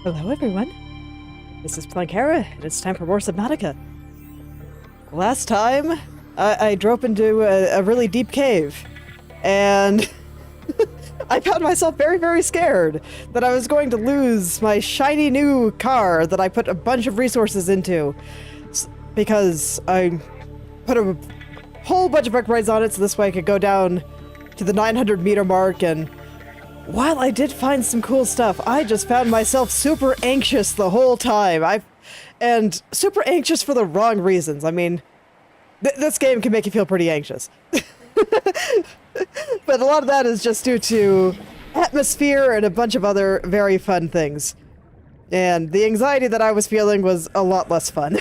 Hello everyone, this is Plankera, and it's time for more Subnautica. Last time, I drove into a really deep cave, and I found myself very, very scared that I was going to lose my shiny new car that I put a bunch of resources into, because I put a whole bunch of upgrades on it so this way I could go down to the 900 meter mark. And while I did find some cool stuff, I just found myself super anxious the whole time. And super anxious for the wrong reasons. I mean, this game can make you feel pretty anxious. But a lot of that is just due to atmosphere and a bunch of other very fun things. And the anxiety that I was feeling was a lot less fun.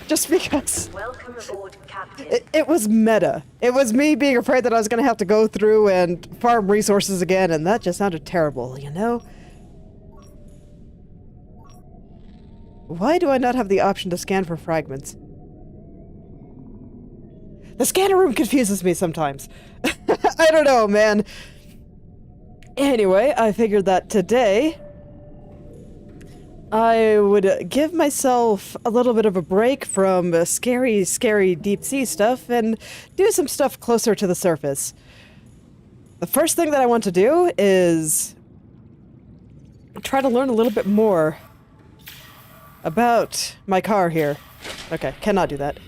Just because Welcome aboard, Captain. it was meta. It was me being afraid that I was going to have to go through and farm resources again, and that just sounded terrible, you know? Why do I not have the option to scan for fragments? The scanner room confuses me sometimes. I don't know, man. Anyway, I figured that today I would give myself a little bit of a break from scary, scary deep sea stuff and do some stuff closer to the surface. The first thing that I want to do is try to learn a little bit more about my car here. Okay, cannot do that.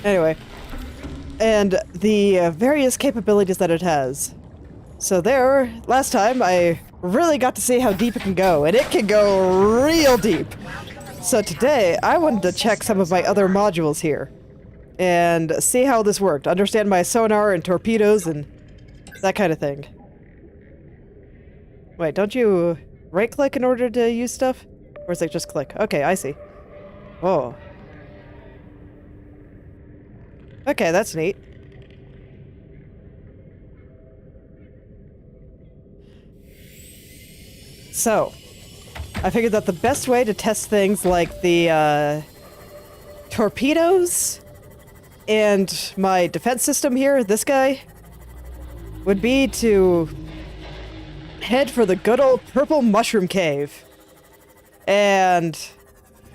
Anyway, and the various capabilities that it has. So there, last time I really got to see how deep it can go, and it can go real deep. So today, I wanted to check some of my other modules here and see how this worked, understand my sonar and torpedoes and that kind of thing. Wait, don't you right-click in order to use stuff? Or is it just click? Okay, I see. Oh. Okay, that's neat. So, I figured that the best way to test things like the torpedoes and my defense system here, this guy, would be to head for the good old purple mushroom cave. And,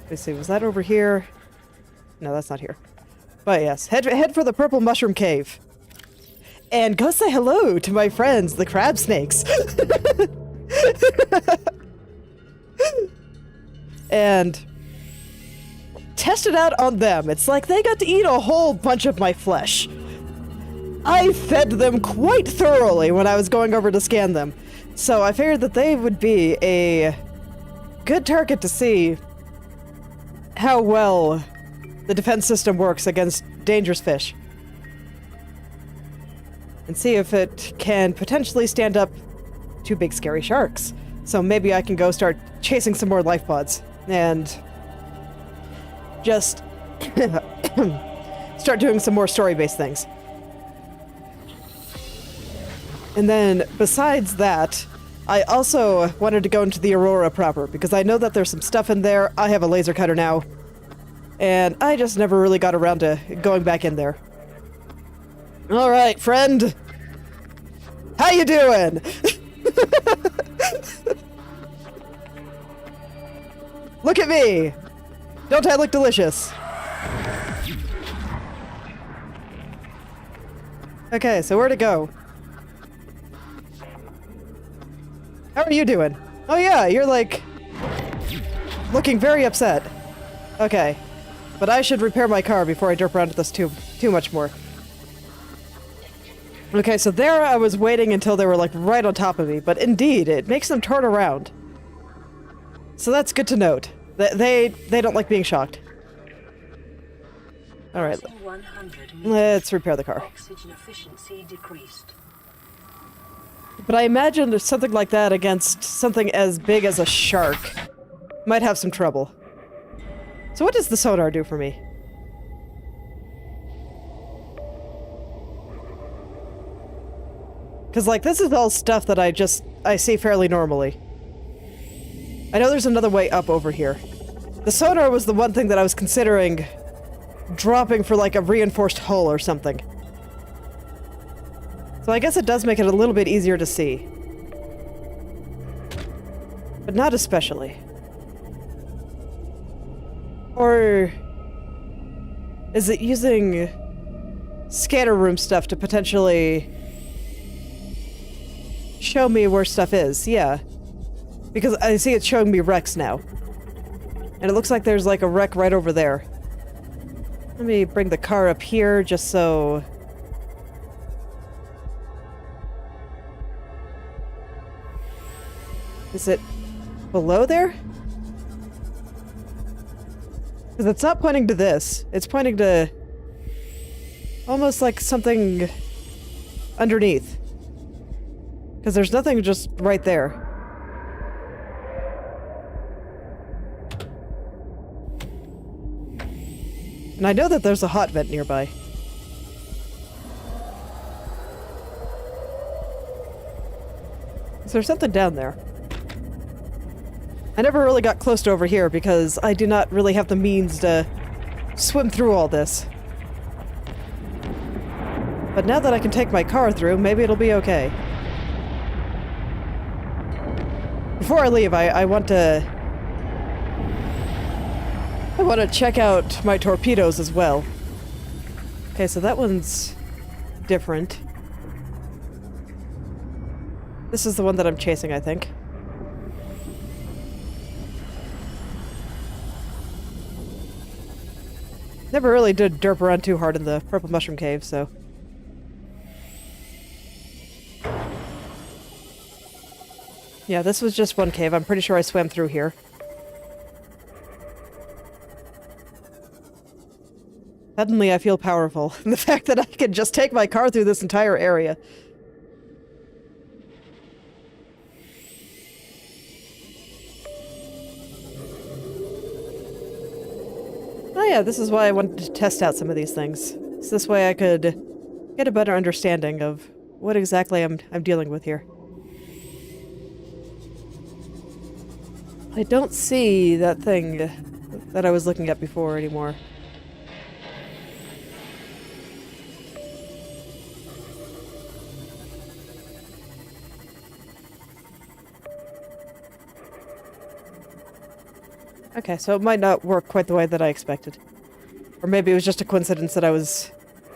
let's see, was that over here? No, that's not here. But yes, head for the purple mushroom cave. And go say hello to my friends, the crab snakes. And test it out on them. It's like they got to eat a whole bunch of my flesh. I fed them quite thoroughly when I was going over to scan them. So I figured that they would be a good target to see how well the defense system works against dangerous fish. And see if it can potentially stand up to big scary sharks. So maybe I can go start chasing some more life pods and just start doing some more story-based things. And then besides that, I also wanted to go into the Aurora proper because I know that there's some stuff in there. I have a laser cutter now, and I just never really got around to going back in there. All right, friend. How you doing? Look at me! Don't I look delicious? Okay, so where to go? How are you doing? Oh yeah, you're like looking very upset. Okay, but I should repair my car before I derp around with this too much more. Okay, so there I was waiting until they were like right on top of me, but indeed, it makes them turn around. So that's good to note. They don't like being shocked. Alright, let's repair the car. Oxygen efficiency decreased. But I imagine there's something like that against something as big as a shark might have some trouble. So what does the sonar do for me? Because, like, this is all stuff that I see fairly normally. I know there's another way up over here. The sonar was the one thing that I was considering dropping for, like, a reinforced hull or something. So I guess it does make it a little bit easier to see. But not especially. Or is it using scanner room stuff to potentially show me where stuff is? Yeah. Because I see it's showing me wrecks now. And it looks like there's like a wreck right over there. Let me bring the car up here just so... Is it below there? Because it's not pointing to this. It's pointing to almost like something underneath. Because there's nothing just right there. And I know that there's a hot vent nearby. Is there something down there? I never really got close to over here because I do not really have the means to swim through all this. But now that I can take my car through, maybe it'll be okay. Before I leave, I want to check out my torpedoes as well. Okay, so that one's different. This is the one that I'm chasing, I think. Never really did derp around too hard in the Purple Mushroom Cave, so... Yeah, this was just one cave. I'm pretty sure I swam through here. Suddenly I feel powerful. And the fact that I can just take my car through this entire area. Oh yeah, this is why I wanted to test out some of these things. So this way I could get a better understanding of what exactly I'm dealing with here. I don't see that thing that I was looking at before anymore. Okay, so it might not work quite the way that I expected. Or maybe it was just a coincidence that I was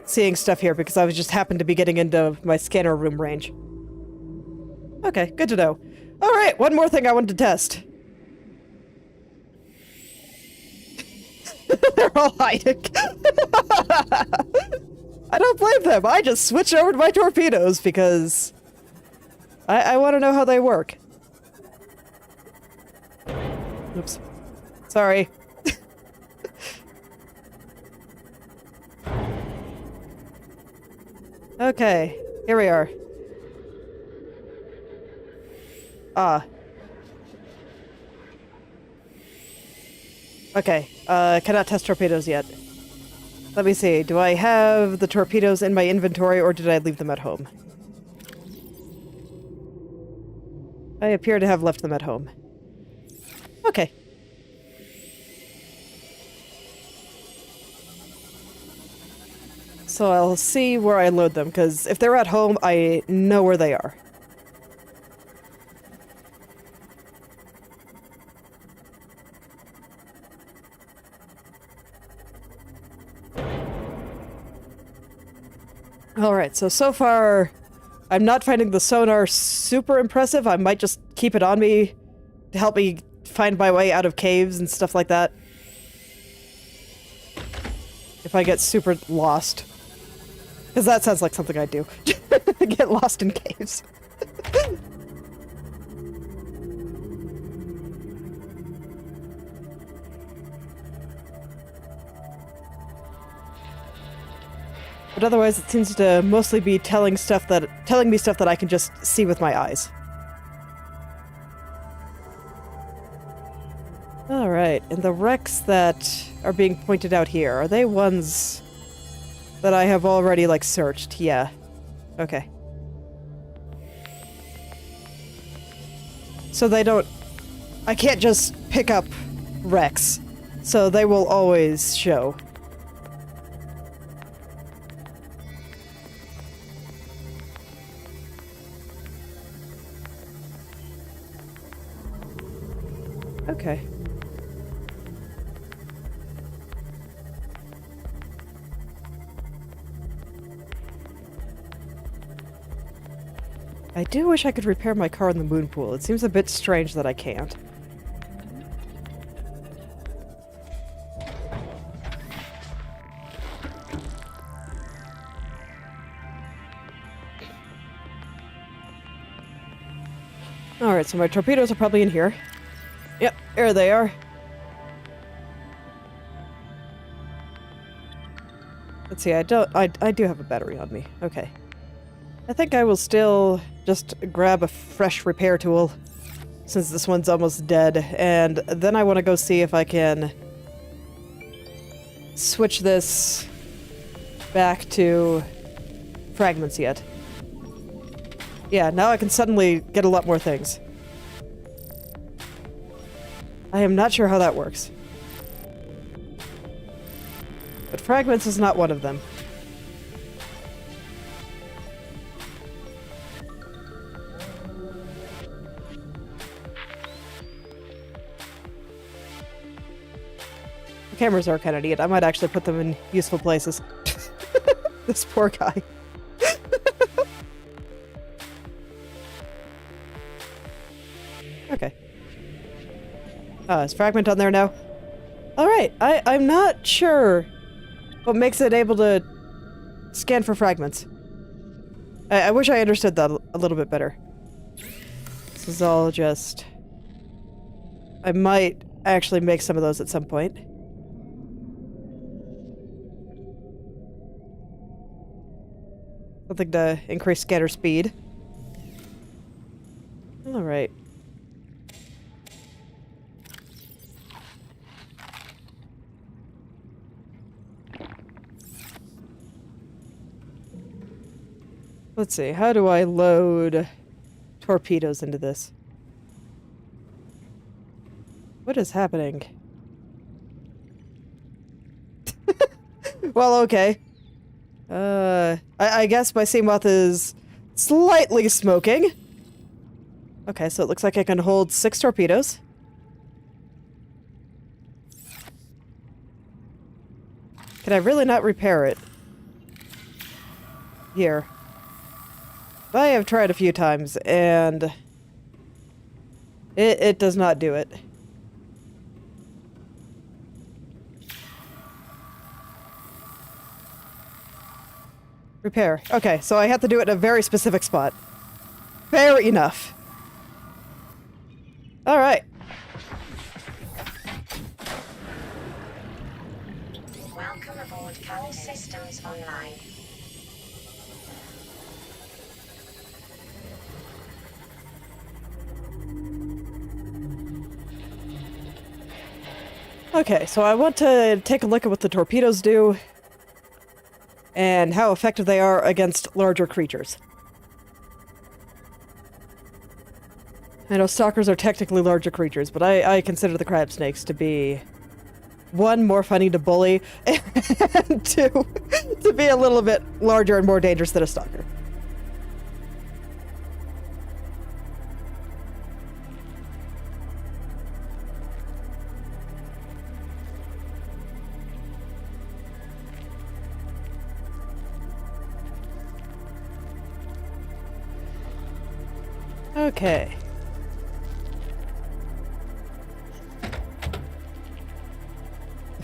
seeing stuff here because I was just happened to be getting into my scanner room range. Okay, good to know. Alright, one more thing I wanted to test. They're all hiding. I don't blame them. I just switched over to my torpedoes because I want to know how they work. Oops. Sorry. Okay, here we are. Ah. Okay, cannot test torpedoes yet. Let me see, do I have the torpedoes in my inventory or did I leave them at home? I appear to have left them at home. Okay. So I'll see where I load them, because if they're at home, I know where they are. Alright, so far, I'm not finding the sonar super impressive. I might just keep it on me to help me find my way out of caves and stuff like that. If I get super lost. Because that sounds like something I do. Get lost in caves. But otherwise, it seems to mostly be telling me stuff that I can just see with my eyes. Alright, and the wrecks that are being pointed out here, are they ones that I have already, like, searched? Yeah. Okay. So they don't... I can't just pick up wrecks, so they will always show. Okay. I do wish I could repair my car in the moon pool. It seems a bit strange that I can't. Alright, so my torpedoes are probably in here. Yep, there they are. Let's see, I do have a battery on me. Okay. I think I will still just grab a fresh repair tool, since this one's almost dead, and then I want to go see if I can switch this back to fragments yet. Yeah, now I can suddenly get a lot more things. I am not sure how that works. But fragments is not one of them. The cameras are kind of neat. I might actually put them in useful places. This poor guy. Okay. Is fragment on there now? Alright, I'm not sure what makes it able to scan for fragments. I wish I understood that a little bit better. This is all just... I might actually make some of those at some point. Something to increase scanner speed. Alright. Let's see, how do I load torpedoes into this? What is happening? Well, okay. I guess my Seamoth is slightly smoking. Okay, so it looks like I can hold 6 torpedoes. Can I really not repair it? Here. I have tried a few times, and it does not do it. Repair. Okay, so I have to do it in a very specific spot. Fair enough. Alright. Welcome aboard Cal Systems Online. Okay, so I want to take a look at what the torpedoes do and how effective they are against larger creatures. I know stalkers are technically larger creatures, but I consider the crab snakes to be, one, more funny to bully, and two, to be a little bit larger and more dangerous than a stalker. Okay.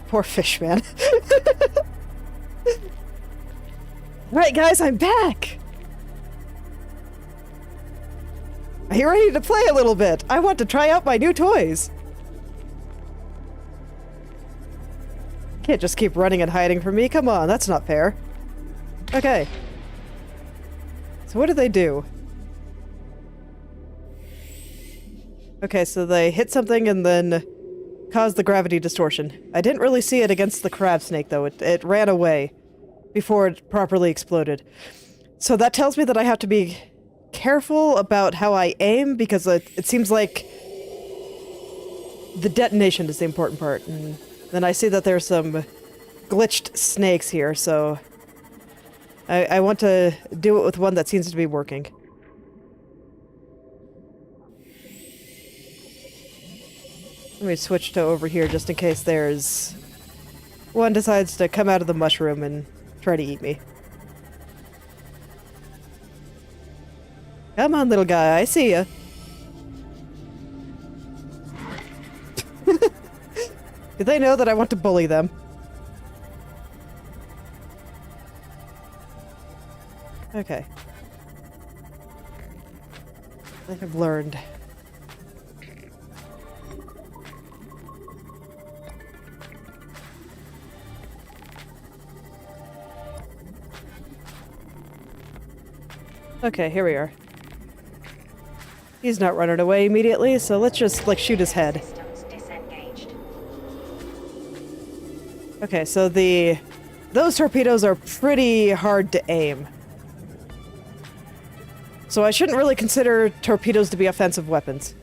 Poor fish man. Alright guys, I'm back! Are you ready to play a little bit? I want to try out my new toys! Can't just keep running and hiding from me, come on, that's not fair. Okay. So what do they do? Okay, so they hit something and then cause the gravity distortion. I didn't really see it against the crab snake, though. It ran away before it properly exploded. So that tells me that I have to be careful about how I aim, because it seems like the detonation is the important part. And then I see that there's some glitched snakes here, so I want to do it with one that seems to be working. Let me switch to over here just in case there's... one decides to come out of the mushroom and try to eat me. Come on, little guy, I see ya. Do they know that I want to bully them? Okay. I have learned. Okay, here we are. He's not running away immediately, so let's just, like, shoot his head. Systems disengaged. Okay, so those torpedoes are pretty hard to aim. So I shouldn't really consider torpedoes to be offensive weapons.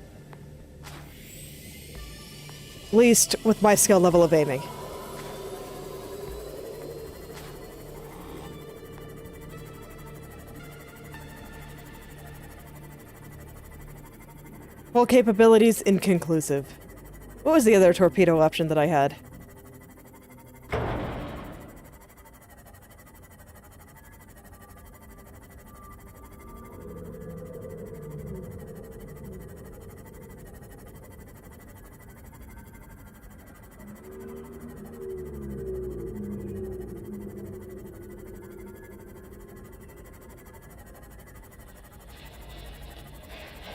At least with my skill level of aiming. Full capabilities inconclusive. What was the other torpedo option that I had?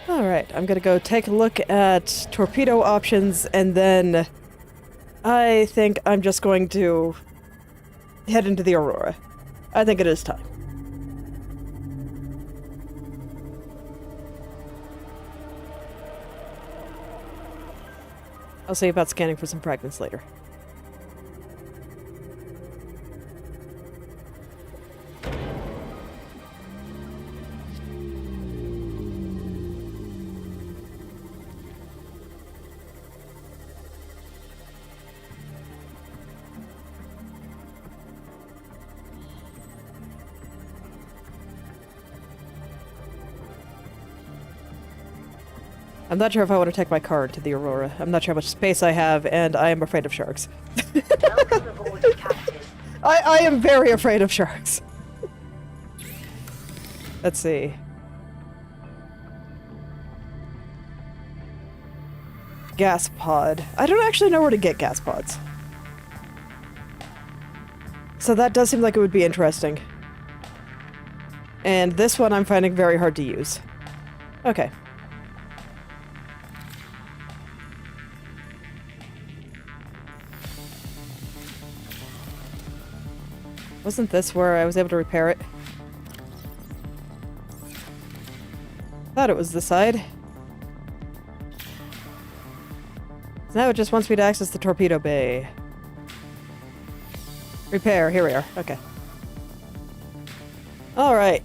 Alright, I'm gonna go take a look at torpedo options, and then I think I'm just going to head into the Aurora. I think it is time. I'll see about scanning for some fragments later. I'm not sure if I want to take my car to the Aurora. I'm not sure how much space I have, and I am afraid of sharks. Welcome aboard, Captain. I am very afraid of sharks. Let's see. Gas pod. I don't actually know where to get gas pods. So that does seem like it would be interesting. And this one I'm finding very hard to use. Okay. Wasn't this where I was able to repair it? Thought it was this side. Now it just wants me to access the torpedo bay. Repair, here we are. Okay. Alright.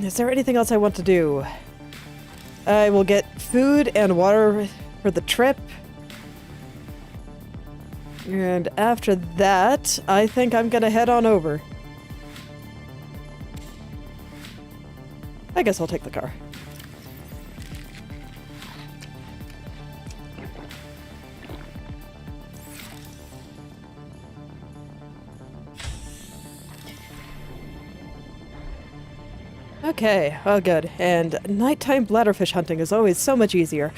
Is there anything else I want to do? I will get food and water for the trip. And after that, I think I'm gonna head on over. I guess I'll take the car. Okay, oh good. And nighttime bladderfish hunting is always so much easier.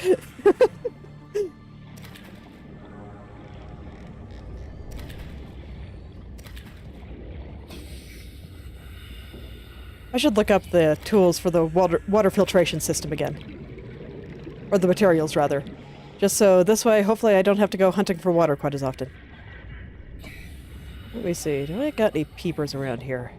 I should look up the tools for the water filtration system again. Or the materials, rather. Just so this way, hopefully I don't have to go hunting for water quite as often. Let me see, do I got any peepers around here?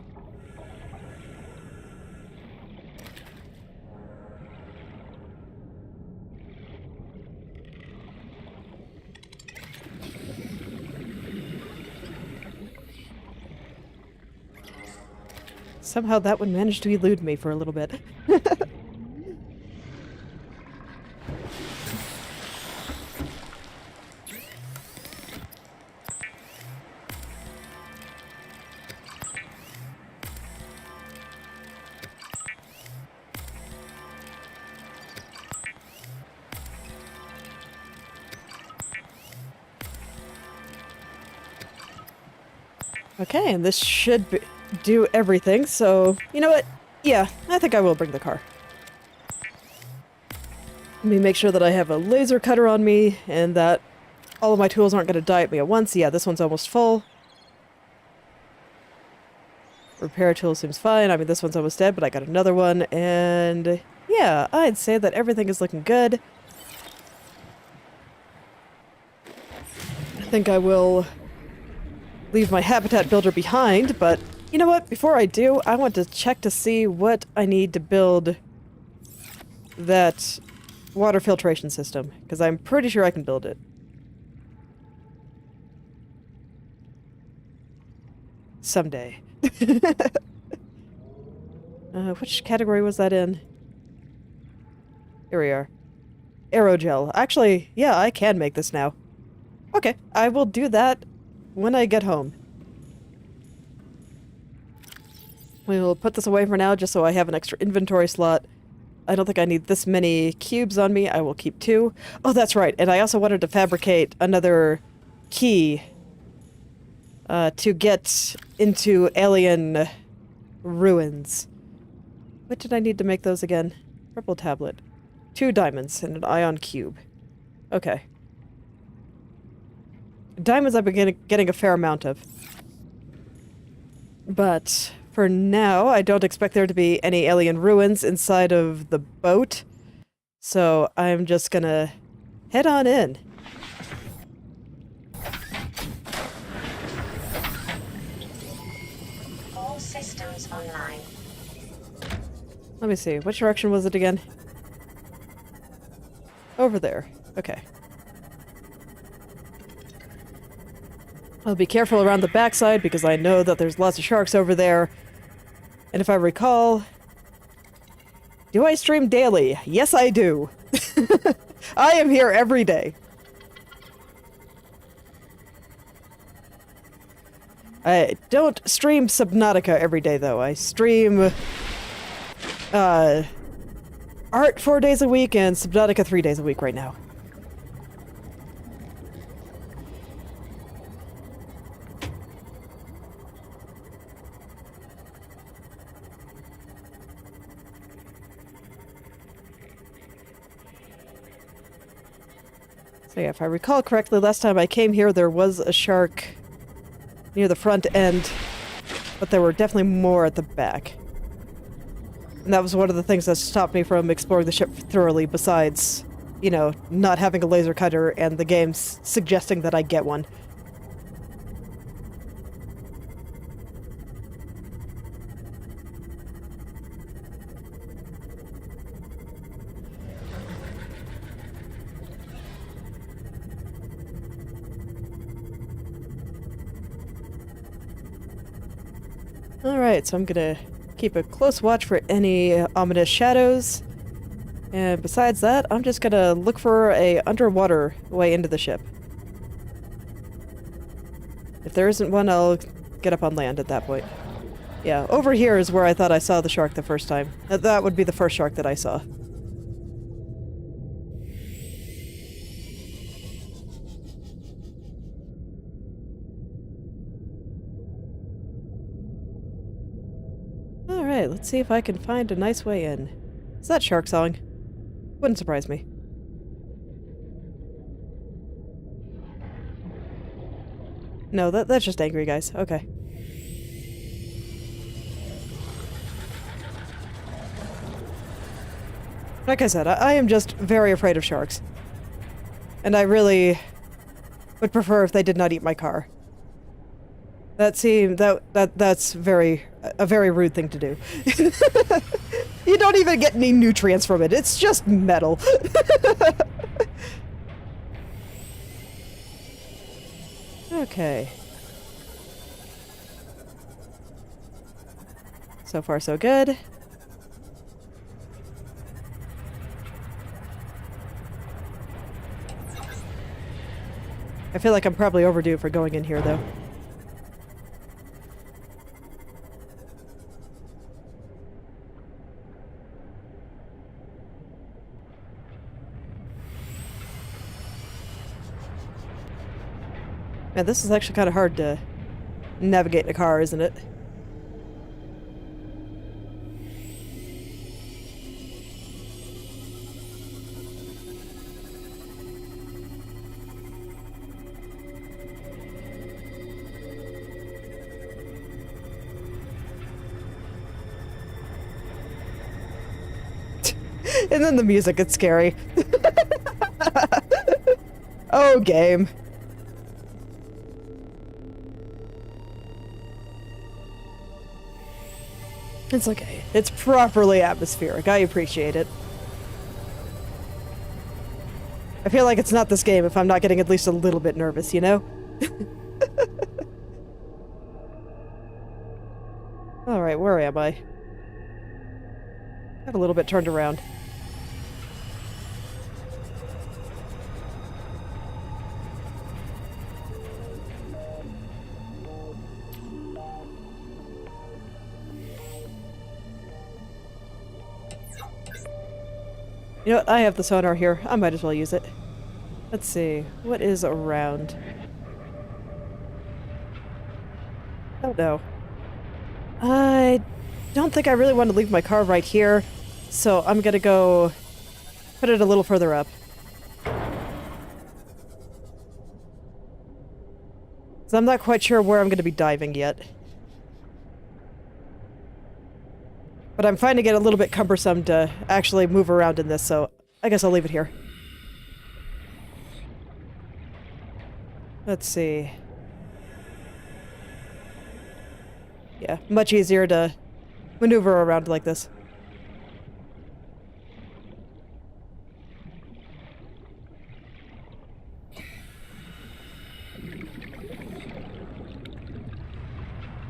Somehow that one managed to elude me for a little bit. Okay, and this should do everything, so... You know what? Yeah, I think I will bring the car. Let me make sure that I have a laser cutter on me, and that all of my tools aren't going to die at me at once. Yeah, this one's almost full. Repair tool seems fine. I mean, this one's almost dead, but I got another one, and... Yeah, I'd say that everything is looking good. I think I will leave my habitat builder behind, but you know what? Before I do, I want to check to see what I need to build that water filtration system, because I'm pretty sure I can build it. Someday. Which category was that in? Here we are. Aerogel. Actually, yeah, I can make this now. Okay, I will do that when I get home. We will put this away for now just so I have an extra inventory slot. I don't think I need this many cubes on me. I will keep 2. Oh, that's right. And I also wanted to fabricate another key to get into alien ruins. What did I need to make those again? Purple tablet. 2 diamonds and an ion cube. Okay. Diamonds I've been getting a fair amount of. But for now, I don't expect there to be any alien ruins inside of the boat. So I'm just gonna head on in. All systems online. Let me see, which direction was it again? Over there. Okay. I'll be careful around the backside because I know that there's lots of sharks over there. And if I recall... Do I stream daily? Yes, I do. I am here every day. I don't stream Subnautica every day, though. I stream... Art 4 days a week and Subnautica 3 days a week right now. So yeah, if I recall correctly, last time I came here there was a shark near the front end, but there were definitely more at the back. And that was one of the things that stopped me from exploring the ship thoroughly, besides, you know, not having a laser cutter and the game's suggesting that I get one. Alright, so I'm gonna keep a close watch for any ominous shadows. And besides that, I'm just gonna look for a underwater way into the ship. If there isn't one, I'll get up on land at that point. Yeah, over here is where I thought I saw the shark the first time. That would be the first shark that I saw. Alright, let's see if I can find a nice way in. Is that shark song? Wouldn't surprise me. No, that's just angry guys. Okay. Like I said, I am just very afraid of sharks. And I really would prefer if they did not eat my car. That's a very rude thing to do. You don't even get any nutrients from it. It's just metal. Okay. So far, so good. I feel like I'm probably overdue for going in here, though. Yeah, this is actually kind of hard to navigating a car, isn't it? And then the music gets scary. Oh, game. It's okay. It's properly atmospheric. I appreciate it. I feel like it's not this game if I'm not getting at least a little bit nervous, you know? Alright, where am I? Got a little bit turned around. You know what? I have the sonar here. I might as well use it. Let's see. What is around? Oh no. I don't think I really want to leave my car right here, so I'm gonna go put it a little further up. So I'm not quite sure where I'm gonna be diving yet. But I'm finding it a little bit cumbersome to actually move around in this, so I guess I'll leave it here. Let's see. Yeah, much easier to maneuver around like this.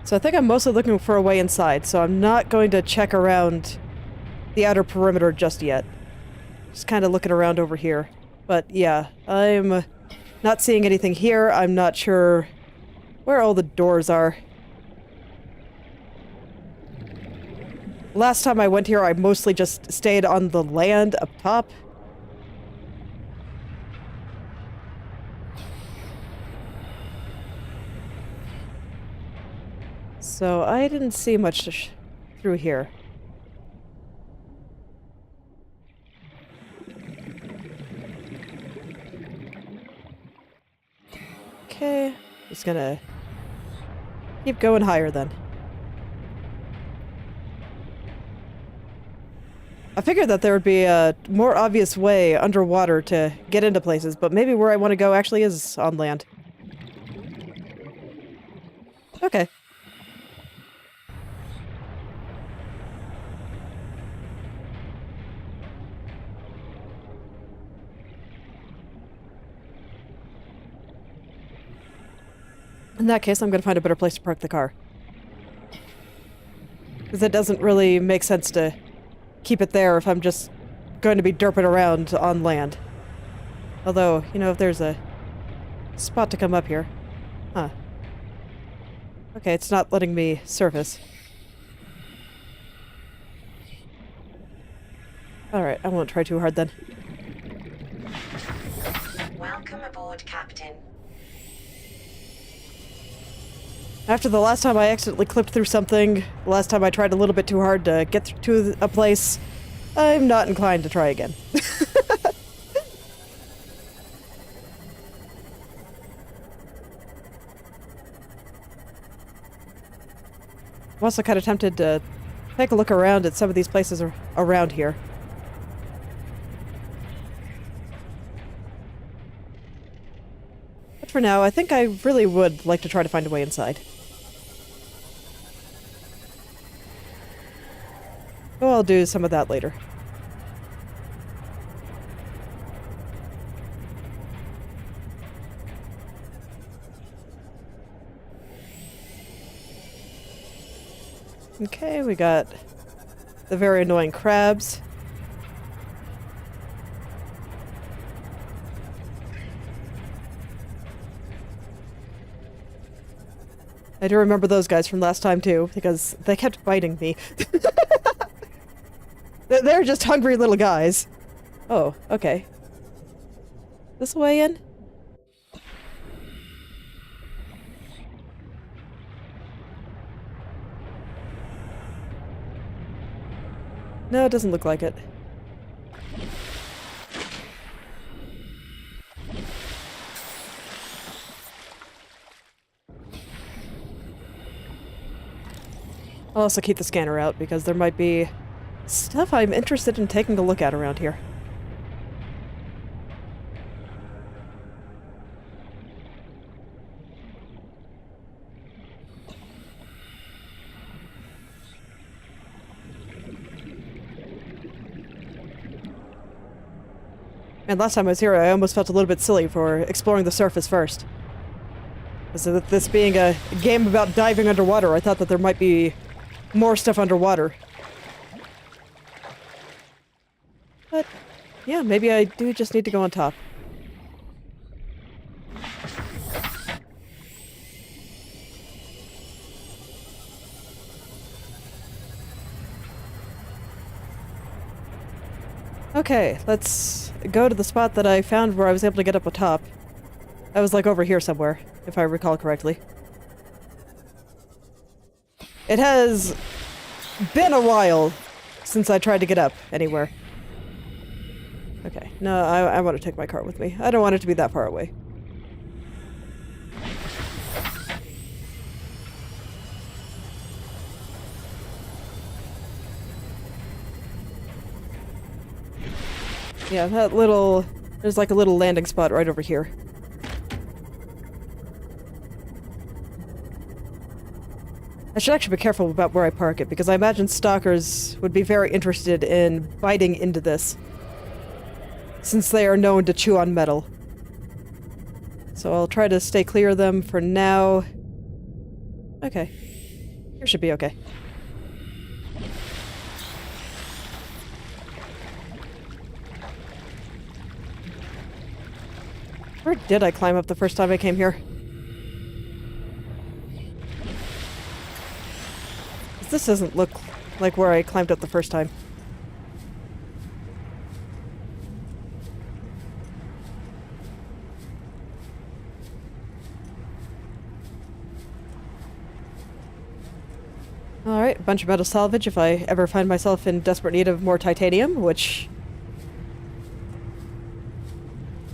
So I think I'm mostly looking for a way inside, so I'm not going to check around the outer perimeter just yet. Just kind of looking around over here. But yeah, I'm not seeing anything here. I'm not sure where all the doors are. Last time I went here, I mostly just stayed on the land up top. So I didn't see much through here. Okay, just gonna keep going higher then. I figured that there would be a more obvious way underwater to get into places, but maybe where I want to go actually is on land. Okay. In that case, I'm going to find a better place to park the car. Because it doesn't really make sense to keep it there if I'm just going to be derping around on land. Although, you know, if there's a spot to come up here. Huh. Okay, it's not letting me surface. Alright, I won't try too hard then. Welcome aboard, Captain. After the last time I accidentally clipped through something, the last time I tried a little bit too hard to get to a place, I'm not inclined to try again. I'm also kind of tempted to take a look around at some of these places around here. But for now, I think I really would like to try to find a way inside. So I'll do some of that later. Okay, we got the very annoying crabs. I do remember those guys from last time too, because they kept biting me. They're just hungry little guys. Oh, okay. This way in? No, it doesn't look like it. I'll also keep the scanner out because there might be stuff I'm interested in taking a look at around here. And last time I was here, I almost felt a little bit silly for exploring the surface first. So that this being a game about diving underwater, I thought that there might be more stuff underwater. But, yeah, maybe I do just need to go on top. Okay, let's go to the spot that I found where I was able to get up atop. I was like over here somewhere, if I recall correctly. It has been a while since I tried to get up anywhere. Okay, no, I want to take my cart with me. I don't want it to be that far away. Yeah, that little... There's like a little landing spot right over here. I should actually be careful about where I park it, because I imagine stalkers would be very interested in biting into this, since they are known to chew on metal. So I'll try to stay clear of them for now. Okay. Here should be okay. Where did I climb up the first time I came here? This doesn't look like where I climbed up the first time. Alright, a bunch of metal salvage if I ever find myself in desperate need of more titanium, which...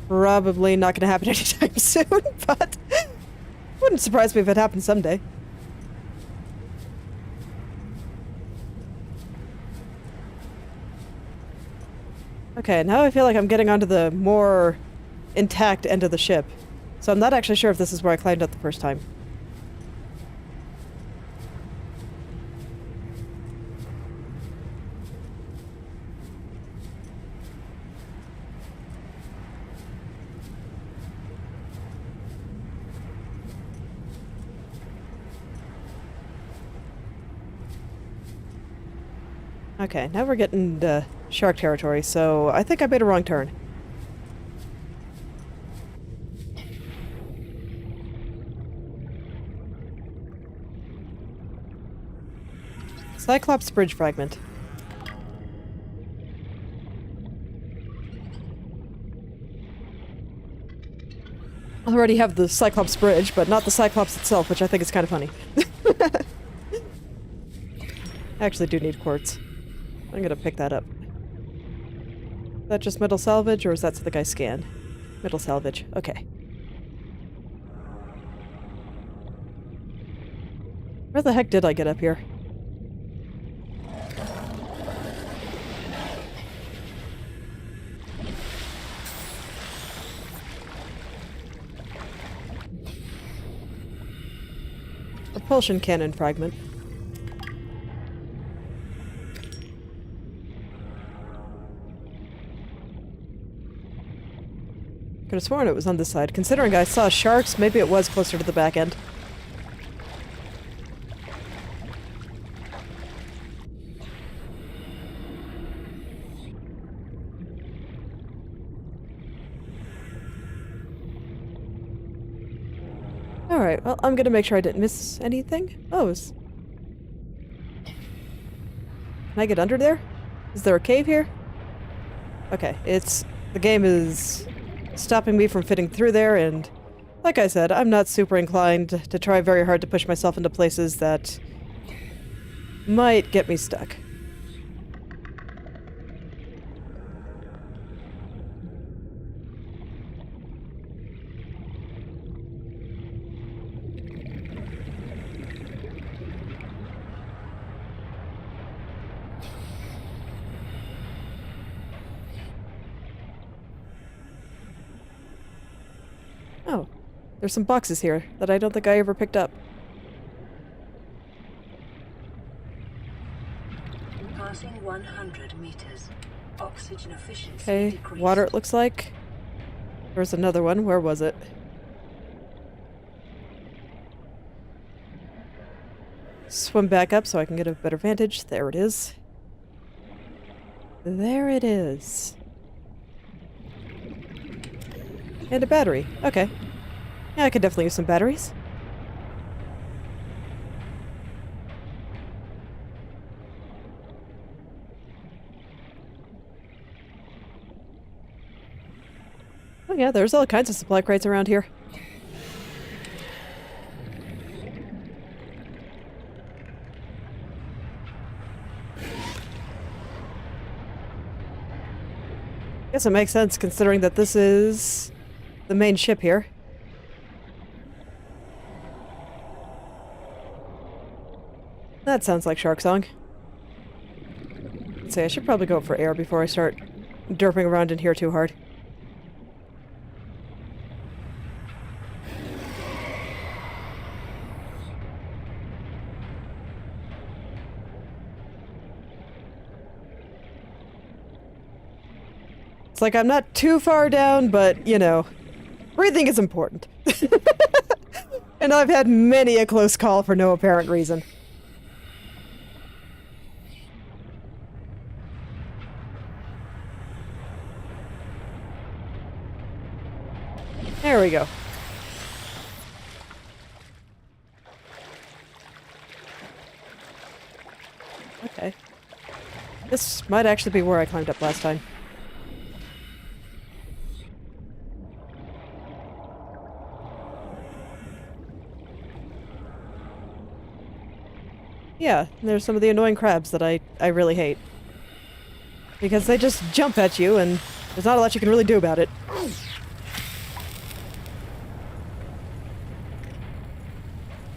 probably not gonna happen anytime soon, but... wouldn't surprise me if it happened someday. Okay, now I feel like I'm getting onto the more intact end of the ship. So I'm not actually sure if this is where I climbed up the first time. Okay, now we're getting into shark territory, so I think I made a wrong turn. Cyclops bridge fragment. I already have the Cyclops bridge, but not the Cyclops itself, which I think is kind of funny. I actually do need quartz. I'm gonna pick that up. Is that just metal salvage, or is that something I scan? Metal salvage. Okay. Where the heck did I get up here? Propulsion cannon fragment. Could have sworn it was on this side. Considering I saw sharks, maybe it was closer to the back end. Alright, well, I'm gonna make sure I didn't miss anything. Oh, Can I get under there? Is there a cave here? Okay, the game is stopping me from fitting through there, and like I said, I'm not super inclined to try very hard to push myself into places that might get me stuck. Oh, there's some boxes here that I don't think I ever picked up. Passing 100 meters. Oxygen efficiency Okay, decreased. water it looks like. There's another one. Where was it? Swim back up so I can get a better vantage. There it is. There it is. And a battery. Okay. Yeah, I could definitely use some batteries. Oh yeah, there's all kinds of supply crates around here. Guess it makes sense considering that this is the main ship here. That sounds like Shark Song. Let's see, I should probably go up for air before I start derping around in here too hard. It's like I'm not too far down, but, you know, breathing is important. And I've had many a close call for no apparent reason. There we go. Okay. This might actually be where I climbed up last time. Yeah, there's some of the annoying crabs that I really hate. Because they just jump at you and there's not a lot you can really do about it.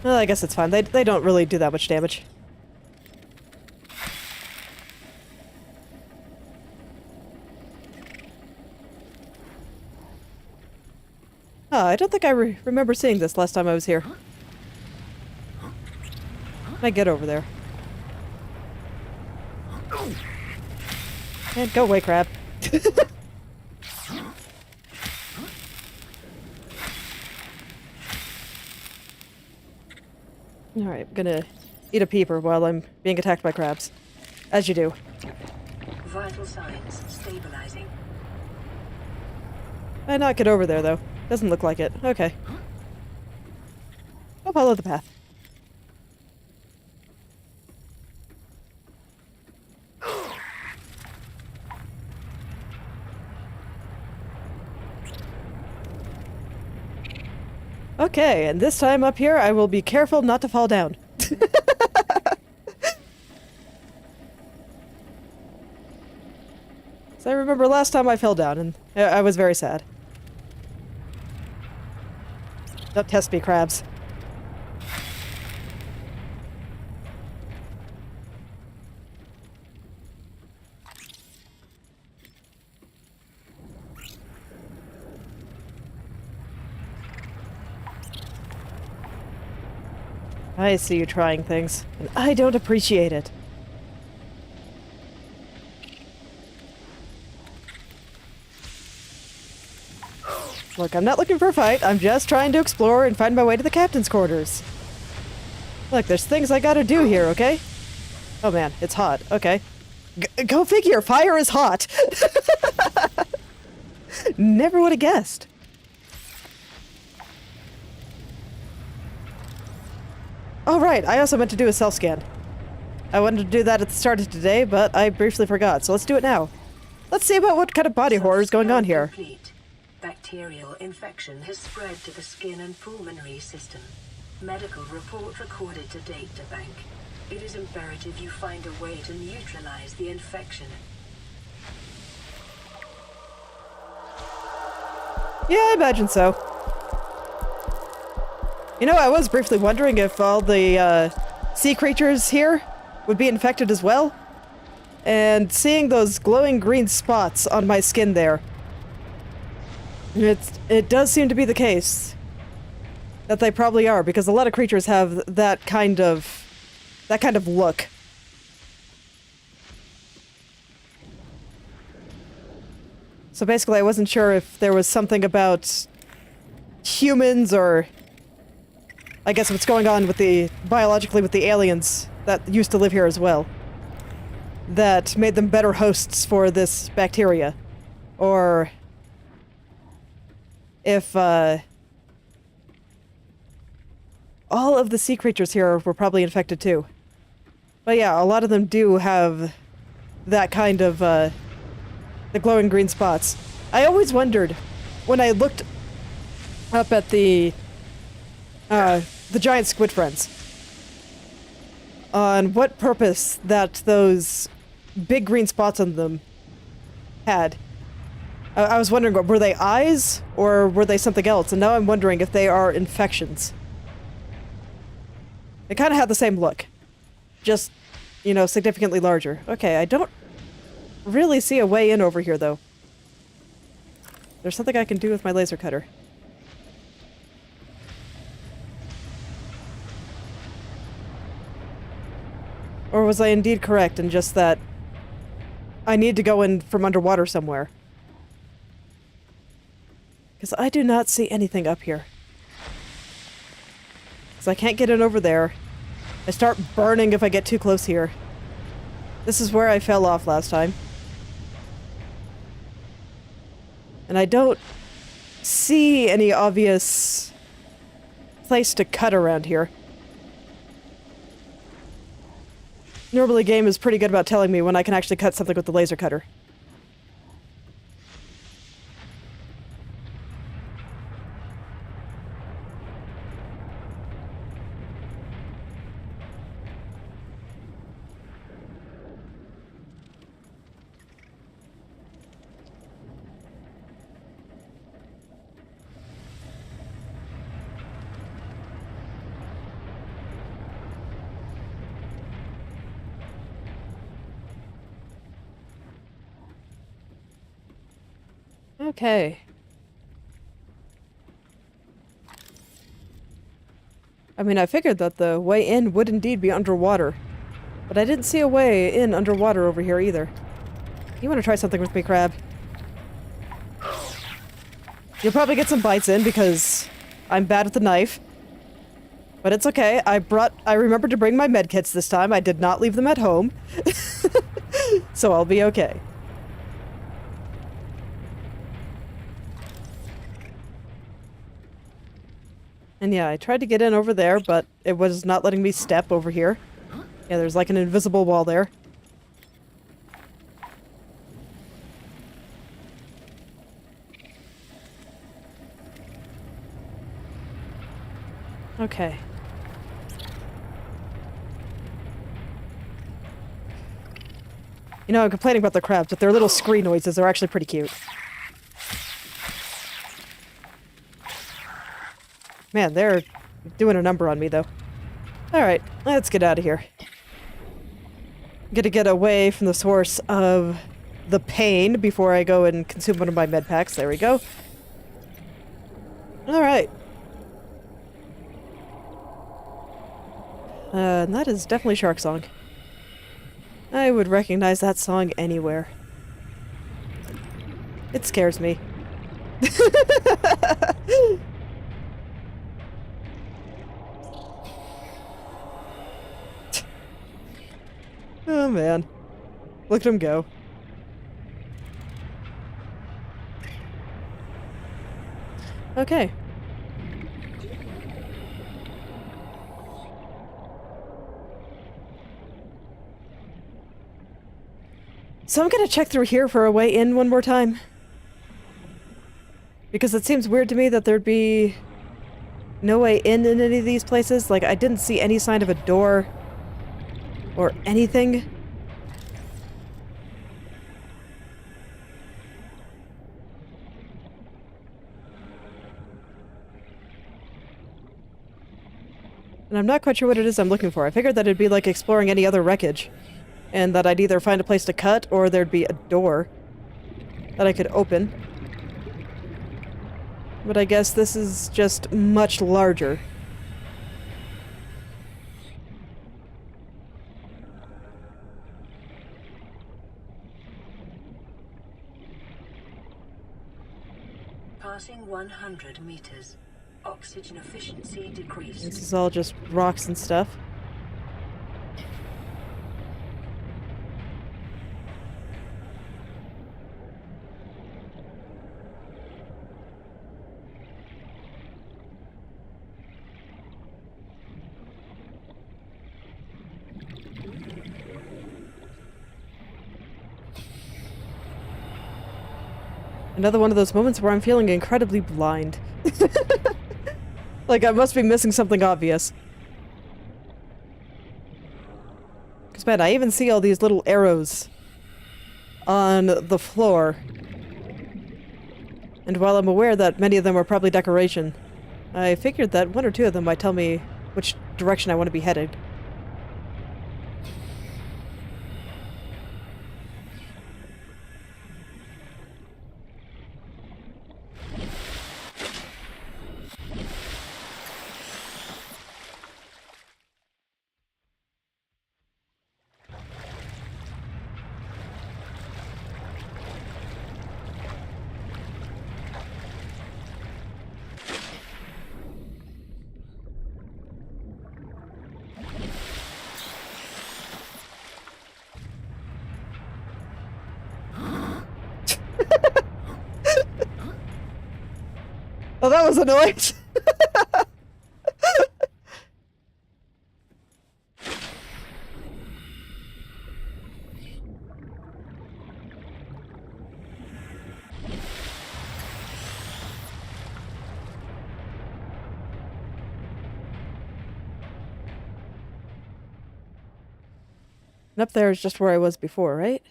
Well, I guess it's fine. They don't really do that much damage. Oh, I don't think I remember seeing this last time I was here. Can I get over there? And go away, crab. Alright, I'm gonna eat a peeper while I'm being attacked by crabs. As you do. Vital signs stabilizing. I not get over there, though. Doesn't look like it. Okay. I'll follow the path. Okay, and this time up here, I will be careful not to fall down. So I remember last time I fell down, and I was very sad. Don't test me, crabs. I see you trying things, and I don't appreciate it. Look, I'm not looking for a fight. I'm just trying to explore and find my way to the captain's quarters. Look, there's things I gotta do here, okay? Oh man, it's hot. Okay. Go figure, fire is hot! Never would have guessed. Oh right, I also meant to do a self-scan. I wanted to do that at the start of today, but I briefly forgot, so let's do it now. Let's see about what kind of body horror is going on here. Complete. Bacterial infection has spread to the skin and pulmonary system. Medical report recorded to databank. It is imperative you find a way to neutralize the infection. Yeah, I imagine so. You know, I was briefly wondering if all the sea creatures here would be infected as well. And seeing those glowing green spots on my skin there It does seem to be the case that they probably are, because a lot of creatures have that kind of look. So basically, I wasn't sure if there was something about humans, or I guess what's going on with biologically with the aliens that used to live here as well, that made them better hosts for this bacteria. Or if, all of the sea creatures here were probably infected too. But yeah, a lot of them do have that kind of, the glowing green spots. I always wondered, when I looked up at the giant squid friends, on what purpose that those big green spots on them had. I was wondering, were they eyes, or were they something else? And now I'm wondering if they are infections. They kind of have the same look. Just, you know, significantly larger. Okay, I don't really see a way in over here, though. There's something I can do with my laser cutter. Or was I indeed correct in just that I need to go in from underwater somewhere? Because I do not see anything up here. Because I can't get in over there. I start burning if I get too close here. This is where I fell off last time. And I don't see any obvious place to cut around here. Normally, game is pretty good about telling me when I can actually cut something with the laser cutter. Okay. I mean, I figured that the way in would indeed be underwater. But I didn't see a way in underwater over here either. You want to try something with me, Crab? You'll probably get some bites in because I'm bad with the knife. But it's okay. I remembered to bring my medkits this time. I did not leave them at home. So I'll be okay. And yeah, I tried to get in over there, but it was not letting me step over here. Yeah, there's like an invisible wall there. Okay. You know, I'm complaining about the crabs, but their little scree noises are actually pretty cute. Man, they're doing a number on me, though. Alright, let's get out of here. Gonna get away from the source of the pain before I go and consume one of my med packs. There we go. Alright. And that is definitely Shark Song. I would recognize that song anywhere. It scares me. Oh man. Look at him go. Okay. So I'm gonna check through here for a way in one more time. Because it seems weird to me that there'd be no way in any of these places. Like, I didn't see any sign of a door or anything. And I'm not quite sure what it is I'm looking for. I figured that it'd be like exploring any other wreckage. And that I'd either find a place to cut, or there'd be a door that I could open. but I guess this is just much larger. Passing 100 meters. Oxygen efficiency decreased. This is all just rocks and stuff. Another one of those moments where I'm feeling incredibly blind. Like I must be missing something obvious. Because man, I even see all these little arrows on the floor. And while I'm aware that many of them are probably decoration, I figured that one or two of them might tell me which direction I want to be headed. Oh, that was a noise! And up there is just where I was before, right?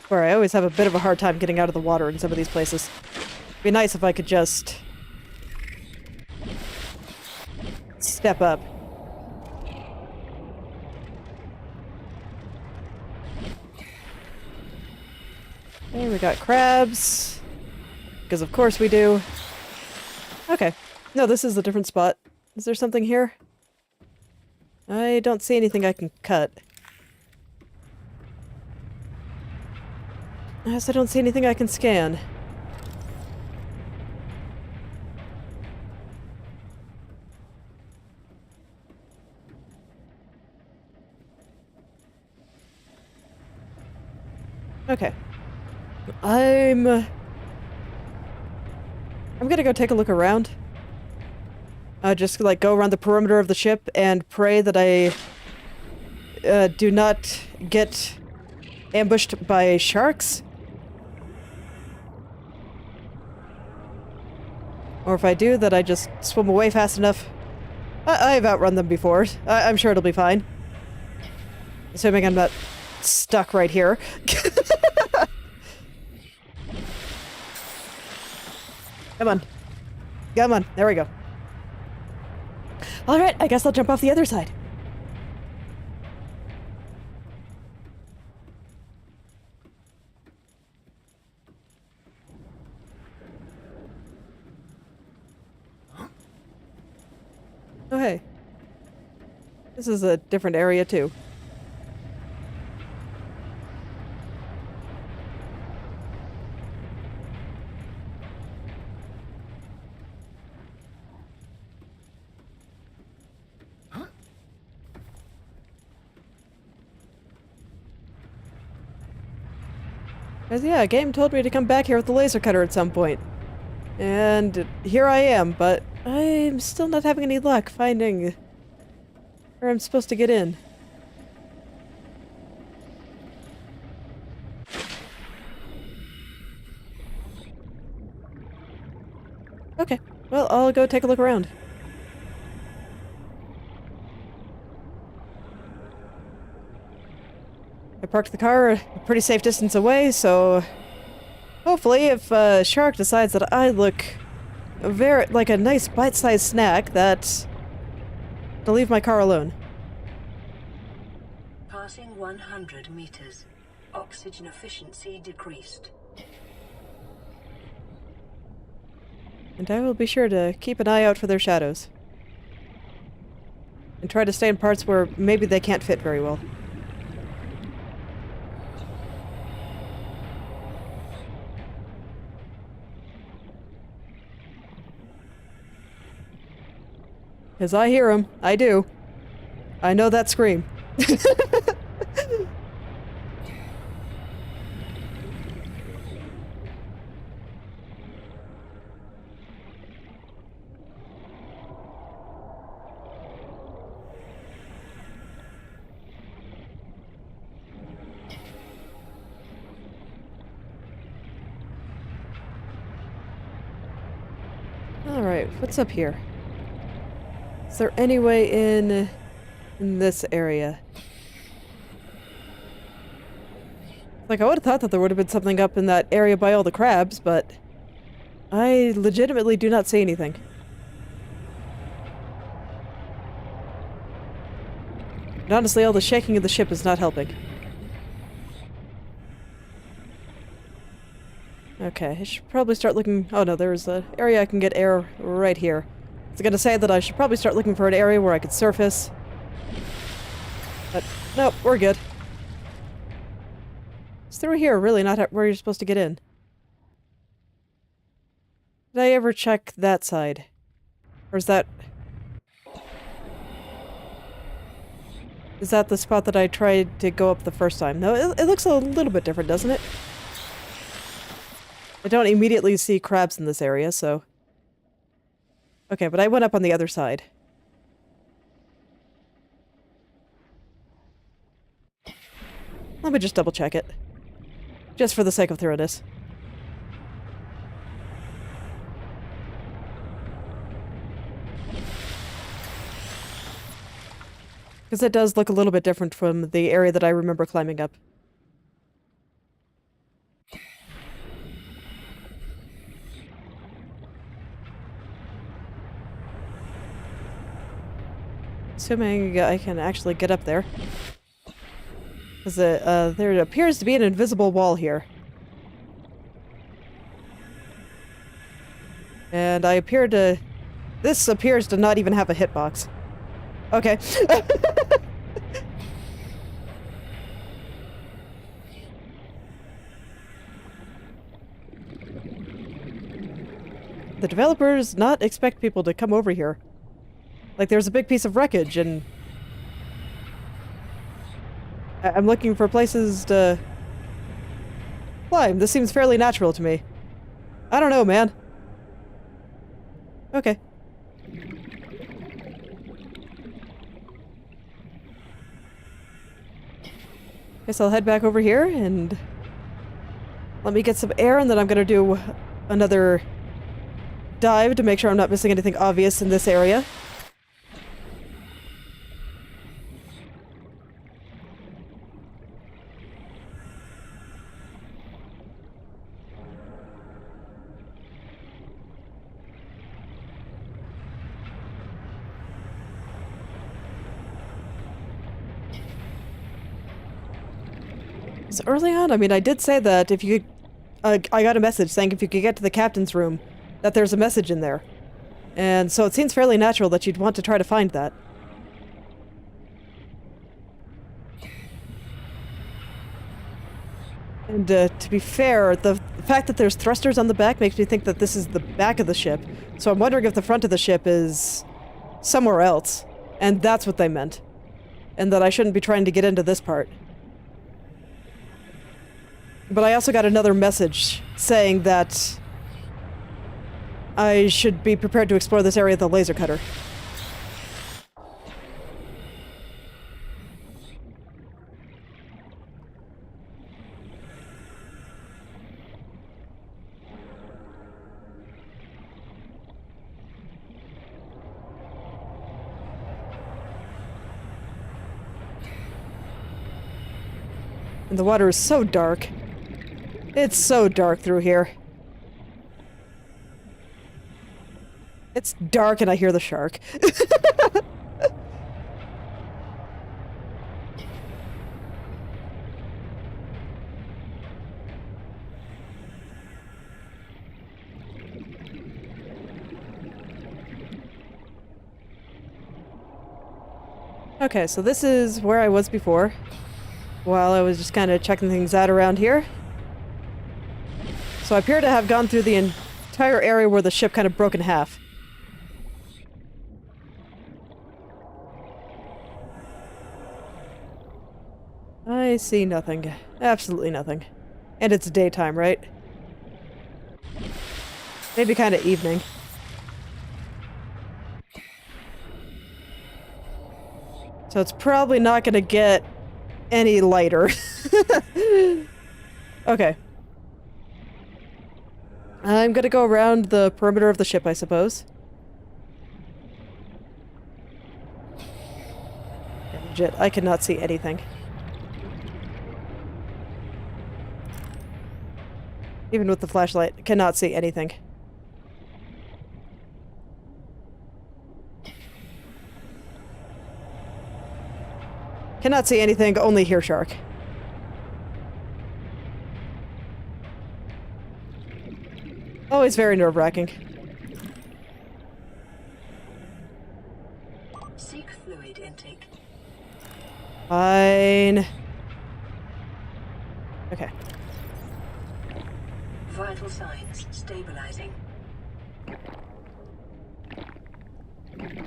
Where I always have a bit of a hard time getting out of the water in some of these places. It'd be nice if I could just step up. Okay, we got crabs. Because of course we do. Okay. No, this is a different spot. Is there something here? I don't see anything I can cut. I guess I don't see anything I can scan. Okay. I'm gonna go take a look around. Just like go around the perimeter of the ship and pray that I do not get ambushed by sharks. Or if I do, that I just swim away fast enough. I've outrun them before. I'm sure it'll be fine. Assuming I'm not stuck right here. Come on. Come on. There we go. Alright, I guess I'll jump off the other side. Oh, hey. This is a different area, too. Because, yeah, a game told me to come back here with the laser cutter at some point. And here I am, but I'm still not having any luck finding where I'm supposed to get in. Okay, well, I'll go take a look around. I parked the car a pretty safe distance away, so hopefully if a shark decides that I look like a nice bite-sized snack that to leave my car alone. Passing 100 meters. Oxygen efficiency decreased. And I will be sure to keep an eye out for their shadows. And try to stay in parts where maybe they can't fit very well. Because I hear them. I do. I know that scream. Alright, what's up here? Is there any way in this area? Like, I would have thought that there would have been something up in that area by all the crabs, but I legitimately do not see anything. And honestly, all the shaking of the ship is not helping. Okay, I should probably start looking... Oh no, there's an area I can get air right here. I was gonna say that I should probably start looking for an area where I could surface. But, nope, we're good. It's through here, really, not where you're supposed to get in. Did I ever check that side? Or is that... Is that the spot that I tried to go up the first time? No, it looks a little bit different, doesn't it? I don't immediately see crabs in this area, so... Okay, but I went up on the other side. Let me just double check it. Just for the sake of thoroughness. Because it does look a little bit different from the area that I remember climbing up. Assuming I can actually get up there. Because there appears to be an invisible wall here. And I appear to... This appears to not even have a hitbox. Okay. The developers not expect people to come over here. Like, there's a big piece of wreckage, and... I'm looking for places to... climb. This seems fairly natural to me. I don't know, man. Okay. Guess I'll head back over here, and... let me get some air, and then I'm gonna do another dive to make sure I'm not missing anything obvious in this area. So early on, I mean, I did say that if you could... I got a message saying if you could get to the captain's room, that there's a message in there. And so it seems fairly natural that you'd want to try to find that. And to be fair, the fact that there's thrusters on the back makes me think that this is the back of the ship. So I'm wondering if the front of the ship is somewhere else. And that's what they meant. And that I shouldn't be trying to get into this part. But I also got another message saying that I should be prepared to explore this area with the laser cutter. And the water is so dark. It's so dark through here. It's dark and I hear the shark. Okay, so this is where I was before, while I was just kind of checking things out around here. So I appear to have gone through the entire area where the ship kind of broke in half. I see nothing. Absolutely nothing. And it's daytime, right? Maybe kind of evening. So it's probably not going to get any lighter. Okay. I'm going to go around the perimeter of the ship, I suppose. Yeah, legit, I cannot see anything. Even with the flashlight, cannot see anything. Cannot see anything, only hear shark. Always very nerve-wracking. Seek fluid intake. Fine. Okay. Vital signs stabilizing.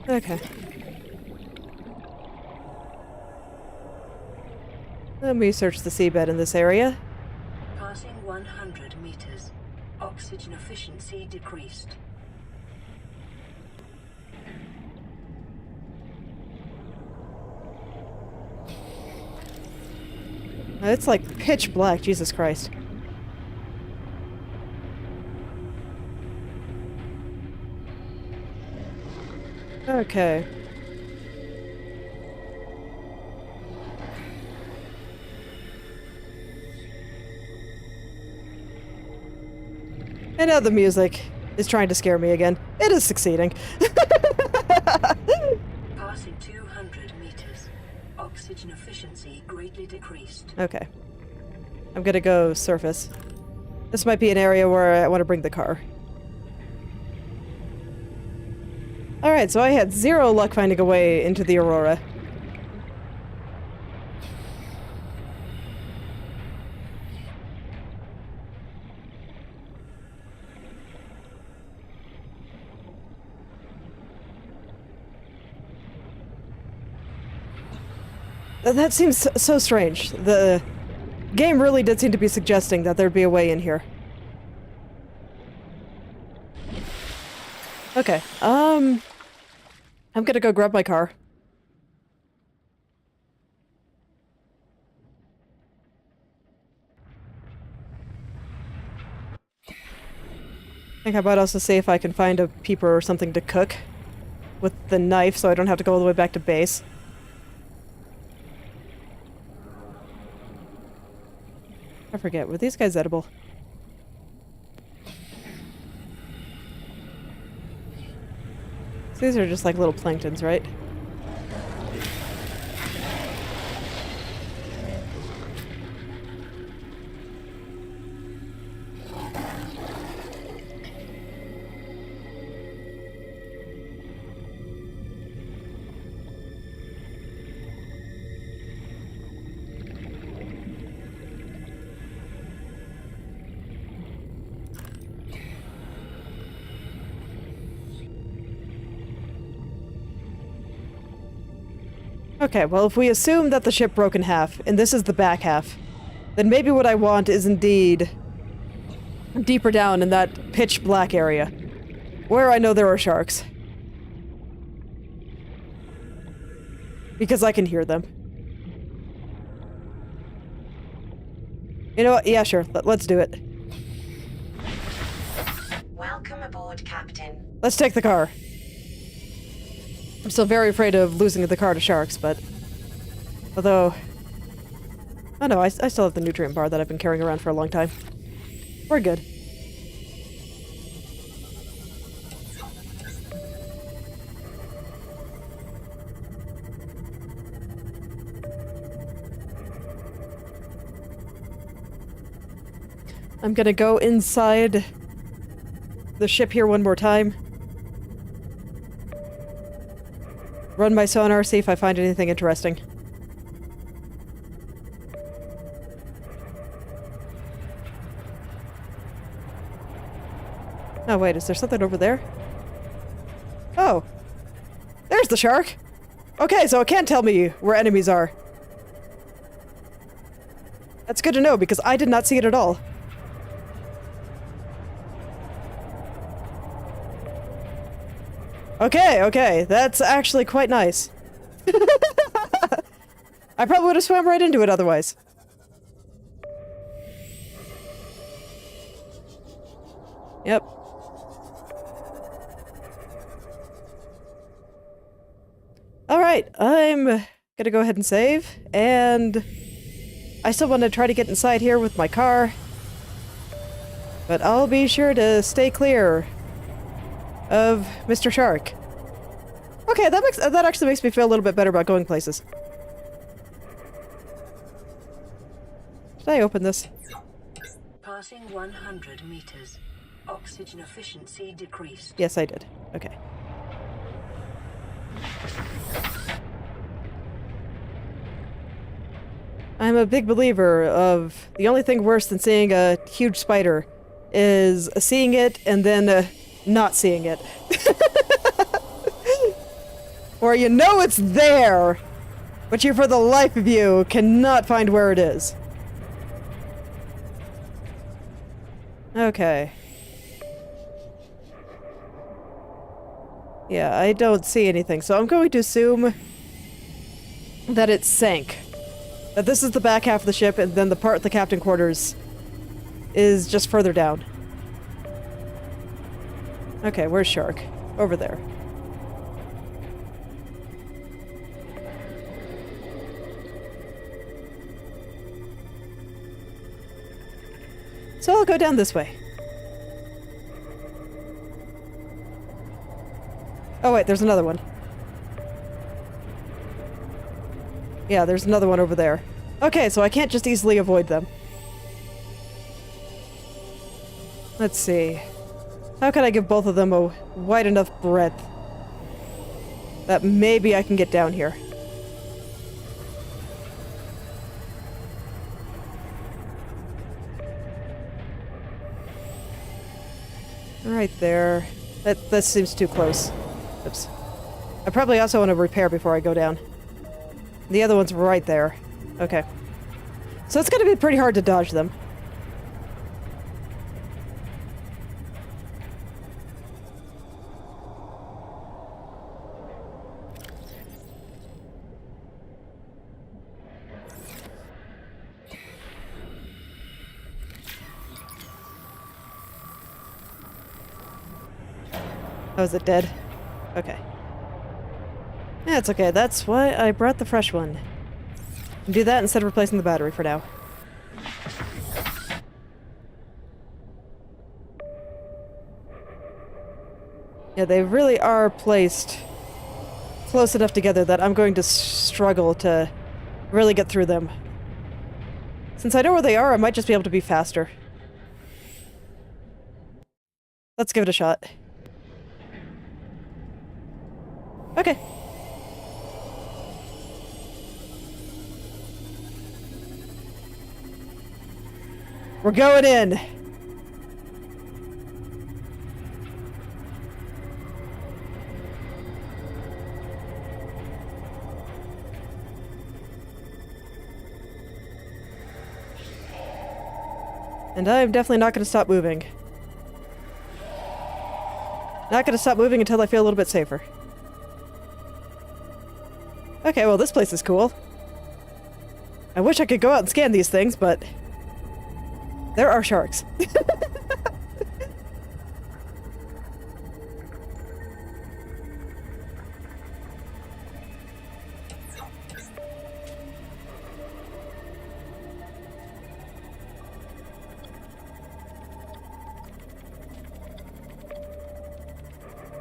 Okay. Let me search the seabed in this area. Passing 100 meters. Oxygen efficiency decreased. It's like pitch black, Jesus Christ. Okay. And now the music is trying to scare me again. It is succeeding. Passing 200 meters. Oxygen efficiency greatly decreased. Okay. I'm gonna go surface. This might be an area where I want to bring the car. Alright, so I had zero luck finding a way into the Aurora. That seems so strange. The game really did seem to be suggesting that there'd be a way in here. Okay, I'm gonna go grab my car. I think I might also see if I can find a peeper or something to cook with the knife so I don't have to go all the way back to base. I forget, were these guys edible? So these are just like little planktons, right? Okay, well, if we assume that the ship broke in half, and this is the back half, then maybe what I want is indeed deeper down in that pitch black area, where I know there are sharks. Because I can hear them. You know what? Yeah, sure. Let's do it. Welcome aboard, Captain. Let's take the car. I'm still very afraid of losing the car to sharks, but... Although... Oh no, I still have the nutrient bar that I've been carrying around for a long time. We're good. I'm gonna go inside the ship here one more time. Run my sonar, see if I find anything interesting. Oh wait, is there something over there? Oh. There's the shark! Okay, so it can't tell me where enemies are. That's good to know, because I did not see it at all. Okay, okay, that's actually quite nice. I probably would have swam right into it otherwise. Yep. Alright, I'm gonna go ahead and save, and I still want to try to get inside here with my car, but I'll be sure to stay clear of Mr. Shark. Okay, that actually makes me feel a little bit better about going places. Did I open this? Passing 100 meters. Oxygen efficiency decreased. Yes, I did. Okay. I'm a big believer of the only thing worse than seeing a huge spider is seeing it and then not seeing it. Or you know it's there, but you for the life of you cannot find where it is. Okay. Yeah, I don't see anything, so I'm going to assume that it sank. That this is the back half of the ship, and then the part of the captain quarters is just further down. Okay, where's Shark? Over there. So I'll go down this way. Oh wait, there's another one. Yeah, there's another one over there. Okay, so I can't just easily avoid them. Let's see. How can I give both of them a wide enough breadth that maybe I can get down here? Right there. That seems too close. Oops. I probably also want to repair before I go down. The other one's right there. Okay. So it's going to be pretty hard to dodge them. Oh, is it dead? Okay. Yeah, it's okay. That's why I brought the fresh one. Do that instead of replacing the battery for now. Yeah, they really are placed close enough together that I'm going to struggle to really get through them. Since I know where they are, I might just be able to be faster. Let's give it a shot. Okay. We're going in. And I'm definitely not going to stop moving. Not going to stop moving until I feel a little bit safer. Okay, well this place is cool. I wish I could go out and scan these things, but there are sharks.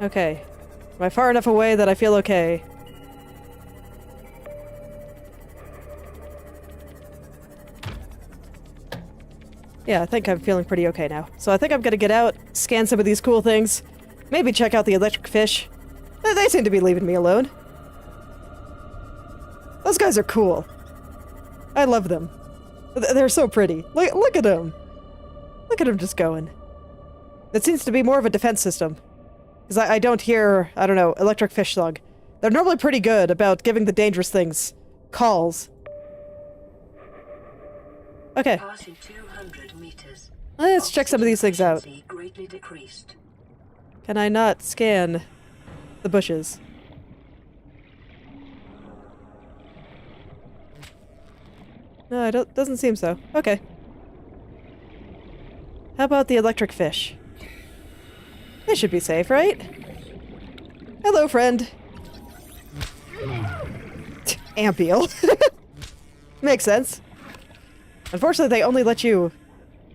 Okay. Am I far enough away that I feel okay? Yeah, I think I'm feeling pretty okay now. So I think I'm gonna get out, scan some of these cool things, maybe check out the electric fish. They seem to be leaving me alone. Those guys are cool. I love them. They're so pretty. Look at them. Look at them just going. That seems to be more of a defense system. Because I don't hear, I don't know, electric fish slug. They're normally pretty good about giving the dangerous things calls. Okay. Passing 200 meters. Let's check some of these things out. Greatly decreased. Can I not scan the bushes? No, it doesn't seem so. Okay. How about the electric fish? They should be safe, right? Hello, friend. Ampiel. Makes sense. Unfortunately, they only let you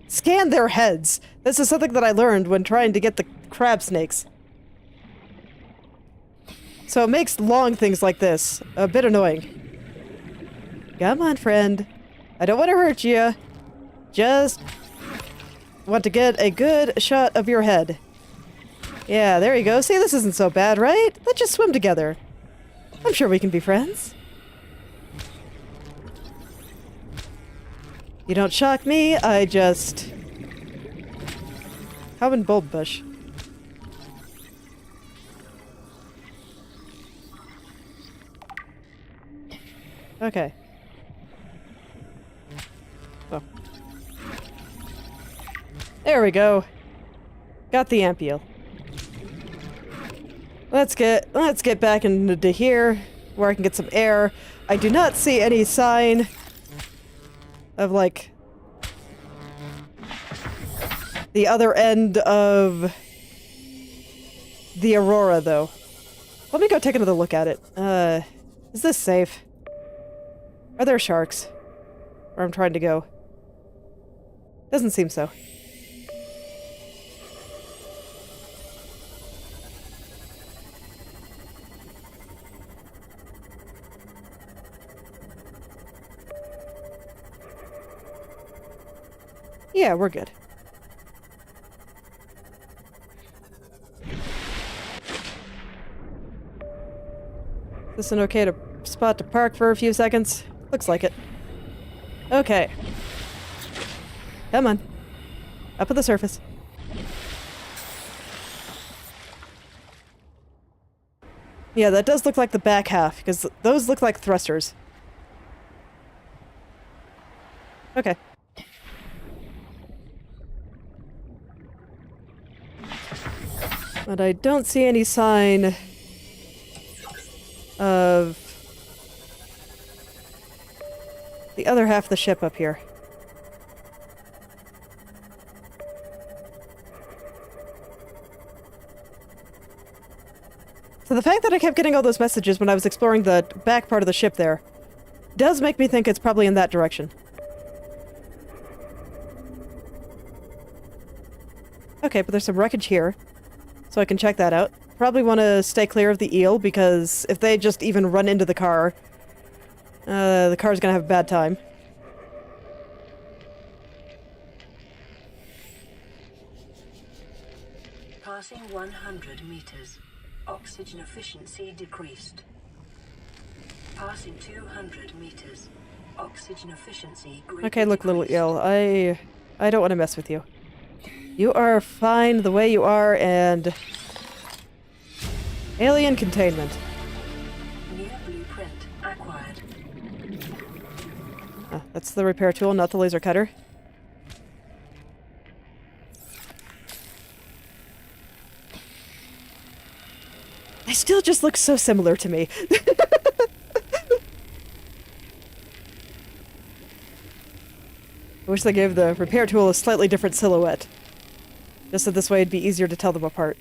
scan their heads. This is something that I learned when trying to get the crab snakes. So it makes long things like this a bit annoying. Come on, friend. I don't want to hurt you. Just want to get a good shot of your head. Yeah, there you go. See, this isn't so bad, right? Let's just swim together. I'm sure we can be friends. You don't shock me, I just... How in bulb bush? Okay. Oh. There we go. Got the ampiel. Let's get back into here, where I can get some air. I do not see any sign of, like, the other end of the aurora, though. Let me go take another look at it. Is this safe? Are there sharks? Where I'm trying to go? Doesn't seem so. Yeah, we're good. Is this an okay spot to park for a few seconds? Looks like it. Okay. Come on. Up at the surface. Yeah, that does look like the back half, because those look like thrusters. Okay. But I don't see any sign of the other half of the ship up here. So the fact that I kept getting all those messages when I was exploring the back part of the ship there does make me think it's probably in that direction. Okay, but there's some wreckage here, so I can check that out. Probably want to stay clear of the eel, because if they just even run into the car's gonna have a bad time. Passing 100 meters. Oxygen efficiency decreased. Passing 200 meters. Oxygen efficiency greatly Okay, look, little decreased. eel, I don't want to mess with you. You are fine the way you are, and... Alien containment. New blueprint acquired. Ah, that's the repair tool, not the laser cutter. They still just look so similar to me. I wish they gave the repair tool a slightly different silhouette. Just so this way it'd be easier to tell them apart.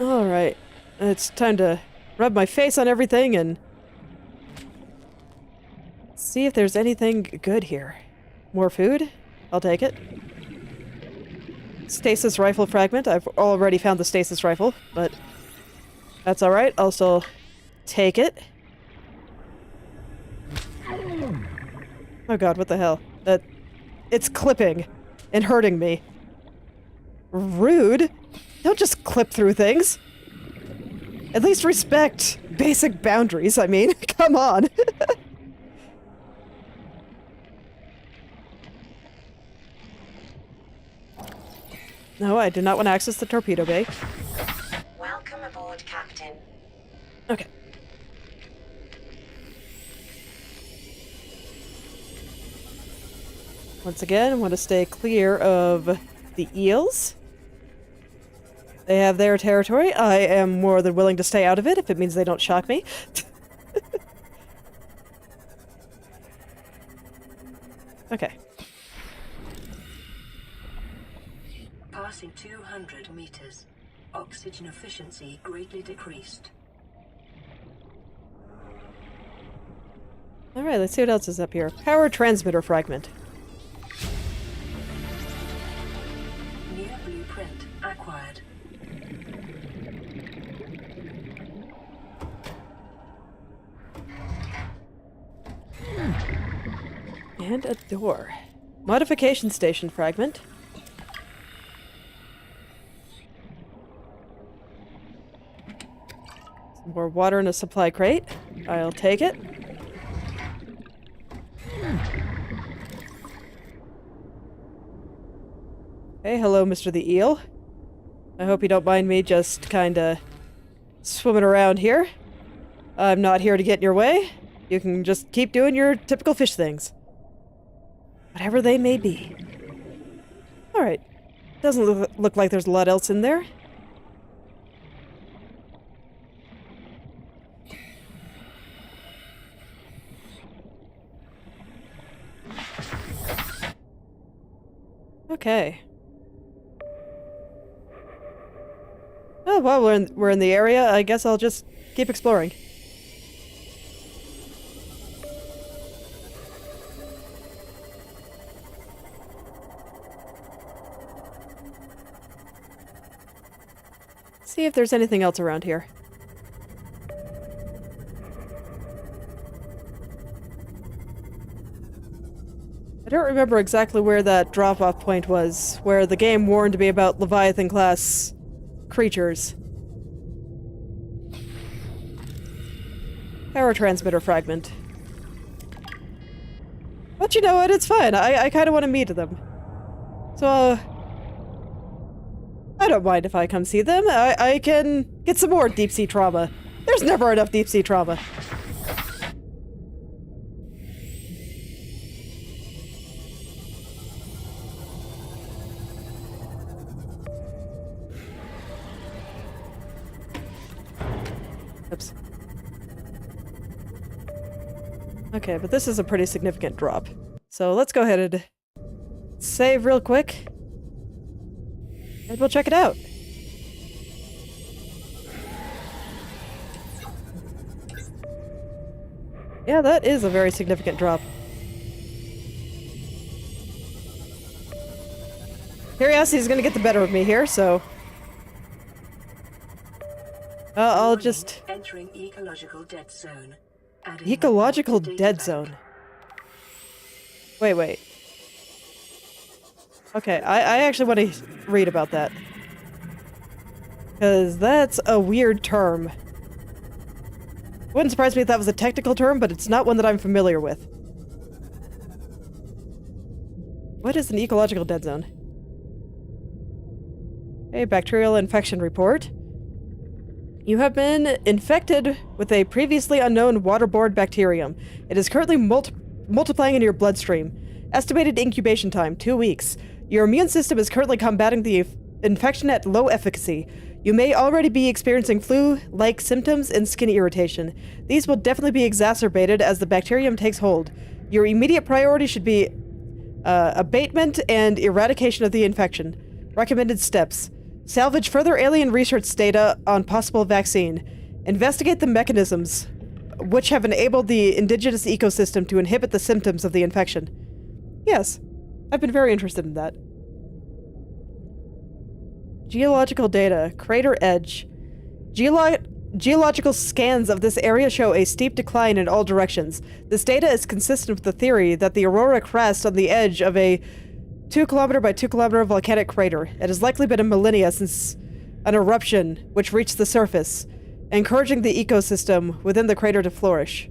Alright. It's time to rub my face on everything and see if there's anything good here. More food? I'll take it. Stasis rifle fragment. I've already found the stasis rifle, but that's alright. I'll still take it. Oh god, what the hell? It's clipping and hurting me. Rude. Don't just clip through things. At least respect basic boundaries, I mean. Come on. No, I did not want to access the torpedo bay. Welcome aboard, Captain. Okay. Once again, I want to stay clear of the eels. They have their territory. I am more than willing to stay out of it if it means they don't shock me. Okay. Passing 200 meters. Oxygen efficiency greatly decreased. Alright, let's see what else is up here. Power transmitter fragment. New blueprint acquired. And a door. Modification station fragment. Some more water in a supply crate. I'll take it. Hey, hello, Mr. the Eel. I hope you don't mind me just kinda swimming around here. I'm not here to get in your way. You can just keep doing your typical fish things. Whatever they may be. Alright. Doesn't look like there's a lot else in there. Okay. Oh, well, we're in the area. I guess I'll just keep exploring. See if there's anything else around here. I don't remember exactly where that drop-off point was, where the game warned me about Leviathan-class creatures. Power transmitter fragment. But you know what, it's fine. I kind of want to meet them. So, I don't mind if I come see them. I can get some more deep-sea trauma. There's never enough deep-sea trauma. Oops. Okay, but this is a pretty significant drop. So let's go ahead and save real quick. And we'll check it out. Yeah, that is a very significant drop. Curiosity's gonna get the better of me here, so... I'll just... Entering ecological dead zone. Ecological dead zone. Wait. Okay, I actually want to read about that. Because that's a weird term. Wouldn't surprise me if that was a technical term, but it's not one that I'm familiar with. What is an ecological dead zone? A bacterial infection report. You have been infected with a previously unknown waterborne bacterium. It is currently multiplying in your bloodstream. Estimated incubation time, 2 weeks. Your immune system is currently combating the infection at low efficacy. You may already be experiencing flu-like symptoms and skin irritation. These will definitely be exacerbated as the bacterium takes hold. Your immediate priority should be abatement and eradication of the infection. Recommended steps. Salvage further alien research data on possible vaccine. Investigate the mechanisms which have enabled the indigenous ecosystem to inhibit the symptoms of the infection. Yes, I've been very interested in that. Geological data. Crater edge. Geological scans of this area show a steep decline in all directions. This data is consistent with the theory that the aurora crest on the edge of a 2 kilometer by 2 kilometer volcanic crater. It has likely been a millennia since an eruption which reached the surface, encouraging the ecosystem within the crater to flourish.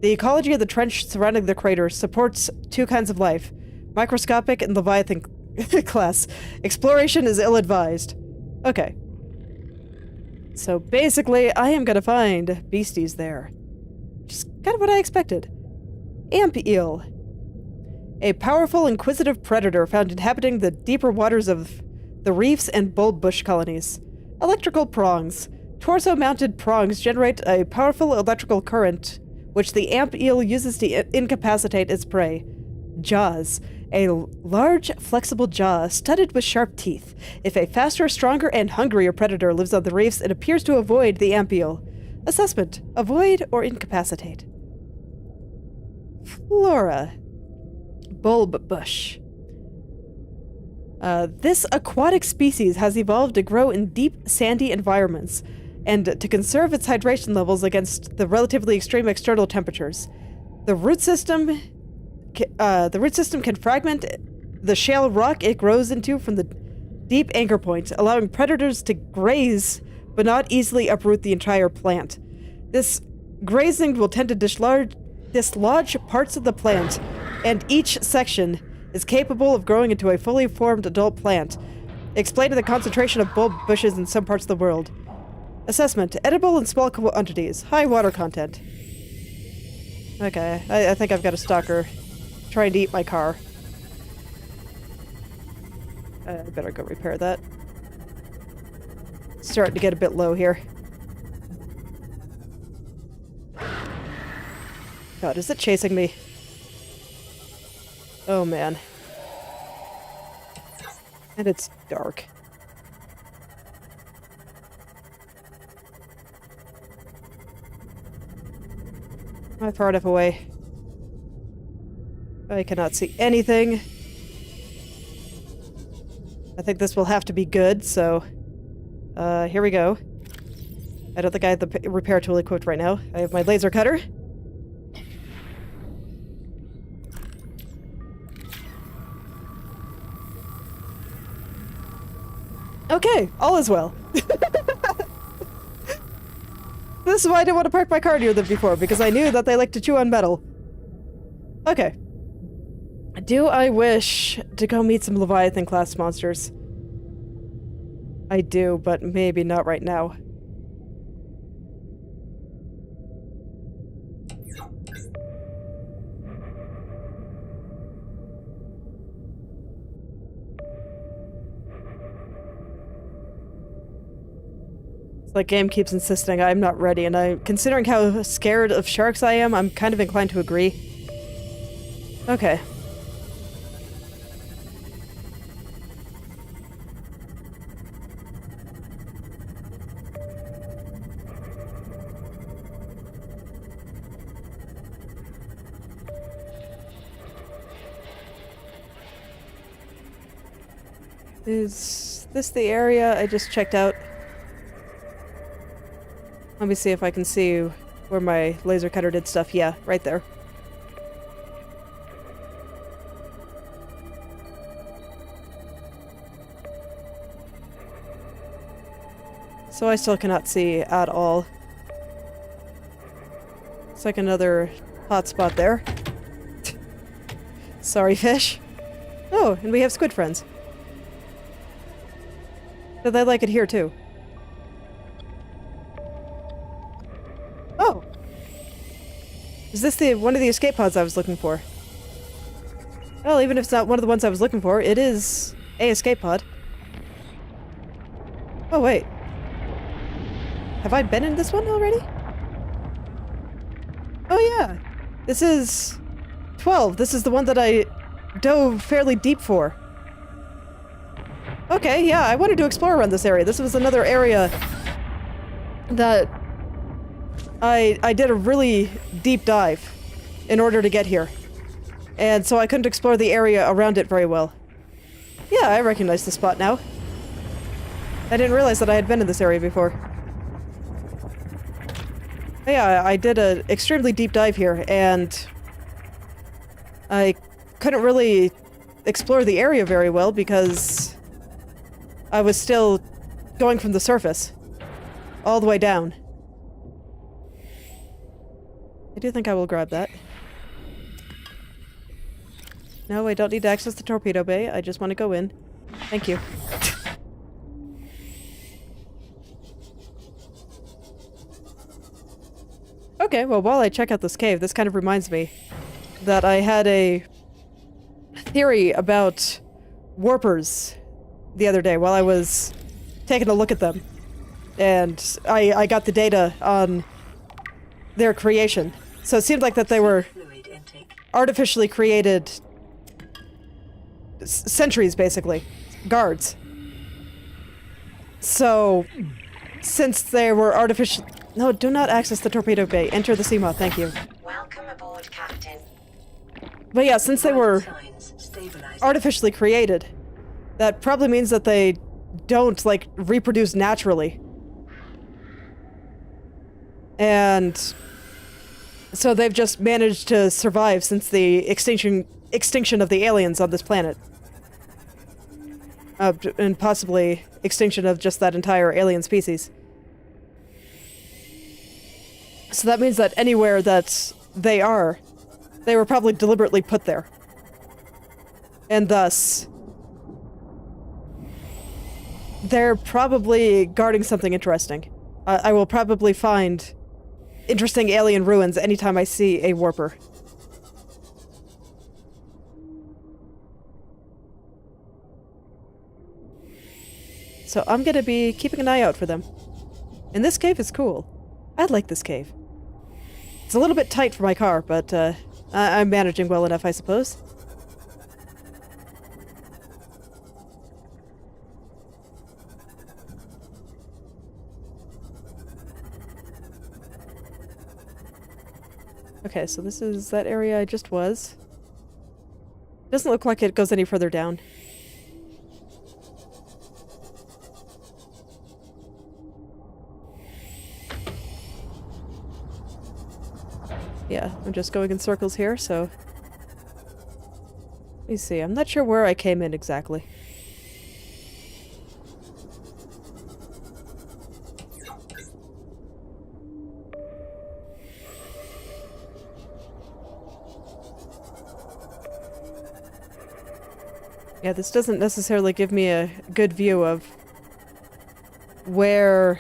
The ecology of the trench surrounding the crater supports 2 kinds of life, microscopic and Leviathan class. Exploration is ill-advised. Okay. So basically, I am gonna find beasties there. Just kind of what I expected. Amp eel. A powerful, inquisitive predator found inhabiting the deeper waters of the reefs and bulb bush colonies. Electrical prongs. Torso-mounted prongs generate a powerful electrical current, which the amp eel uses to incapacitate its prey. Jaws. A large, flexible jaw studded with sharp teeth. If a faster, stronger, and hungrier predator lives on the reefs, it appears to avoid the amp eel. Assessment. Avoid or incapacitate. Flora. Bulb bush. This aquatic species has evolved to grow in deep, sandy environments and to conserve its hydration levels against the relatively extreme external temperatures. The root system can fragment the shale rock it grows into from the deep anchor point, allowing predators to graze but not easily uproot the entire plant. This grazing will tend to dislodge parts of the plant, and each section is capable of growing into a fully formed adult plant, explaining the concentration of bulb bushes in some parts of the world. Assessment. Edible in small quantities. High water content. Okay, I think I've got a stalker trying to eat my car. I better go repair that. It's starting to get a bit low here. God, is it chasing me? Oh man. And it's dark. Am I far enough away? I cannot see anything. I think this will have to be good, so... here we go. I don't think I have the repair tool equipped right now. I have my laser cutter. Okay, all is well. This is why I didn't want to park my car near them before, because I knew that they like to chew on metal. Okay. Do I wish to go meet some Leviathan-class monsters? I do, but maybe not right now. Like, game keeps insisting I'm not ready, and considering how scared of sharks I am, I'm kind of inclined to agree. Okay. Is this the area I just checked out? Let me see if I can see where my laser cutter did stuff. Yeah, right there. So I still cannot see at all. It's like another hotspot there. Sorry, fish. Oh, and we have squid friends. So they like it here, too. Oh! Is this one of the escape pods I was looking for? Well, even if it's not one of the ones I was looking for, it is a escape pod. Oh, wait. Have I been in this one already? Oh, yeah. This is 12. This is the one that I dove fairly deep for. Okay, yeah, I wanted to explore around this area. This was another area that I did a really deep dive in order to get here. And so I couldn't explore the area around it very well. Yeah, I recognize the spot now. I didn't realize that I had been in this area before. Yeah, I did an extremely deep dive here, and I couldn't really explore the area very well because I was still going from the surface all the way down. I do think I will grab that. No, I don't need to access the torpedo bay. I just want to go in. Thank you. Okay, well, while I check out this cave, this kind of reminds me that I had a theory about warpers the other day while I was taking a look at them. And I got the data on their creation. So it seemed like that they were Fluid intake. artificially created sentries, basically. Guards. So, since they were artificial... No, do not access the torpedo bay. Enter the Seamoth, thank you. Welcome aboard, Captain. But yeah, since they were Signs stabilizing. artificially created, that probably means that they don't, like, reproduce naturally. And so they've just managed to survive since the extinction of the aliens on this planet. And possibly extinction of just that entire alien species. So that means that anywhere that they were probably deliberately put there. And thus, they're probably guarding something interesting. I will probably find interesting alien ruins anytime I see a warper. So I'm gonna be keeping an eye out for them. And this cave is cool. I like this cave. It's a little bit tight for my car, but I'm managing well enough, I suppose. Okay, so this is that area I just was. Doesn't look like it goes any further down. Yeah, I'm just going in circles here, so... Let me see, I'm not sure where I came in exactly. Yeah, this doesn't necessarily give me a good view of where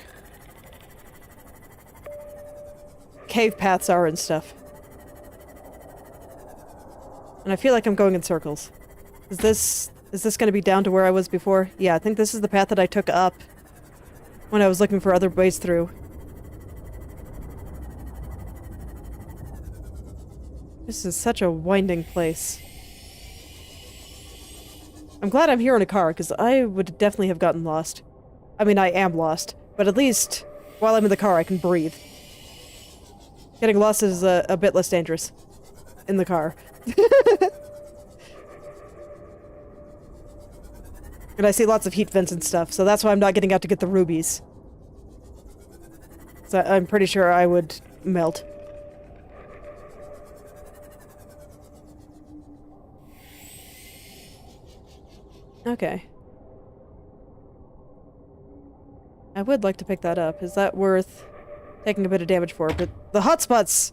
cave paths are and stuff. And I feel like I'm going in circles. Is this going to be down to where I was before? Yeah, I think this is the path that I took up when I was looking for other ways through. This is such a winding place. I'm glad I'm here in a car, because I would definitely have gotten lost. I mean, I am lost, but at least while I'm in the car I can breathe. Getting lost is a bit less dangerous in the car. And I see lots of heat vents and stuff, so that's why I'm not getting out to get the rubies. So I'm pretty sure I would melt. Okay. I would like to pick that up. Is that worth taking a bit of damage for? But the hotspots,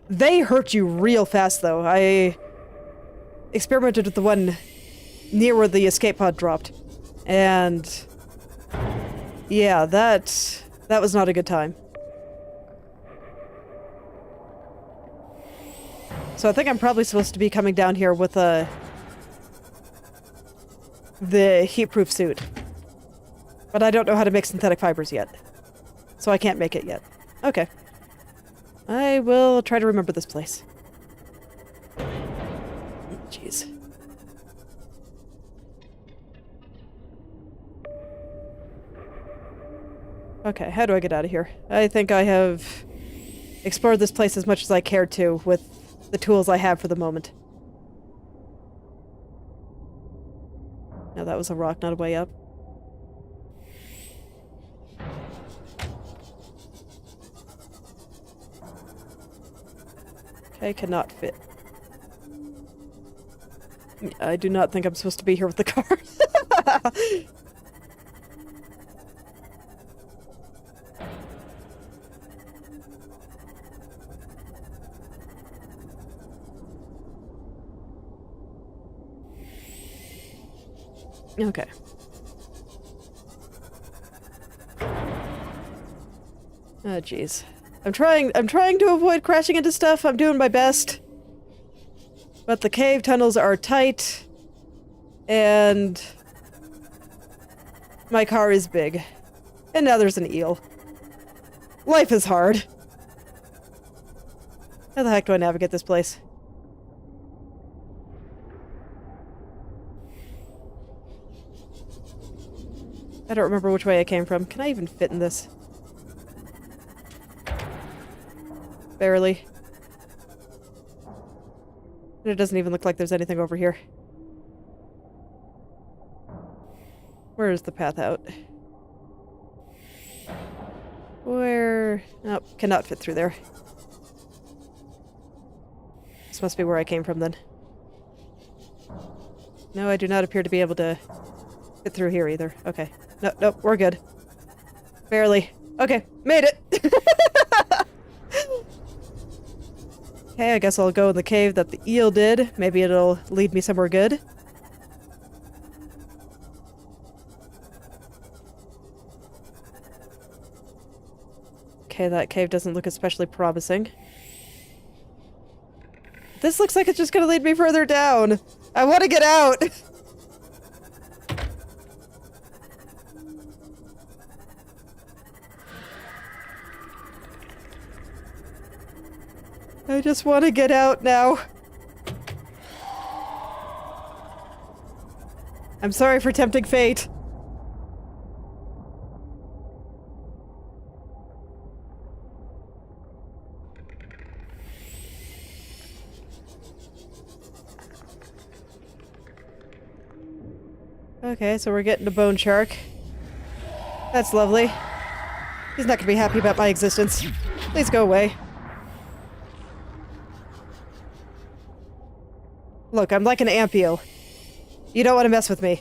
they hurt you real fast, though. I experimented with the one near where the escape pod dropped. And yeah, that was not a good time. So I think I'm probably supposed to be coming down here with the heat-proof suit. But I don't know how to make synthetic fibers yet. So I can't make it yet. Okay. I will try to remember this place. Jeez. Okay, how do I get out of here? I think I have explored this place as much as I cared to with the tools I have for the moment. No, that was a rock, not a way up. I cannot fit. I do not think I'm supposed to be here with the car. Okay. Oh, jeez. I'm trying to avoid crashing into stuff. I'm doing my best. But the cave tunnels are tight. And my car is big. And now there's an eel. Life is hard. How the heck do I navigate this place? I don't remember which way I came from. Can I even fit in this? Barely. And it doesn't even look like there's anything over here. Where is the path out? Where... Oh, cannot fit through there. This must be where I came from then. No, I do not appear to be able to fit through here either. Okay. No, no, we're good. Barely. Okay, made it! Okay, I guess I'll go in the cave that the eel did. Maybe it'll lead me somewhere good. Okay, that cave doesn't look especially promising. This looks like it's just gonna lead me further down. I want to get out! I just want to get out now. I'm sorry for tempting fate. Okay, so we're getting a bone shark. That's lovely. He's not gonna be happy about my existence. Please go away. Look, I'm like an ampeel. You don't want to mess with me.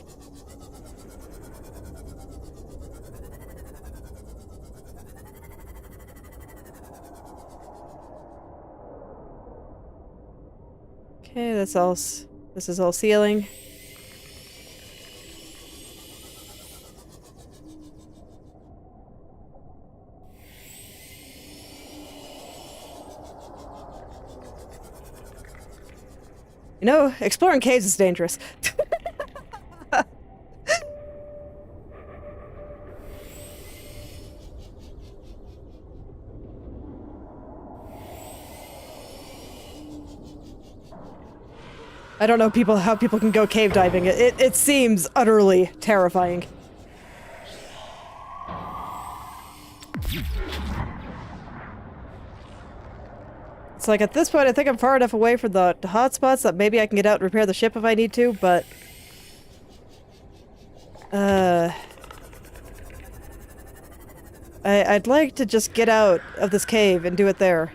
Okay, this is all sealing. You know, exploring caves is dangerous. I don't know how people can go cave diving. It seems utterly terrifying. It's like at this point I think I'm far enough away from the hotspots that maybe I can get out and repair the ship if I need to, but... I'd like to just get out of this cave and do it there.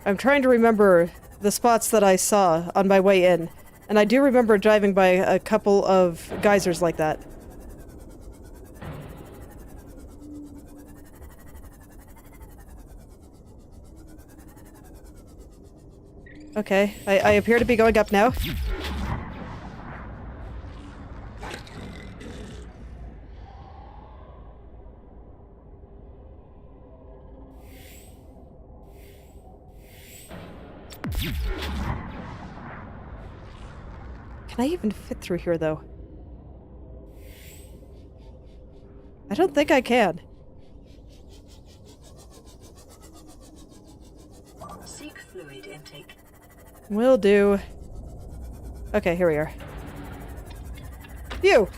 I'm trying to remember the spots that I saw on my way in, and I do remember driving by a couple of geysers like that. Okay, I appear to be going up now. Can I even fit through here, though? I don't think I can. Seek fluid intake. Will do. Okay, here we are. Phew!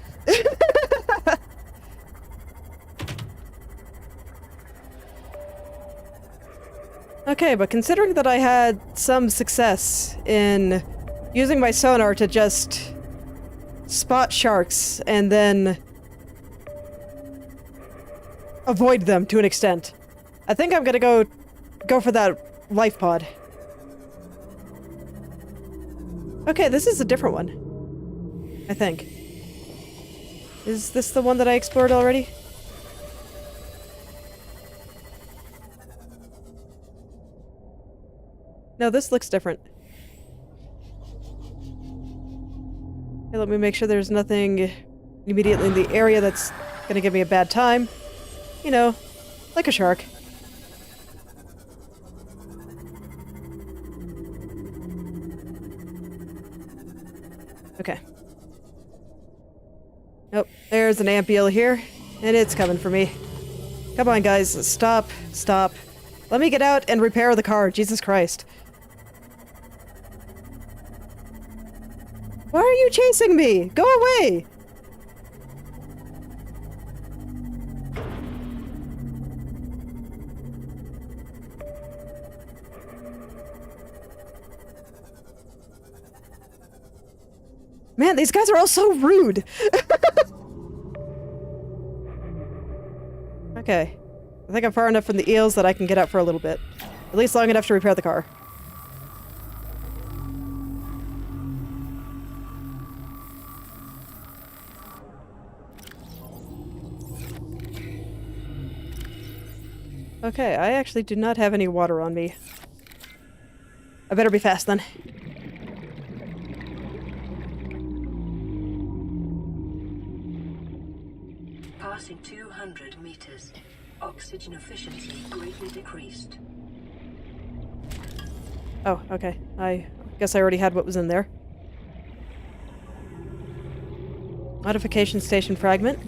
Okay, but considering that I had some success in using my sonar to just spot sharks and then avoid them to an extent, I think I'm gonna go for that life pod. Okay, this is a different one, I think. Is this the one that I explored already? No, this looks different. Okay, let me make sure there's nothing immediately in the area that's gonna give me a bad time. You know, like a shark. Okay. Nope, there's an ant eel here, and it's coming for me. Come on, guys, stop, stop. Let me get out and repair the car, Jesus Christ. Why are you chasing me? Go away! Man, these guys are all so rude! Okay. I think I'm far enough from the eels that I can get out for a little bit. At least long enough to repair the car. Okay, I actually do not have any water on me. I better be fast then. Passing 200 meters. Oxygen efficiency greatly decreased. Oh, okay. I guess I already had what was in there. Modification station fragment.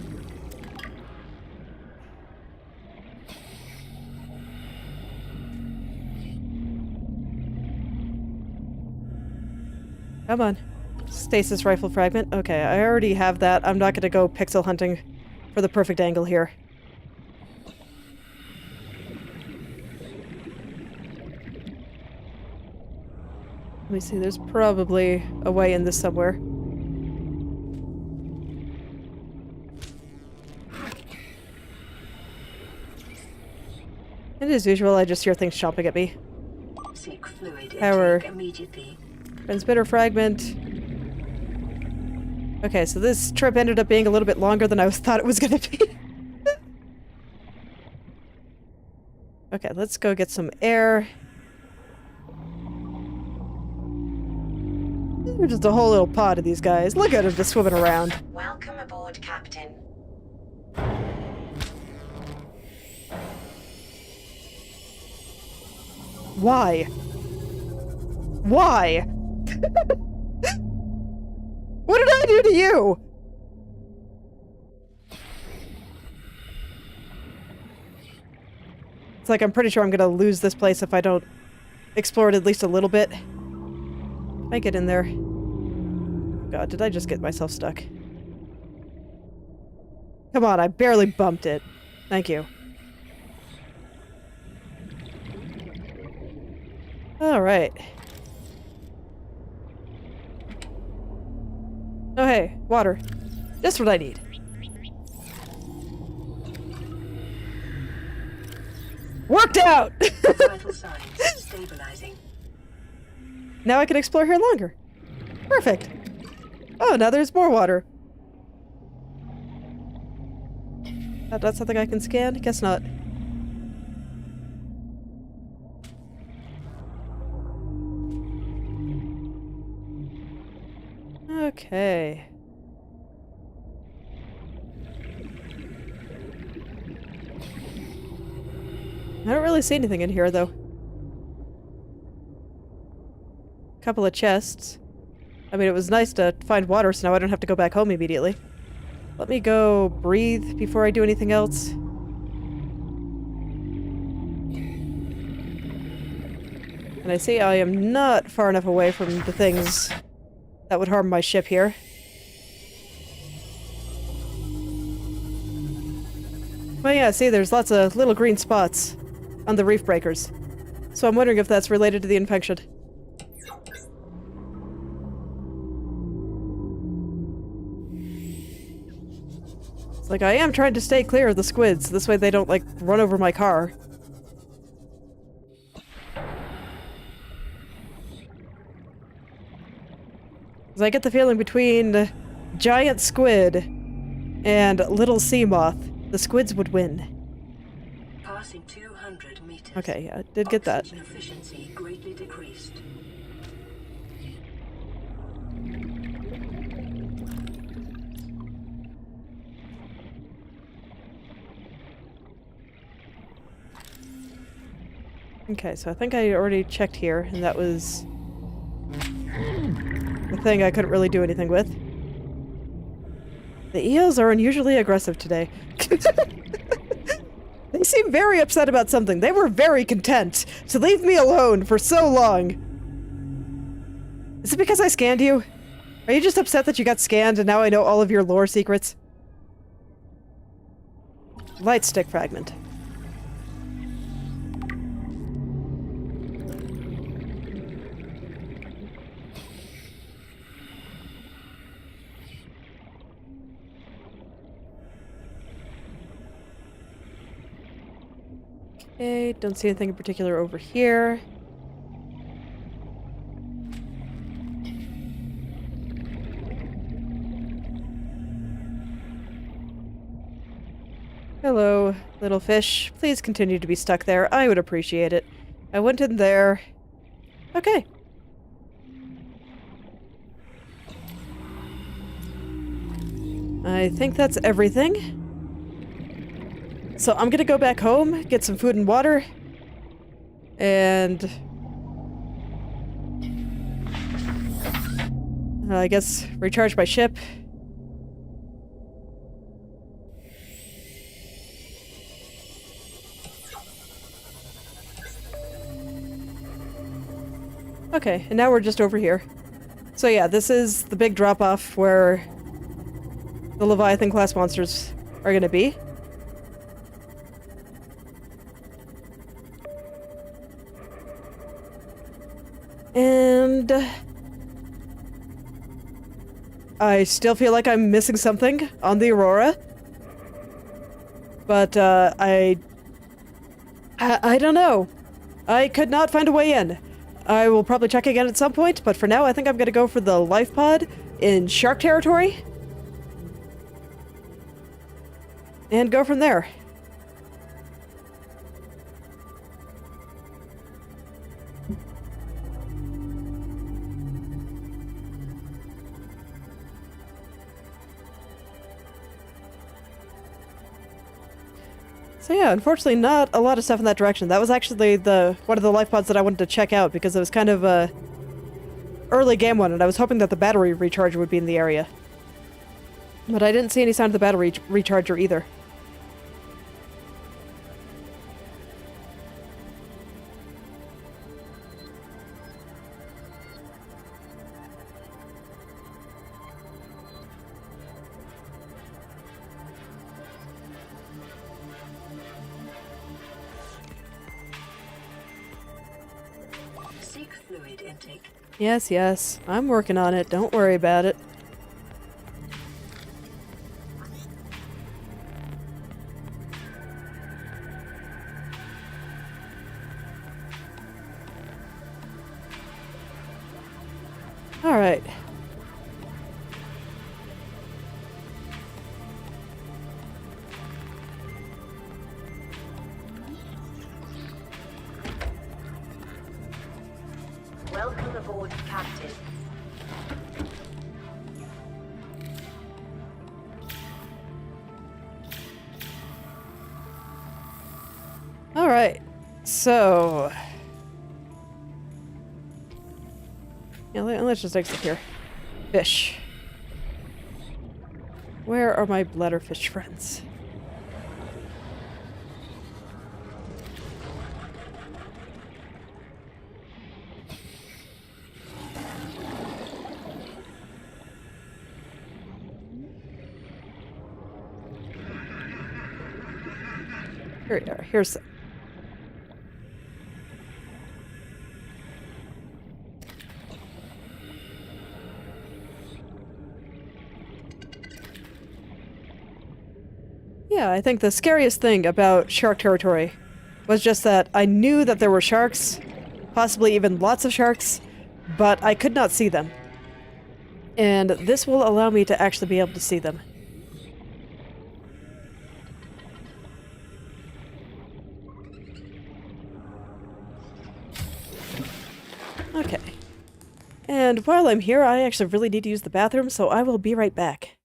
Come on. Stasis rifle fragment. Okay, I already have that. I'm not gonna go pixel hunting for the perfect angle here. Let me see, there's probably a way in this somewhere. And as usual, I just hear things chomping at me. Seek fluid Power. intake immediately. Transmitter fragment. Okay, so this trip ended up being a little bit longer than I thought it was gonna be. Okay, let's go get some air. There's just a whole little pod of these guys. Look at them just swimming around. Welcome aboard, Captain. Why? Why? What did I do to you? It's like I'm pretty sure I'm gonna lose this place if I don't explore it at least a little bit. Can I get in there? Oh God, did I just get myself stuck? Come on, I barely bumped it. Thank you. Alright. Oh hey, water. Just what I need. Worked out! Vital signs stabilizing. Now I can explore here longer. Perfect. Oh, now there's more water. That's something I can scan? Guess not. Okay. I don't really see anything in here, though. Couple of chests. I mean, it was nice to find water, so now I don't have to go back home immediately. Let me go breathe before I do anything else. And I see I am not far enough away from the things that would harm my ship here. Well, yeah, see, there's lots of little green spots on the reef breakers. so I'm wondering if that's related to the infection. It's like, I am trying to stay clear of the squids, this way they don't, like, run over my car. Because I get the feeling between giant squid and little sea moth, the squids would win. Passing 200 meters. Okay, yeah, I did get that. Oxygen efficiency greatly decreased. Okay, so I think I already checked here, and that was the thing I couldn't really do anything with. The eels are unusually aggressive today. They seem very upset about something. They were very content to leave me alone for so long. Is it because I scanned you? Are you just upset that you got scanned and now I know all of your lore secrets? Light stick fragment. Okay, don't see anything in particular over here. Hello, little fish. Please continue to be stuck there. I would appreciate it. I went in there. Okay. I think that's everything. So I'm gonna go back home, get some food and water, and I guess recharge my ship. Okay, and now we're just over here. So yeah, this is the big drop-off where the Leviathan-class monsters are gonna be. And I still feel like I'm missing something on the Aurora. But I don't know. I could not find a way in. I will probably check again at some point, but for now I think I'm gonna go for the life pod in shark territory. And go from there. So yeah, unfortunately not a lot of stuff in that direction. That was actually one of the life pods that I wanted to check out because it was kind of a early game one and I was hoping that the battery recharger would be in the area. But I didn't see any sign of the battery recharger either. Seek fluid intake. Yes, yes. I'm working on it. Don't worry about it. All right. Welcome aboard, Captain. All right. So, yeah, let's just exit here. Fish. Where are my bladderfish friends? Here we are. Here's some. Yeah, I think the scariest thing about shark territory was just that I knew that there were sharks, possibly even lots of sharks, but I could not see them. And this will allow me to actually be able to see them. Okay. And while I'm here, I actually really need to use the bathroom, so I will be right back.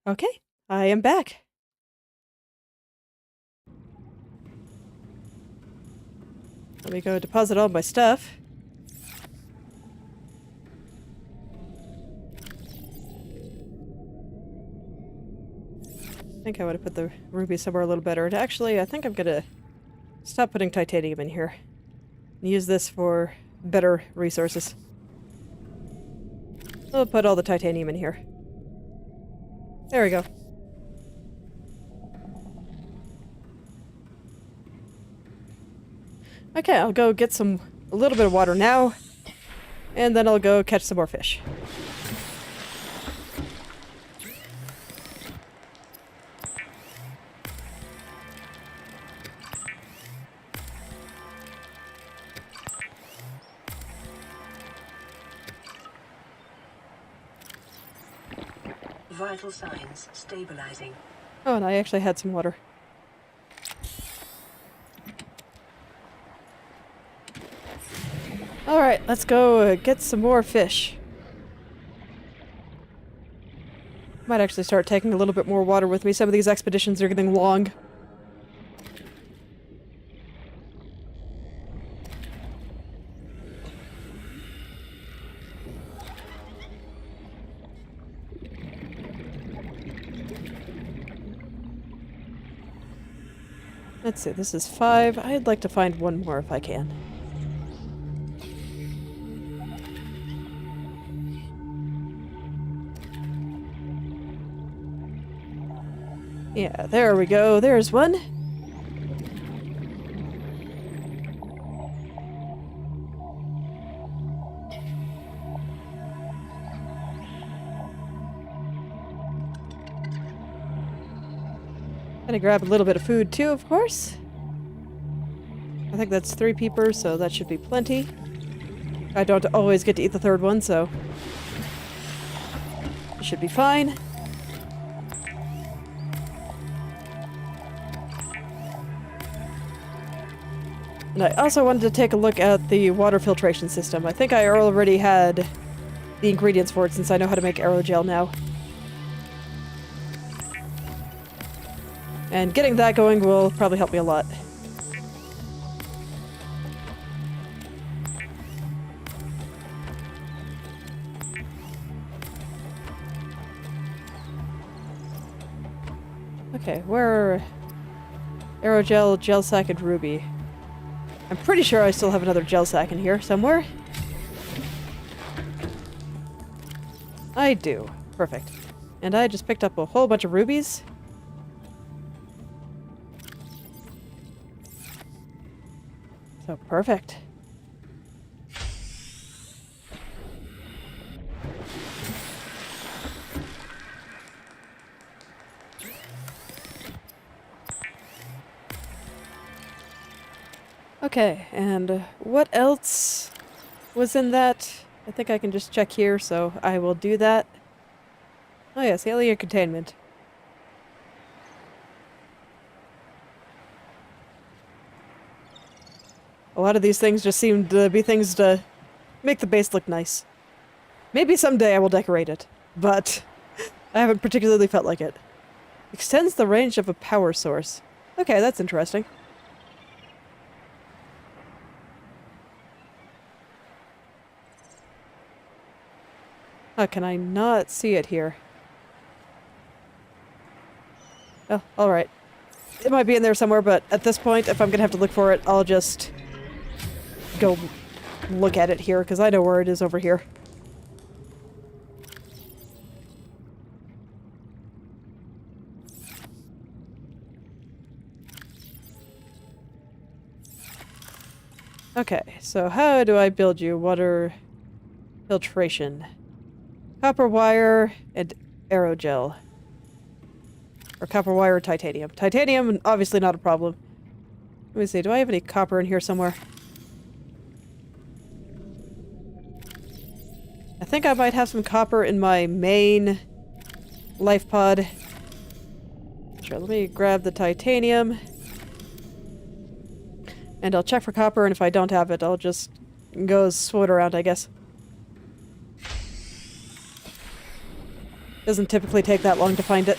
Okay, I am back. Let me go deposit all my stuff. I think I would have put the ruby somewhere a little better. And actually, I think I'm gonna stop putting titanium in here. And use this for better resources. I'll put all the titanium in here. There we go. Okay, I'll go get a little bit of water now, and then I'll go catch some more fish. Vital signs stabilizing. Oh, and I actually had some water. Alright, let's go get some more fish. Might actually start taking a little bit more water with me. Some of these expeditions are getting long. Let's see, this is 5. I'd like to find one more if I can. Yeah, there we go. There's one. Gonna grab a little bit of food too, of course. I think that's 3 peepers, so that should be plenty. I don't always get to eat the 3rd one, so it should be fine. And I also wanted to take a look at the water filtration system. I think I already had the ingredients for it since I know how to make aerogel now. And getting that going will probably help me a lot. Okay, where are aerogel, gel sac, and ruby? I'm pretty sure I still have another gel sac in here somewhere. I do. Perfect. And I just picked up a whole bunch of rubies. So perfect. Okay, and what else was in that? I think I can just check here, so I will do that. Oh yes, alien containment. A lot of these things just seem to be things to make the base look nice. Maybe someday I will decorate it, but I haven't particularly felt like it. Extends the range of a power source. Okay, that's interesting. Oh, can I not see it here? Oh, alright. It might be in there somewhere, but at this point, if I'm gonna have to look for it, I'll just go look at it here, because I know where it is over here. Okay, so how do I build you? Water filtration. Copper wire and aerogel. Or copper wire or titanium. Titanium, obviously not a problem. Let me see, do I have any copper in here somewhere? I think I might have some copper in my main life pod. Sure, let me grab the titanium. And I'll check for copper, and if I don't have it, I'll just go swoot around, I guess. Doesn't typically take that long to find it.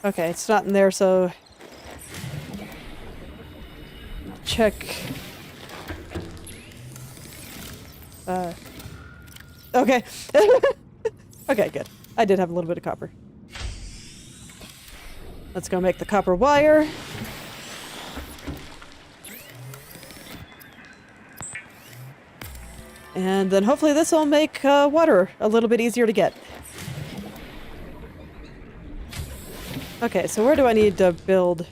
Okay, it's not in there, so... check... okay. Okay, good. I did have a little bit of copper. Let's go make the copper wire. And then hopefully this will make water a little bit easier to get. Okay, so where do I need to build?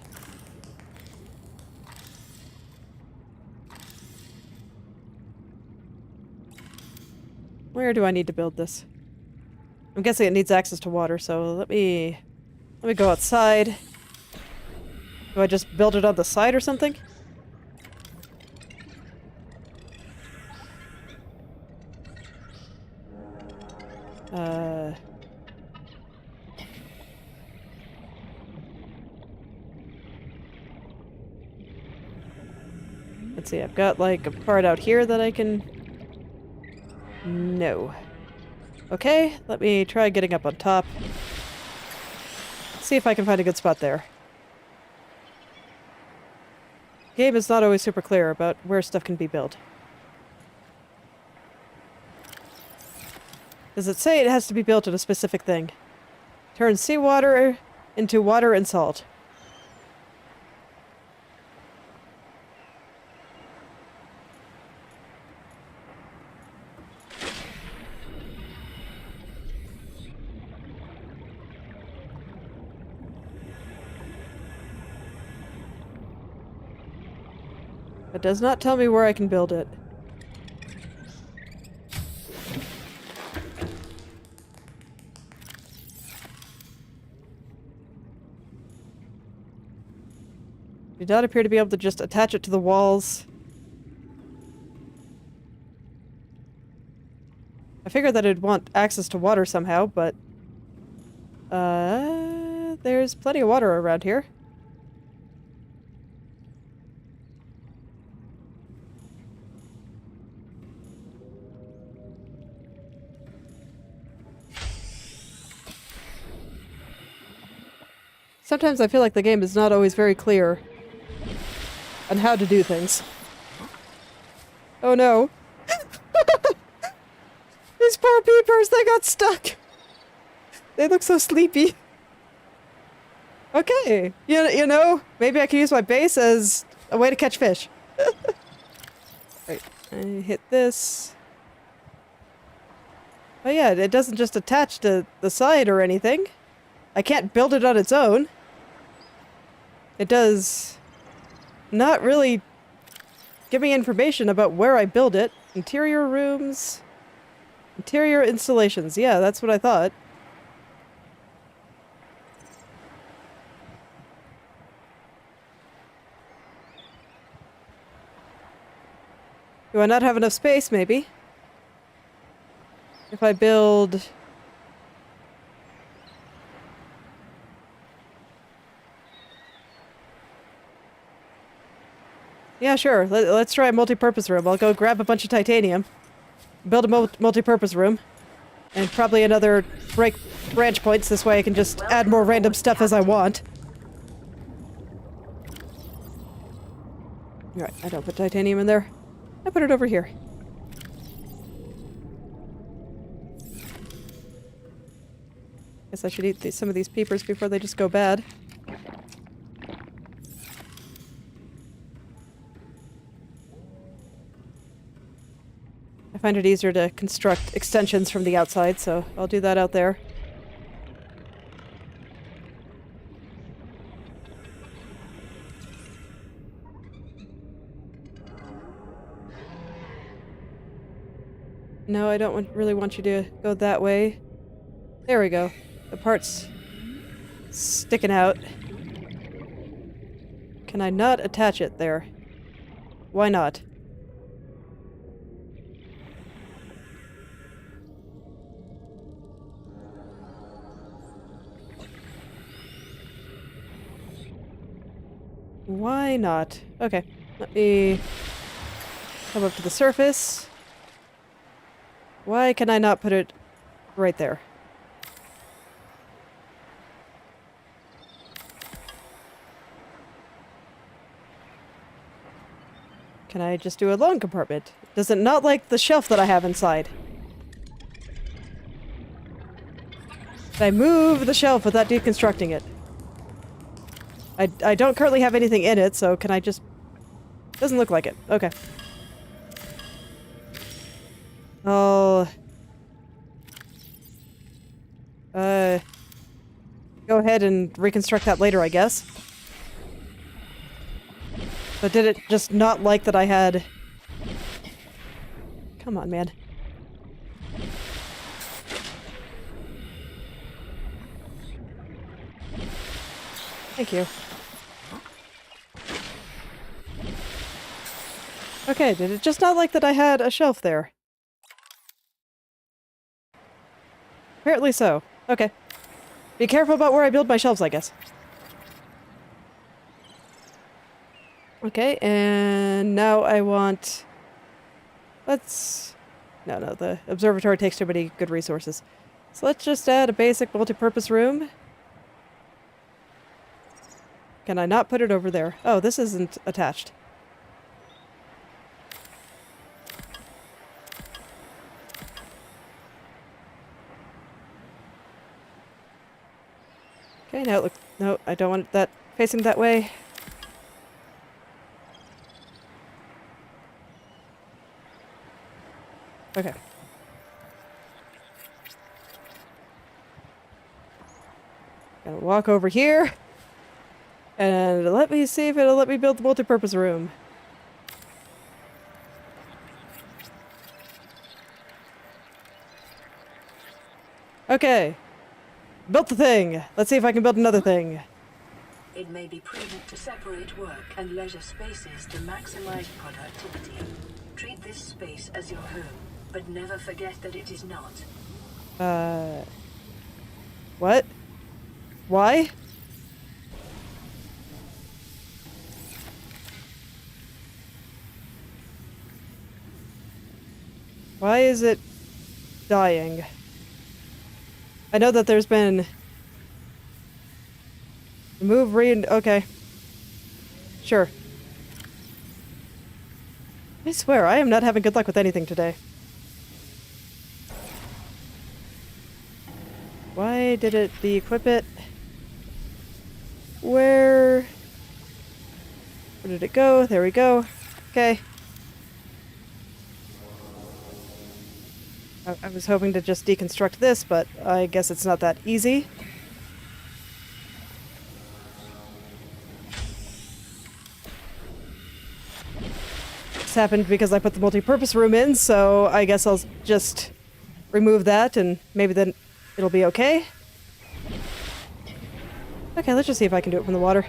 Where do I need to build this? I'm guessing it needs access to water, so let me go outside. Do I just build it on the side or something? Let's see, I've got like a part out here that I can... No. Okay, let me try getting up on top. See if I can find a good spot there. Game is not always super clear about where stuff can be built. Does it say it has to be built at a specific thing? Turn seawater into water and salt. It does not tell me where I can build it. Do not appear to be able to just attach it to the walls. I figured that it'd want access to water somehow, but... there's plenty of water around here. Sometimes I feel like the game is not always very clear on how to do things. Oh no. These poor peepers, they got stuck. They look so sleepy. Okay, you know, maybe I can use my base as a way to catch fish. Right, I hit this. Oh yeah, it doesn't just attach to the side or anything. I can't build it on its own. It does not really give me information about where I build it. Interior rooms. Interior installations. Yeah, that's what I thought. Do I not have enough space, maybe? If I build... Yeah, sure. Let's try a multi-purpose room. I'll go grab a bunch of titanium, build a multi-purpose room, and probably another branch points. This way I can just add more random stuff as I want. Alright, I don't put titanium in there. I put it over here. Guess I should eat some of these peepers before they just go bad. I find it easier to construct extensions from the outside, so I'll do that out there. No, I don't really want you to go that way. There we go. The part's sticking out. Can I not attach it there? Why not? Why not? Okay, let me come up to the surface. Why can I not put it right there? Can I just do a long compartment? Does it not like the shelf that I have inside? Can I move the shelf without deconstructing it? I don't currently have anything in it, so can I just... Doesn't look like it. Okay. Oh... Go ahead and reconstruct that later, I guess. But did it just not like that I had... Come on, man. Thank you. Okay, did it just not like that I had a shelf there? Apparently so. Okay. Be careful about where I build my shelves, I guess. Okay, and now I want... Let's... No, the observatory takes too many good resources. So let's just add a basic multi-purpose room. Can I not put it over there? Oh, this isn't attached. Okay, now it looks... No, I don't want that facing that way. Okay. Gonna walk over here. And let me see if it'll let me build the multi-purpose room. Okay. Built the thing. Let's see if I can build another thing. It may be prudent to separate work and leisure spaces to maximize productivity. Treat this space as your home, but never forget that it is not. What? Why? Why is it dying? I know that there's been Remove, okay. Sure. I swear, I am not having good luck with anything today. Why did it de-equip it? Where did it go? There we go. Okay. I was hoping to just deconstruct this, but I guess it's not that easy. This happened because I put the multi-purpose room in, so I guess I'll just remove that and maybe then it'll be okay. Okay, let's just see if I can do it from the water.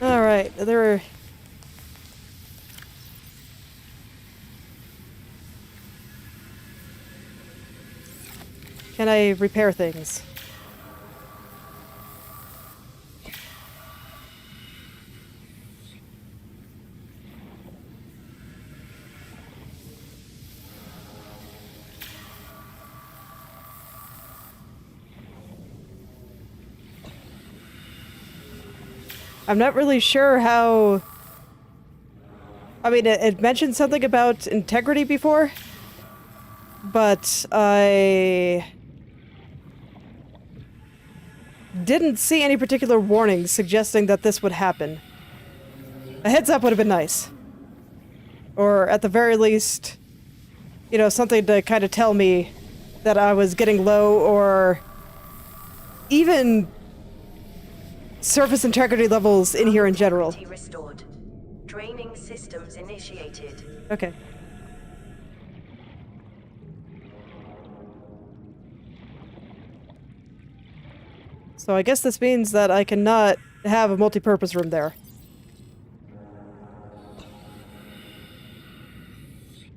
Alright, there are... Can I repair things? I'm not really sure how... I mean, it mentioned something about integrity before, but I didn't see any particular warnings suggesting that this would happen. A heads up would have been nice. Or at the very least, you know, something to kind of tell me that I was getting low, or even surface integrity levels in here in general. Restored. Draining systems initiated. Okay. So I guess this means that I cannot have a multi-purpose room there.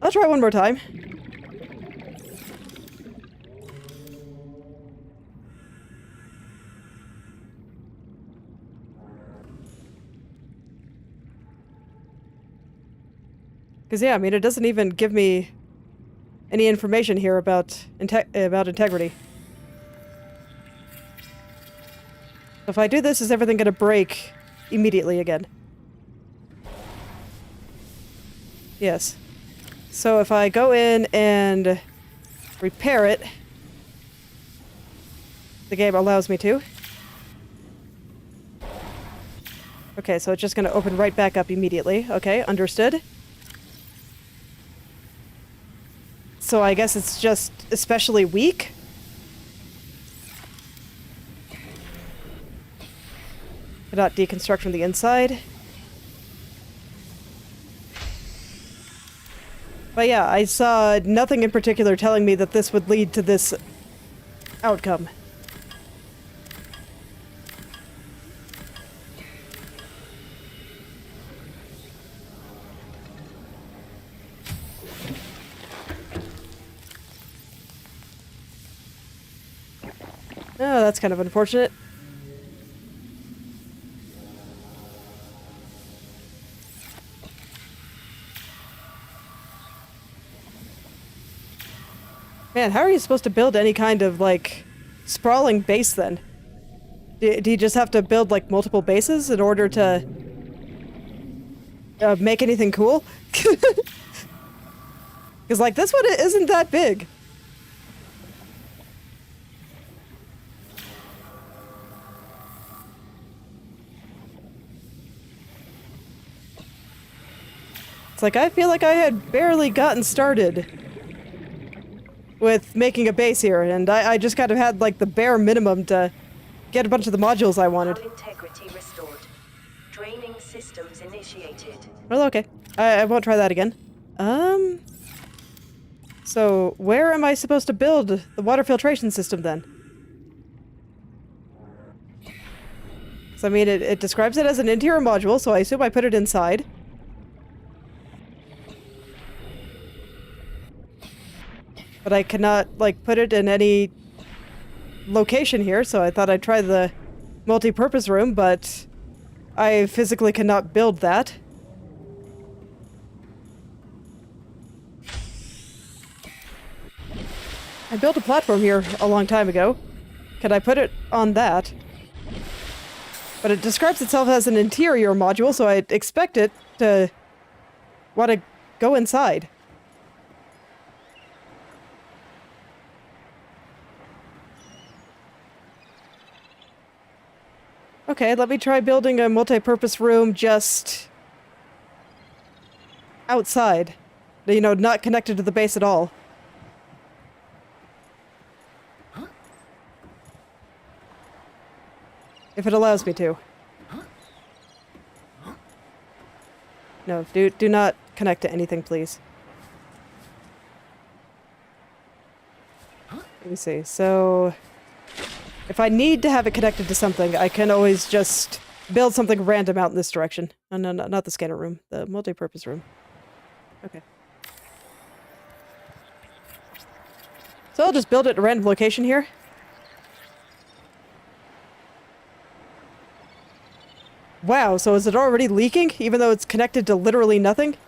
I'll try one more time. Because, yeah, I mean, it doesn't even give me any information here about integrity. If I do this, is everything going to break immediately again? Yes. So if I go in and repair it, the game allows me to. Okay, so it's just going to open right back up immediately. Okay, understood. So I guess it's just especially weak? Cannot deconstruct from the inside. But yeah, I saw nothing in particular telling me that this would lead to this outcome. Oh, that's kind of unfortunate. Man, how are you supposed to build any kind of, like, sprawling base then? Do you just have to build, like, multiple bases in order to make anything cool? Because, like, this one isn't that big. It's like, I feel like I had barely gotten started with making a base here, and I just kind of had, like, the bare minimum to get a bunch of the modules I wanted. Integrity restored. Draining systems initiated. Well, okay. I won't try that again. So, where am I supposed to build the water filtration system, then? So, I mean, it describes it as an interior module, so I assume I put it inside. But I cannot, like, put it in any location here, so I thought I'd try the multi-purpose room, but I physically cannot build that. I built a platform here a long time ago. Can I put it on that? But it describes itself as an interior module, so I expect it to want to go inside. Okay, let me try building a multi-purpose room just outside. You know, not connected to the base at all. If it allows me to. No, do not connect to anything, please. Let me see. So, if I need to have it connected to something, I can always just build something random out in this direction. Oh, no, not the scanner room. The multi-purpose room. Okay. So I'll just build it at a random location here. Wow, so is it already leaking, even though it's connected to literally nothing?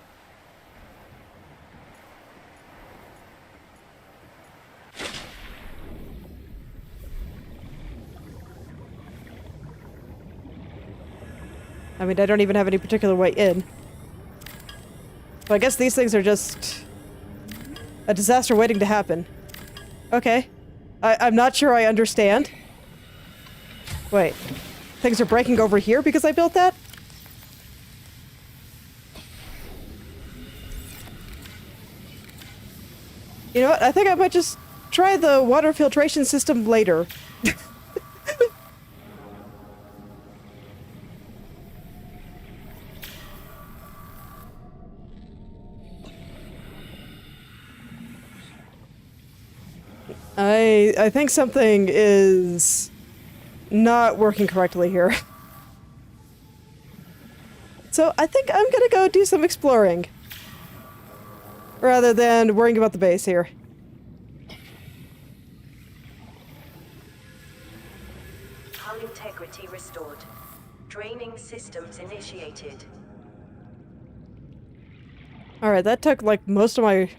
I mean, I don't even have any particular way in. So I guess these things are just a disaster waiting to happen. Okay. I'm not sure I understand. Wait. Things are breaking over here because I built that? You know what? I think I might just try the water filtration system later. I think something is not working correctly here. So I think I'm gonna go do some exploring. Rather than worrying about the base here. Hull integrity restored. Draining systems initiated. Alright, that took like most of my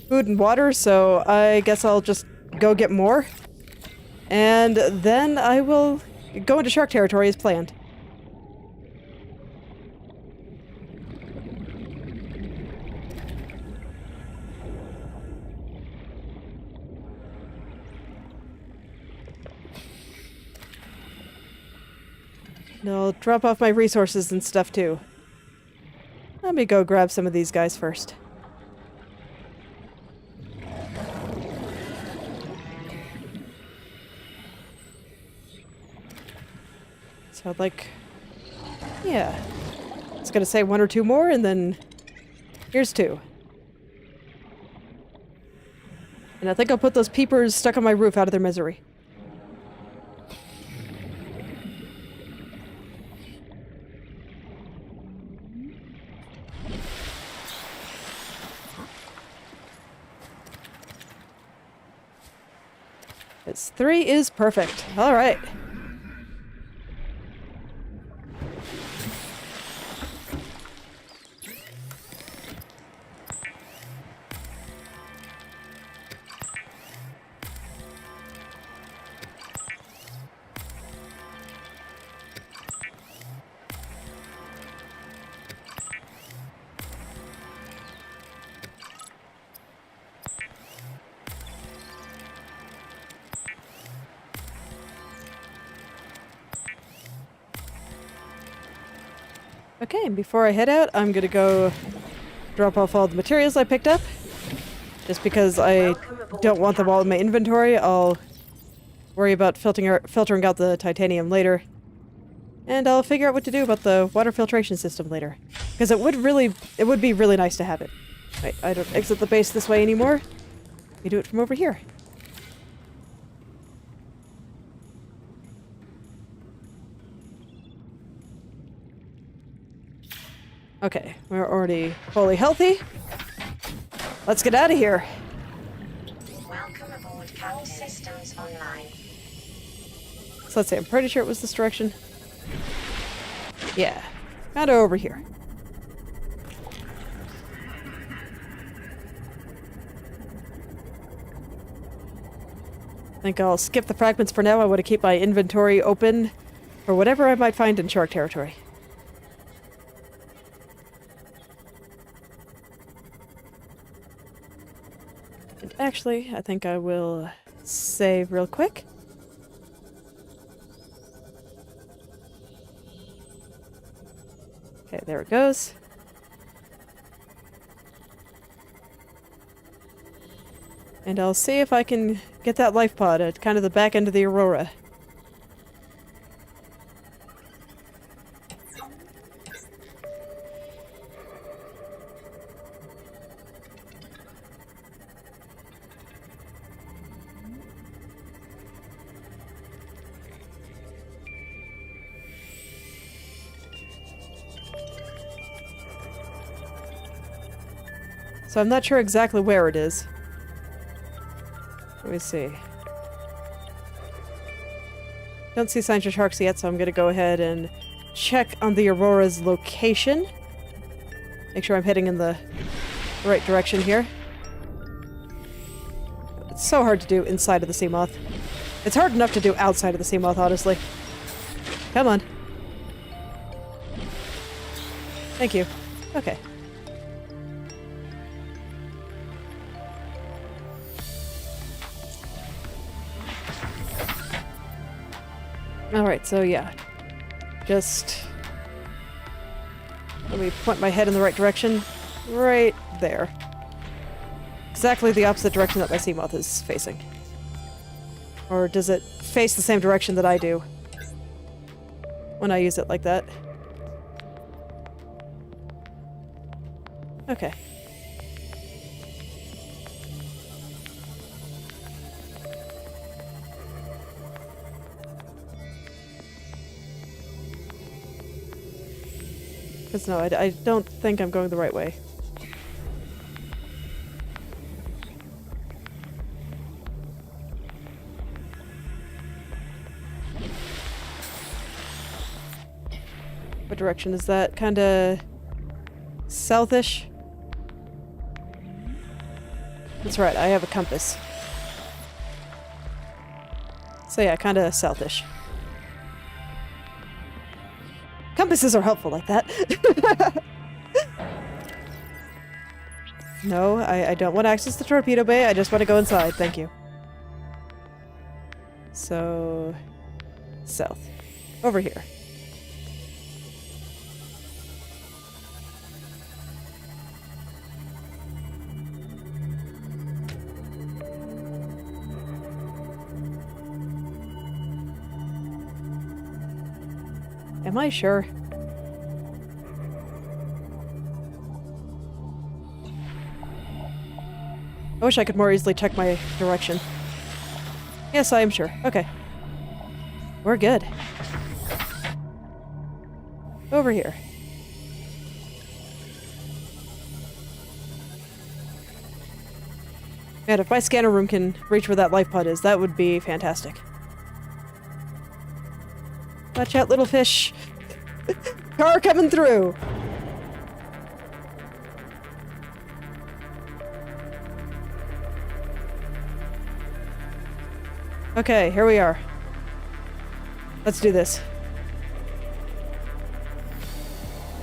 food and water, so I guess I'll just go get more. And then I will go into shark territory as planned. And I'll drop off my resources and stuff too. Let me go grab some of these guys first. So I'd like... yeah. I was gonna say one or two more, and then... here's two. And I think I'll put those peepers stuck on my roof out of their misery. This 3 is perfect. Alright. Okay, and before I head out, I'm gonna go drop off all the materials I picked up. Just because I don't want them all in my inventory, I'll worry about filtering out the titanium later. And I'll figure out what to do about the water filtration system later. Because it would be really nice to have it. Wait, I don't exit the base this way anymore. You do it from over here. Okay, we're already fully healthy. Let's get out of here. Welcome aboard, Captain. Systems online. So let's see, I'm pretty sure it was this direction. Yeah. Kind of over here. I think I'll skip the fragments for now. I want to keep my inventory open for whatever I might find in shark territory. And actually, I think I will save real quick. Okay, there it goes. And I'll see if I can get that life pod at kind of the back end of the Aurora. So I'm not sure exactly where it is. Let me see. Don't see signs of sharks yet, so I'm gonna go ahead and check on the Aurora's location. Make sure I'm heading in the right direction here. It's so hard to do inside of the Seamoth. It's hard enough to do outside of the Seamoth, honestly. Come on. Thank you. Okay. Alright, so yeah. Just... let me point my head in the right direction. Right there. Exactly the opposite direction that my Seamoth is facing. Or does it face the same direction that I do when I use it like that? Okay. Because no, I don't think I'm going the right way. What direction is that? Kinda... southish? That's right, I have a compass. So yeah, kinda southish. Compasses are helpful like that. No, I don't want to access the torpedo bay. I just want to go inside. Thank you. So... south. Over here. Am I sure? I wish I could more easily check my direction. Yes, I am sure. Okay. We're good. Over here. Man, if my scanner room can reach where that life pod is, that would be fantastic. Watch out, little fish. Car coming through. Okay, here we are. Let's do this.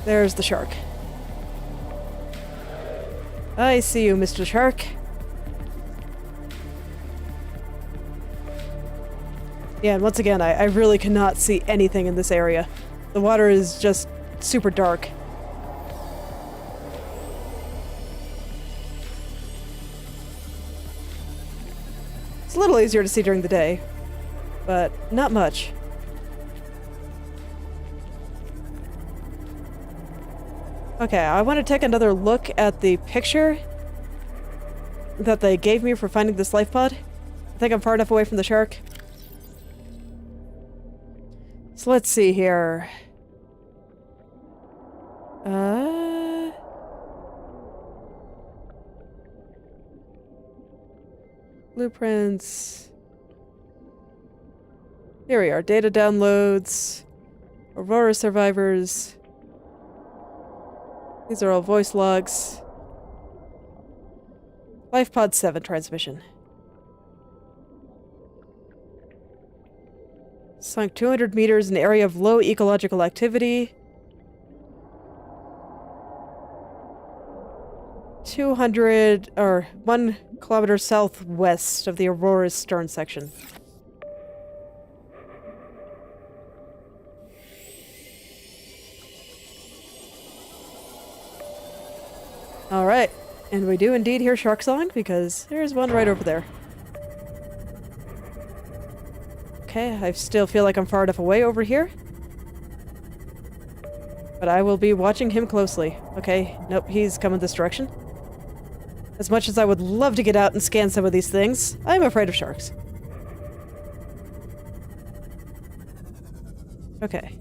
There's the shark. I see you, Mr. Shark. Yeah, and once again, I really cannot see anything in this area. The water is just super dark. It's a little easier to see during the day, but not much. Okay, I want to take another look at the picture that they gave me for finding this life pod. I think I'm far enough away from the shark. So let's see here. Blueprints. Here we are. Data downloads. Aurora survivors. These are all voice logs. LifePod 7 transmission. Sunk 200 meters in area of low ecological activity. 200 or 1 kilometer southwest of the Aurora's stern section. Alright, and we do indeed hear shark song because there's one right over there. Okay, I still feel like I'm far enough away over here. But I will be watching him closely. Okay, nope, he's coming this direction. As much as I would love to get out and scan some of these things, I'm afraid of sharks. Okay.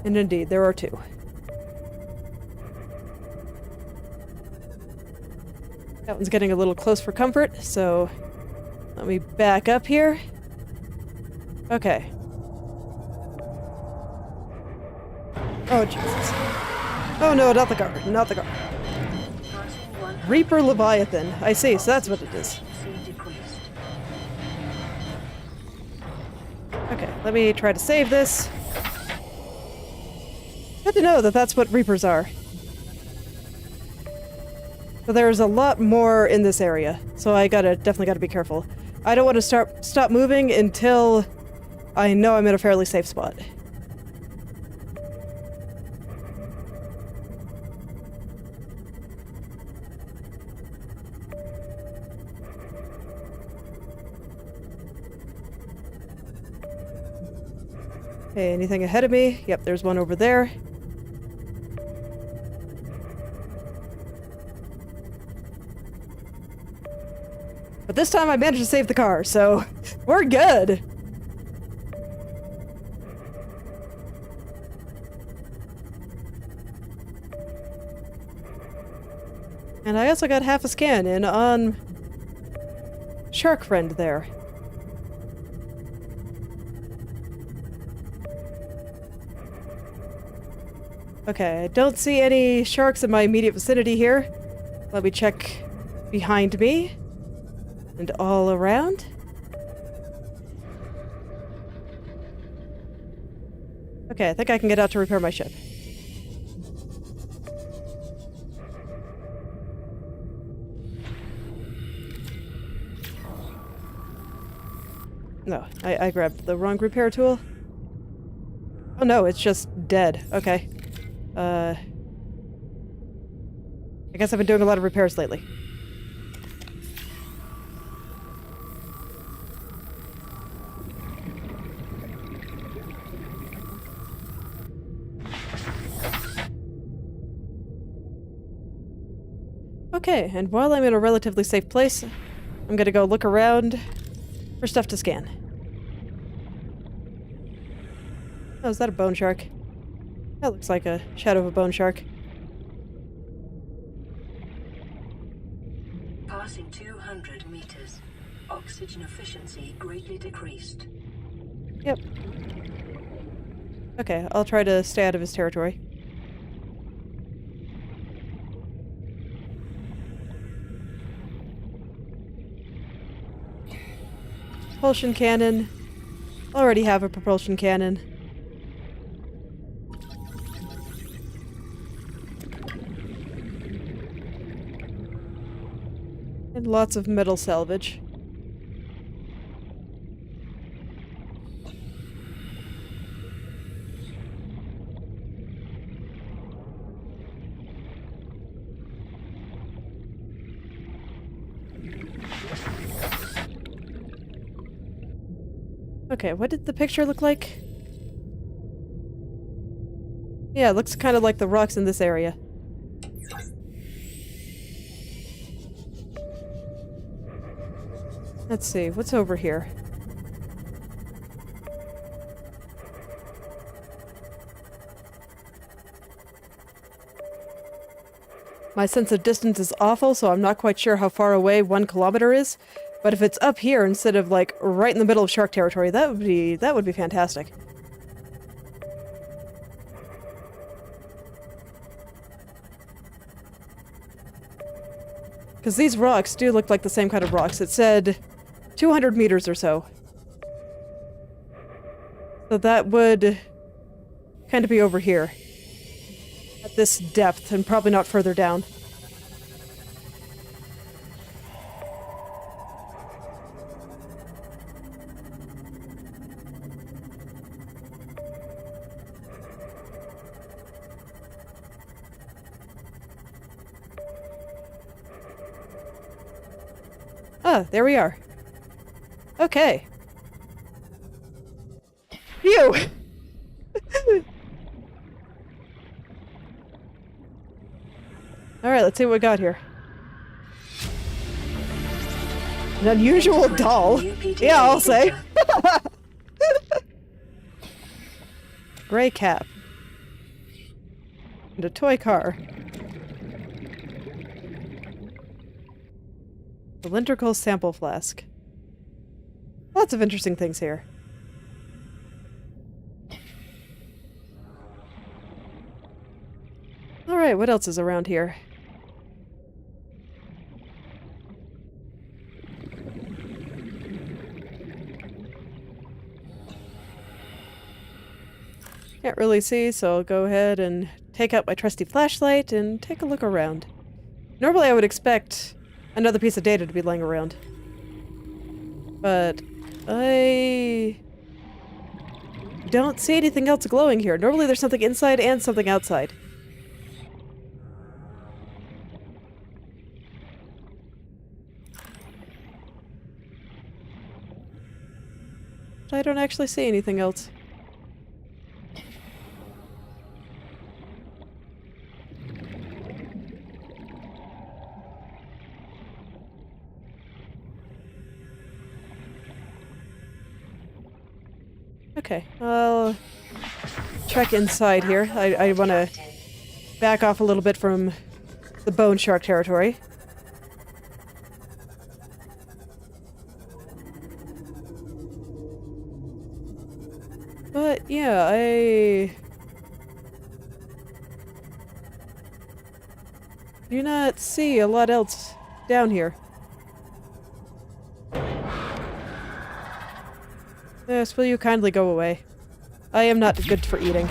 And indeed, there are 2. That one's getting a little close for comfort, so let me back up here. Okay. Oh, Jesus. Oh no, not the car, not the car. Reaper Leviathan. I see, so that's what it is. Okay, let me try to save this. Good to know that that's what Reapers are. So there's a lot more in this area, so I definitely gotta be careful. I don't want to stop moving until I know I'm in a fairly safe spot. Okay, anything ahead of me? Yep, there's one over there. But this time I managed to save the car, so we're good! And I also got half a scan in on Shark Friend there. Okay, I don't see any sharks in my immediate vicinity here. Let me check behind me. And all around. Okay, I think I can get out to repair my ship. No, I grabbed the wrong repair tool. Oh no, it's just dead. Okay. I guess I've been doing a lot of repairs lately. Okay, and while I'm in a relatively safe place, I'm gonna go look around for stuff to scan. Oh, is that a bone shark? That looks like a shadow of a bone shark. Passing 200 meters. Oxygen efficiency greatly decreased. Yep. Okay, I'll try to stay out of his territory. Propulsion cannon. Already have a propulsion cannon. And lots of metal salvage. Okay, what did the picture look like? Yeah, it looks kind of like the rocks in this area. Let's see, what's over here? My sense of distance is awful, so I'm not quite sure how far away 1 kilometer is. But if it's up here instead of, like, right in the middle of shark territory, that would be fantastic. Because these rocks do look like the same kind of rocks. It said 200 meters or so. So that would kind of be over here. At this depth, and probably not further down. Ah, there we are. Okay. Phew! Alright, let's see what we got here. An unusual doll. Yeah, I'll say. Gray cap. And a toy car. Cylindrical sample flask. Lots of interesting things here. Alright, what else is around here? Can't really see, so I'll go ahead and take out my trusty flashlight and take a look around. Normally I would expect another piece of data to be laying around. But I don't see anything else glowing here. Normally there's something inside and something outside. But I don't actually see anything else. Okay, I'll check inside here. I want to back off a little bit from the bone shark territory. But yeah, I do not see a lot else down here. Yes, will you kindly go away? I am not good for eating.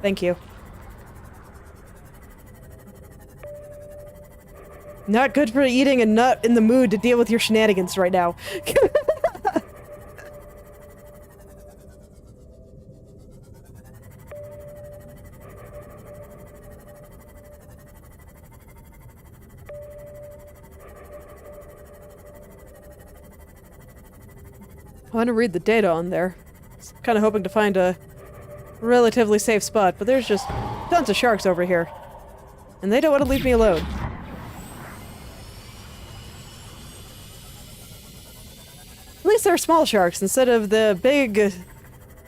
Thank you. Not good for eating and not in the mood to deal with your shenanigans right now. I want to read the data on there. Kind of hoping to find a relatively safe spot, but there's just tons of sharks over here. And they don't want to leave me alone. At least they're small sharks instead of the big,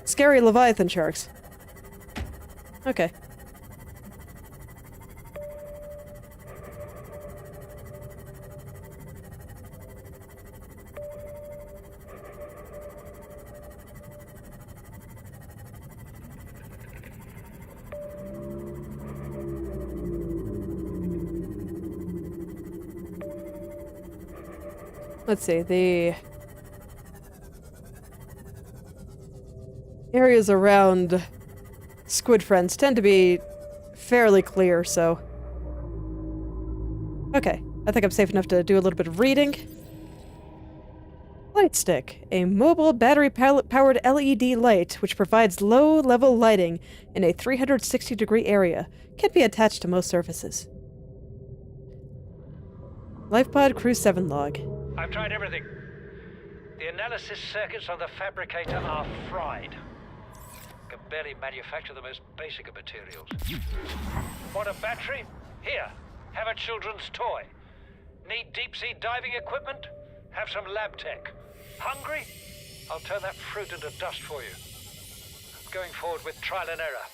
scary Leviathan sharks. Okay. Let's see, the areas around Squid Friends tend to be fairly clear, so... Okay, I think I'm safe enough to do a little bit of reading. Light stick, a mobile battery-powered LED light which provides low-level lighting in a 360-degree area. Can be attached to most surfaces. LifePod Crew 7 log. I've tried everything. The analysis circuits on the fabricator are fried. Can barely manufacture the most basic of materials. Want a battery? Here, have a children's toy. Need deep-sea diving equipment? Have some lab tech. Hungry? I'll turn that fruit into dust for you. Going forward with trial and error.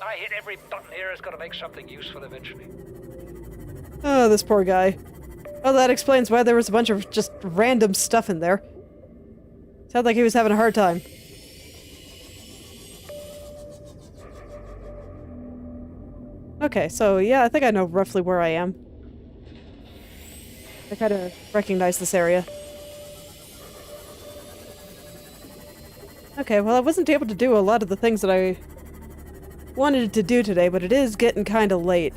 I hit every button here has got to make something useful eventually. Oh, this poor guy. Oh, that explains why there was a bunch of just random stuff in there. Sounded like he was having a hard time. Okay, so yeah, I think I know roughly where I am. I kind of recognize this area. Okay, well I wasn't able to do a lot of the things that I wanted to do today, but it is getting kind of late.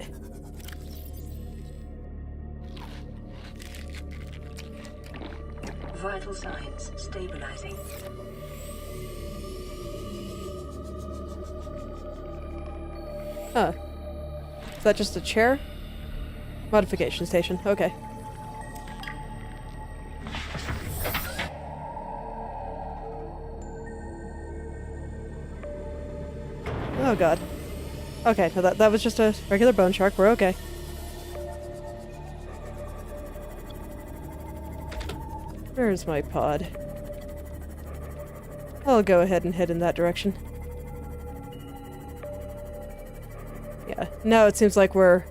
Vital signs stabilizing. Huh. Is that just a chair? Modification station, okay. Oh god. Okay, so that was just a regular bone shark, we're okay. Where's my pod? I'll go ahead and head in that direction. Yeah, now it seems like we're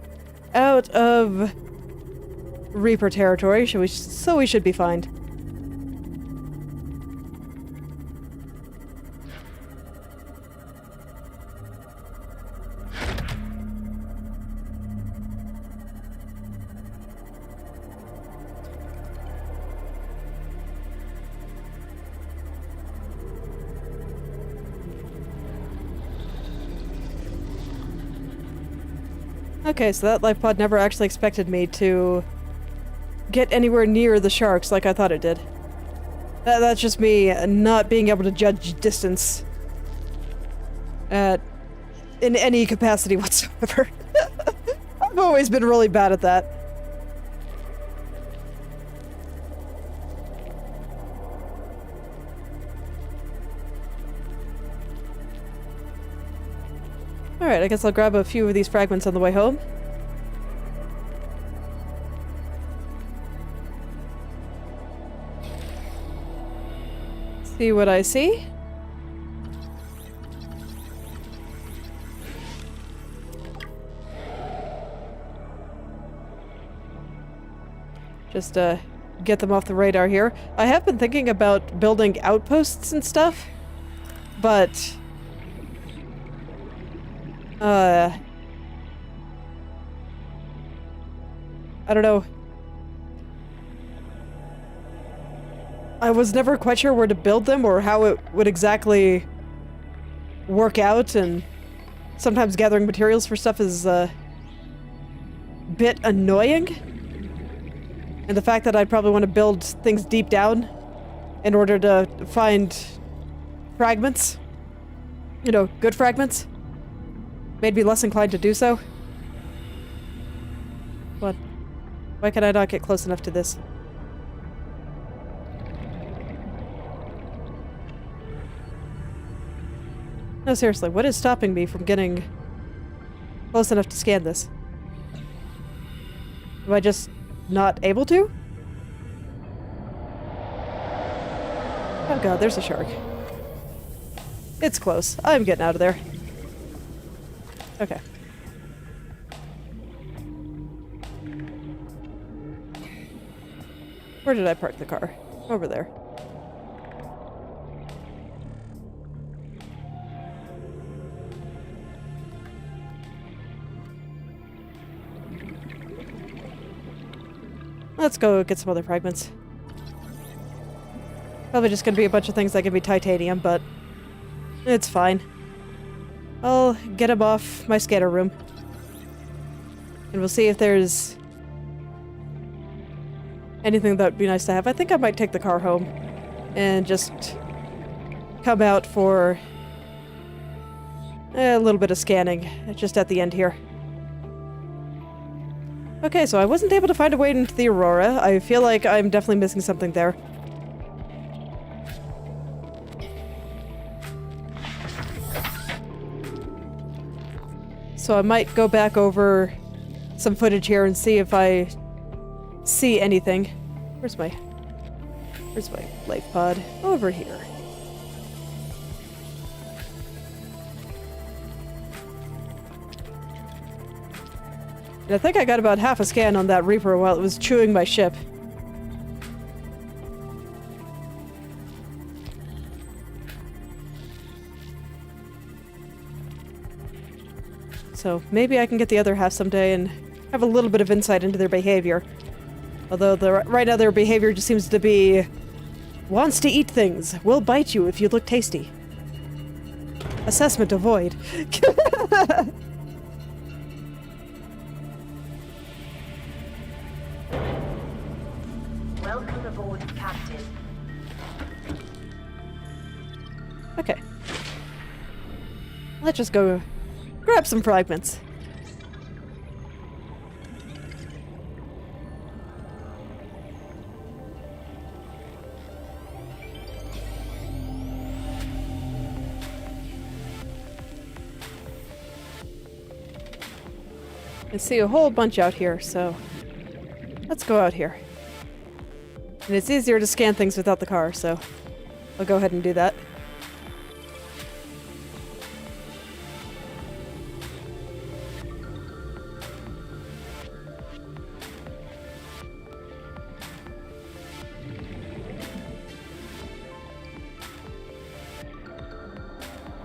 out of Reaper territory, so we should be fine. Okay, so that life pod never actually expected me to get anywhere near the sharks like I thought it did. That's just me not being able to judge distance in any capacity whatsoever. I've always been really bad at that. Alright, I guess I'll grab a few of these fragments on the way home. See what I see. Just, get them off the radar here. I have been thinking about building outposts and stuff, but I don't know. I was never quite sure where to build them or how it would exactly work out, and sometimes gathering materials for stuff is a bit annoying. And the fact that I'd probably want to build things deep down in order to find fragments, you know, good fragments, made me less inclined to do so. What? Why can I not get close enough to this? No, seriously, what is stopping me from getting close enough to scan this? Am I just not able to? Oh god, there's a shark. It's close. I'm getting out of there. Okay. Where did I park the car? Over there. Let's go get some other fragments. Probably just gonna be a bunch of things that give me titanium, but it's fine. I'll get them off my scanner room. And we'll see if there's anything that would be nice to have. I think I might take the car home and just come out for a little bit of scanning just at the end here. Okay, so I wasn't able to find a way into the Aurora. I feel like I'm definitely missing something there. So I might go back over some footage here and see if I see anything. Where's my life pod? Over here. And I think I got about half a scan on that Reaper while it was chewing my ship. So maybe I can get the other half someday and have a little bit of insight into their behavior. Although right now their behavior just seems to be... wants to eat things. Will bite you if you look tasty. Assessment avoid. Welcome aboard, Captain. Okay. Let's just go grab some fragments. I see a whole bunch out here, so let's go out here. And it's easier to scan things without the car, so I'll go ahead and do that.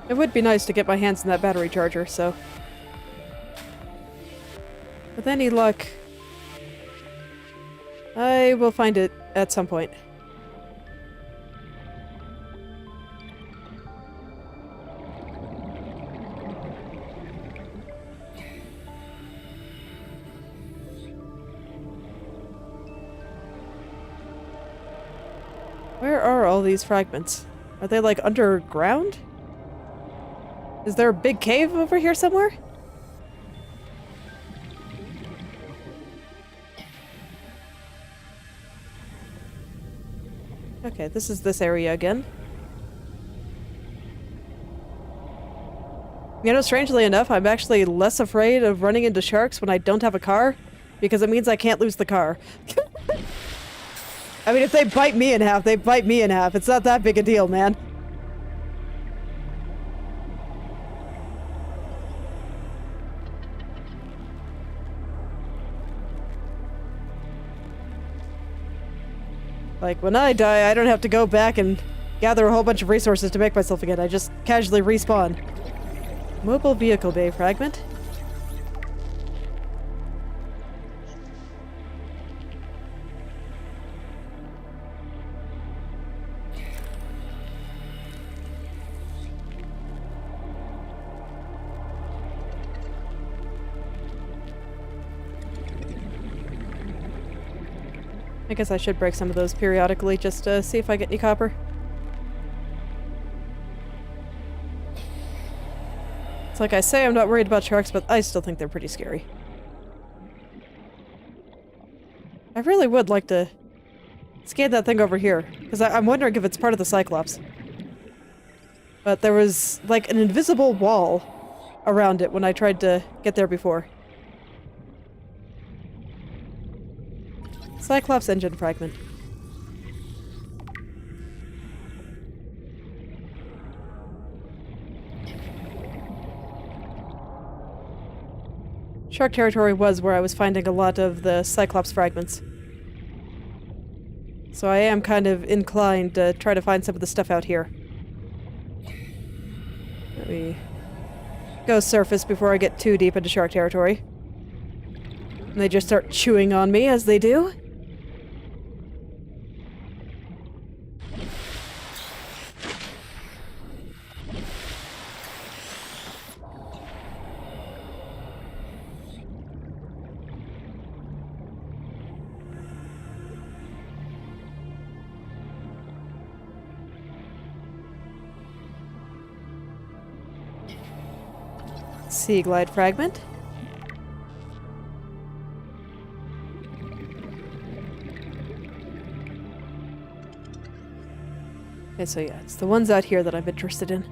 It would be nice to get my hands on that battery charger, so... with any luck, I will find it at some point. Where are all these fragments? Are they like underground? Is there a big cave over here somewhere? Okay, this is this area again. You know, strangely enough, I'm actually less afraid of running into sharks when I don't have a car, because it means I can't lose the car. I mean, if they bite me in half, they bite me in half. It's not that big a deal, man. Like, when I die, I don't have to go back and gather a whole bunch of resources to make myself again. I just casually respawn. Mobile vehicle bay fragment. I guess I should break some of those periodically just to see if I get any copper. It's like I say I'm not worried about sharks, but I still think they're pretty scary. I really would like to scan that thing over here, because I'm wondering if it's part of the Cyclops. But there was like an invisible wall around it when I tried to get there before. Cyclops engine fragment. Shark territory was where I was finding a lot of the Cyclops fragments. So I am kind of inclined to try to find some of the stuff out here. Let me go surface before I get too deep into shark territory. And they just start chewing on me as they do. Sea glide fragment. Okay, so yeah, it's the ones out here that I'm interested in.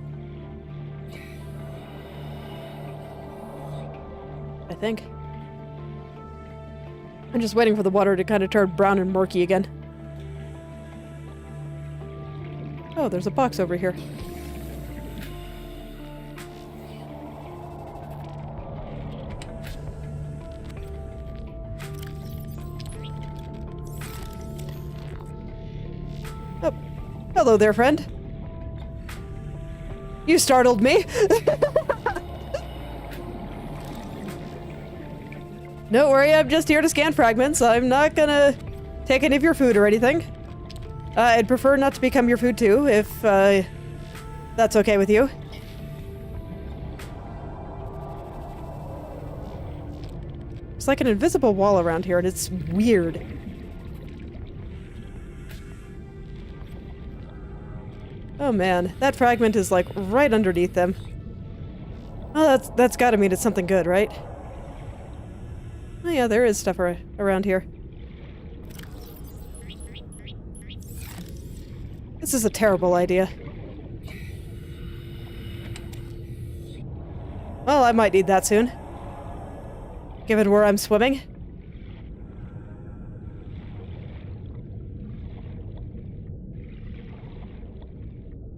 I think. I'm just waiting for the water to kind of turn brown and murky again. Oh, there's a box over here. Hello there, friend. You startled me. Don't worry, I'm just here to scan fragments. I'm not gonna take any of your food or anything. I'd prefer not to become your food too, if that's okay with you. There's like an invisible wall around here, and it's weird. Oh man, that fragment is like right underneath them. Well, that's gotta mean it's something good, right? Oh yeah, there is stuff around here. This is a terrible idea. Well, I might need that soon. Given where I'm swimming.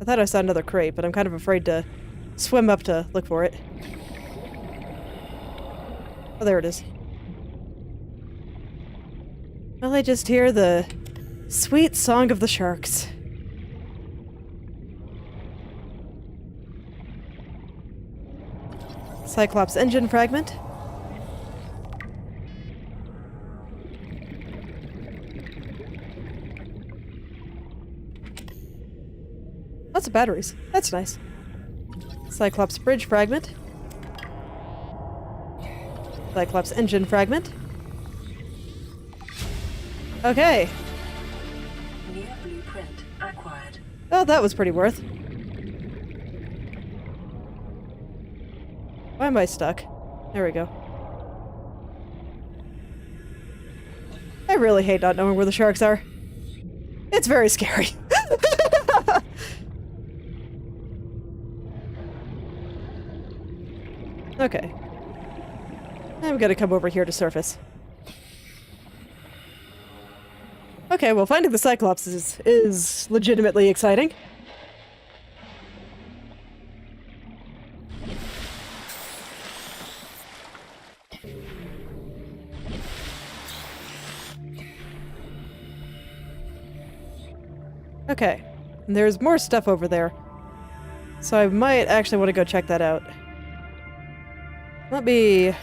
I thought I saw another crate, but I'm kind of afraid to swim up to look for it. Oh, there it is. Well, I just hear the sweet song of the sharks. Cyclops engine fragment. Lots of batteries. That's nice. Cyclops bridge fragment. Cyclops engine fragment. Okay. New blueprint acquired. Oh, that was pretty worth. Why am I stuck? There we go. I really hate not knowing where the sharks are. It's very scary. Okay. I'm gonna come over here to surface. Okay, well, finding the Cyclops is legitimately exciting. Okay, and there's more stuff over there. So I might actually want to go check that out. Let me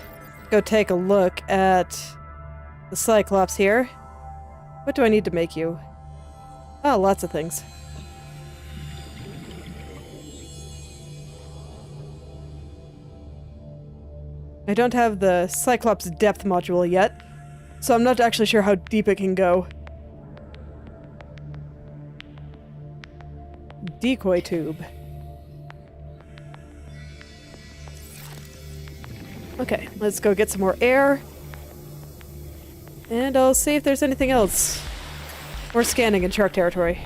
go take a look at the Cyclops here. What do I need to make you? Oh, lots of things. I don't have the Cyclops depth module yet, so I'm not actually sure how deep it can go. Decoy tube. Okay, let's go get some more air. And I'll see if there's anything else. We're scanning in shark territory.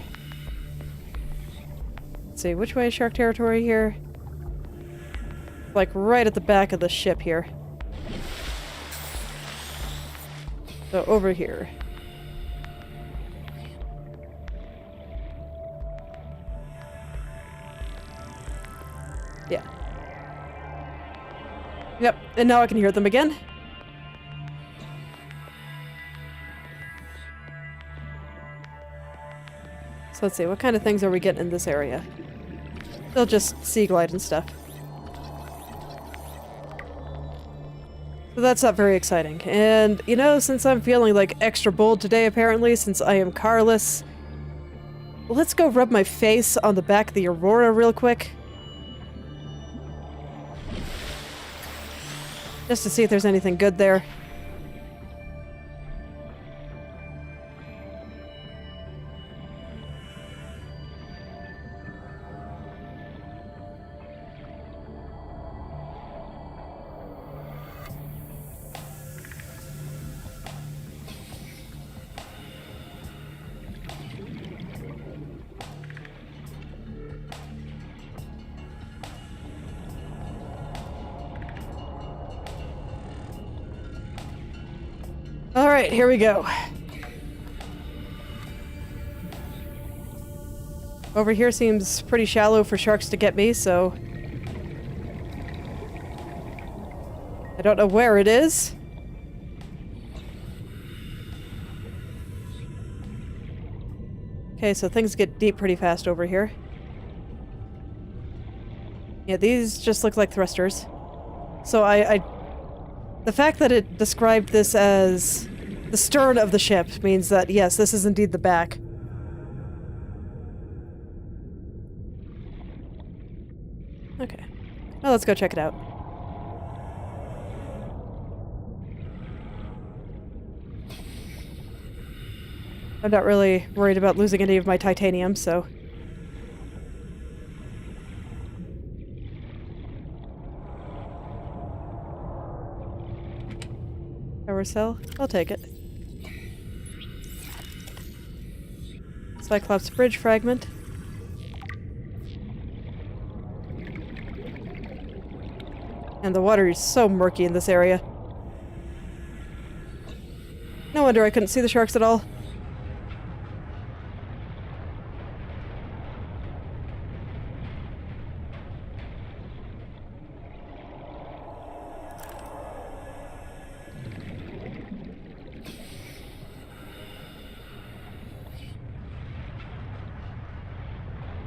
Let's see, which way is shark territory here? Like right at the back of the ship here. So over here. Yeah. Yep, and now I can hear them again. So let's see, what kind of things are we getting in this area? They'll just sea glide and stuff. So that's not very exciting. And, you know, since I'm feeling like extra bold today apparently, since I am carless, let's go rub my face on the back of the Aurora real quick. Just to see if there's anything good there. Alright, here we go. Over here seems pretty shallow for sharks to get me, so... I don't know where it is. Okay, so things get deep pretty fast over here. Yeah, these just look like thrusters. So the fact that it described this as the stern of the ship means that, yes, this is indeed the back. Okay. Well, let's go check it out. I'm not really worried about losing any of my titanium, so... Power cell? I'll take it. Cyclops bridge fragment. And the water is so murky in this area. No wonder I couldn't see the sharks at all.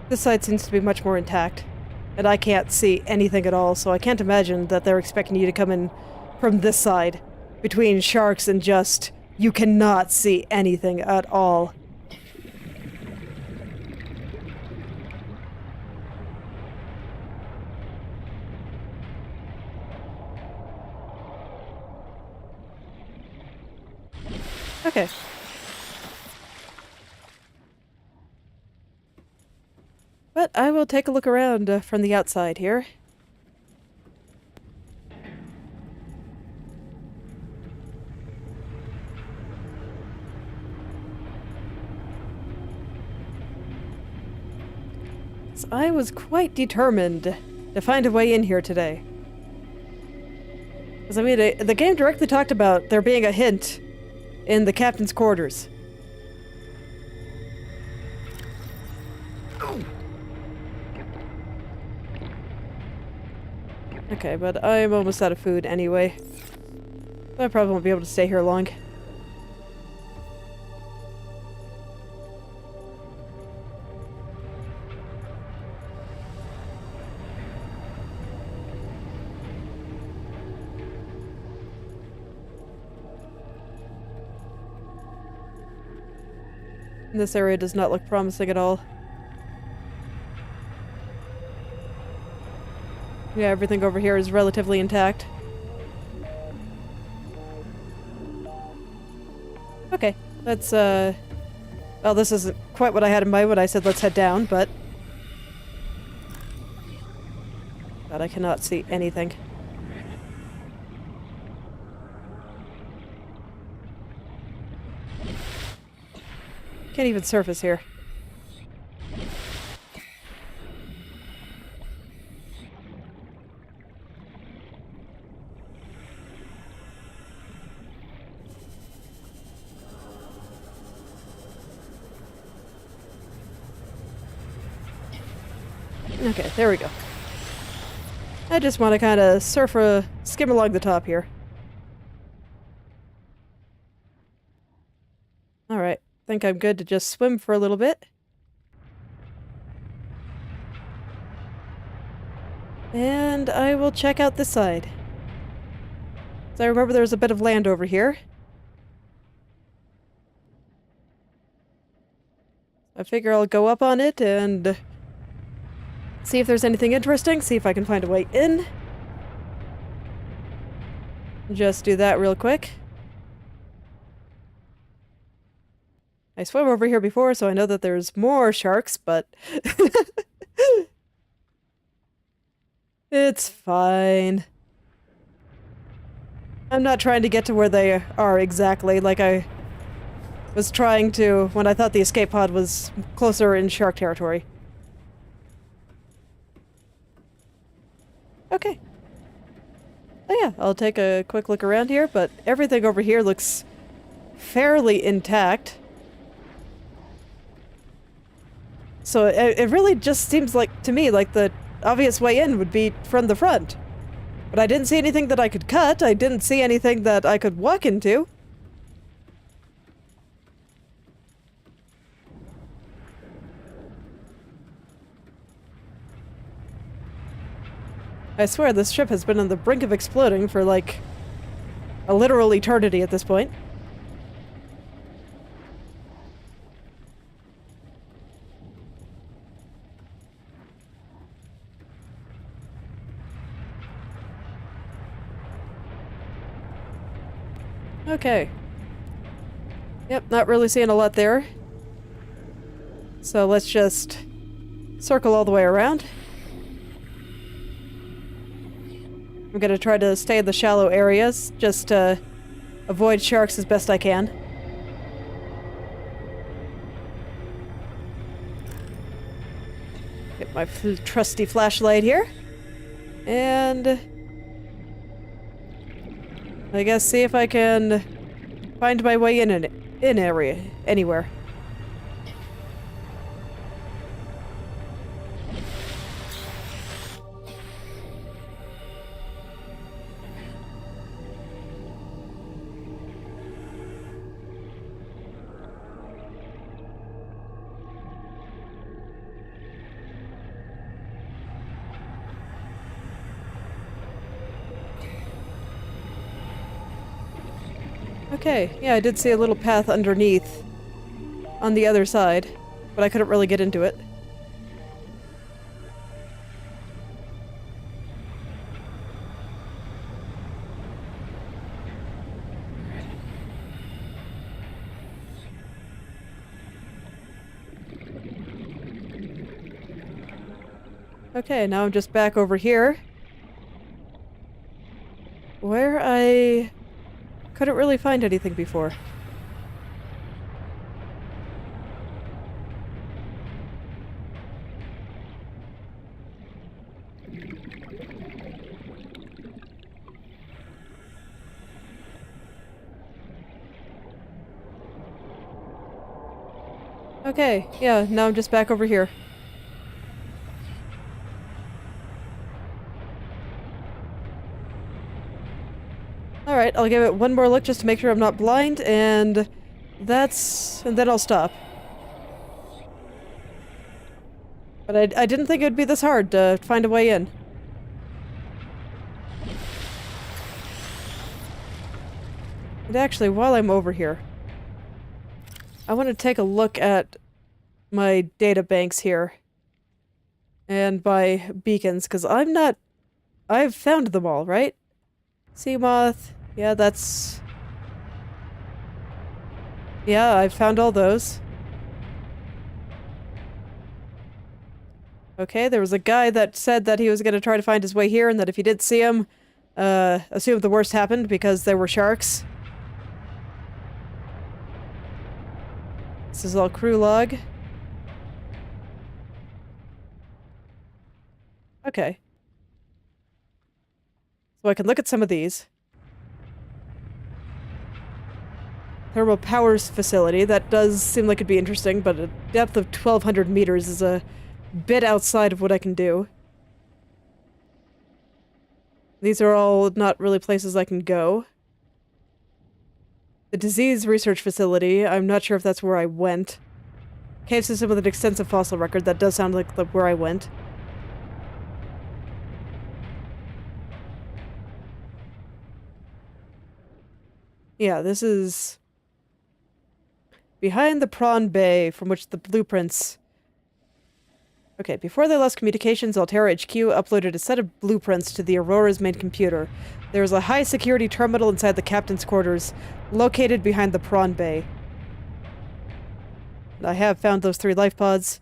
This side seems to be much more intact, and I can't see anything at all, so I can't imagine that they're expecting you to come in from this side, between sharks and just, you cannot see anything at all. Okay. But I will take a look around from the outside here. So I was quite determined to find a way in here today. Because, I mean, the game directly talked about there being a hint in the captain's quarters. Okay, but I'm almost out of food anyway. I probably won't be able to stay here long. This area does not look promising at all. Yeah, everything over here is relatively intact. Okay, let's, well, this isn't quite what I had in mind when I said let's head down, but... God, I cannot see anything. Can't even surface here. Okay, there we go. I just want to kind of skim along the top here. Alright, think I'm good to just swim for a little bit. And I will check out this side. So I remember there's a bit of land over here. I figure I'll go up on it and see if there's anything interesting, see if I can find a way in. Just do that real quick. I swam over here before, so I know that there's more sharks, but... It's fine. I'm not trying to get to where they are exactly, like I was trying to when I thought the escape pod was closer in shark territory. Okay. Oh yeah, I'll take a quick look around here, but everything over here looks fairly intact. So it really just seems like, to me, like the obvious way in would be from the front. But I didn't see anything that I could cut, I didn't see anything that I could walk into. I swear this ship has been on the brink of exploding for, like, a literal eternity at this point. Okay. Yep, not really seeing a lot there. So let's just circle all the way around. I'm gonna try to stay in the shallow areas, just to avoid sharks as best I can. Get my trusty flashlight here. And I guess see if I can find my way in area anywhere. Okay, yeah, I did see a little path underneath on the other side, but I couldn't really get into it. Okay, now I'm just back over here, where I couldn't really find anything before. Okay, yeah, now I'm just back over here. Alright, I'll give it one more look just to make sure I'm not blind, and then I'll stop. But I didn't think it would be this hard to find a way in. And actually, while I'm over here, I want to take a look at my data banks here. And my beacons, because I've found them all, right? Sea moth. Yeah, yeah, I've found all those. Okay, there was a guy that said that he was going to try to find his way here, and that if he did see him, assume the worst happened because there were sharks. This is all crew log. Okay. So I can look at some of these. Thermal powers facility. That does seem like it'd be interesting, but a depth of 1,200 meters is a bit outside of what I can do. These are all not really places I can go. The disease research facility, I'm not sure if that's where I went. Cave system with an extensive fossil record, that does sound like where I went. Yeah, this is behind the prawn bay from which the blueprints... Okay, before they lost communications, Altera HQ uploaded a set of blueprints to the Aurora's main computer. There is a high-security terminal inside the captain's quarters, located behind the prawn bay. I have found those 3 life pods.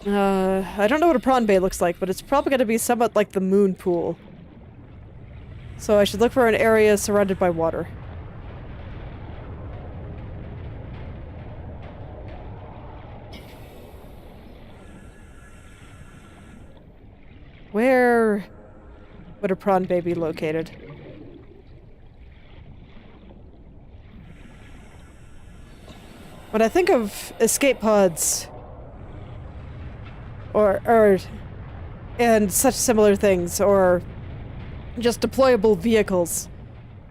I don't know what a prawn bay looks like, but it's probably going to be somewhat like the moon pool. So I should look for an area surrounded by water. Where would a prawn bay be located? When I think of escape pods, and such similar things, or just deployable vehicles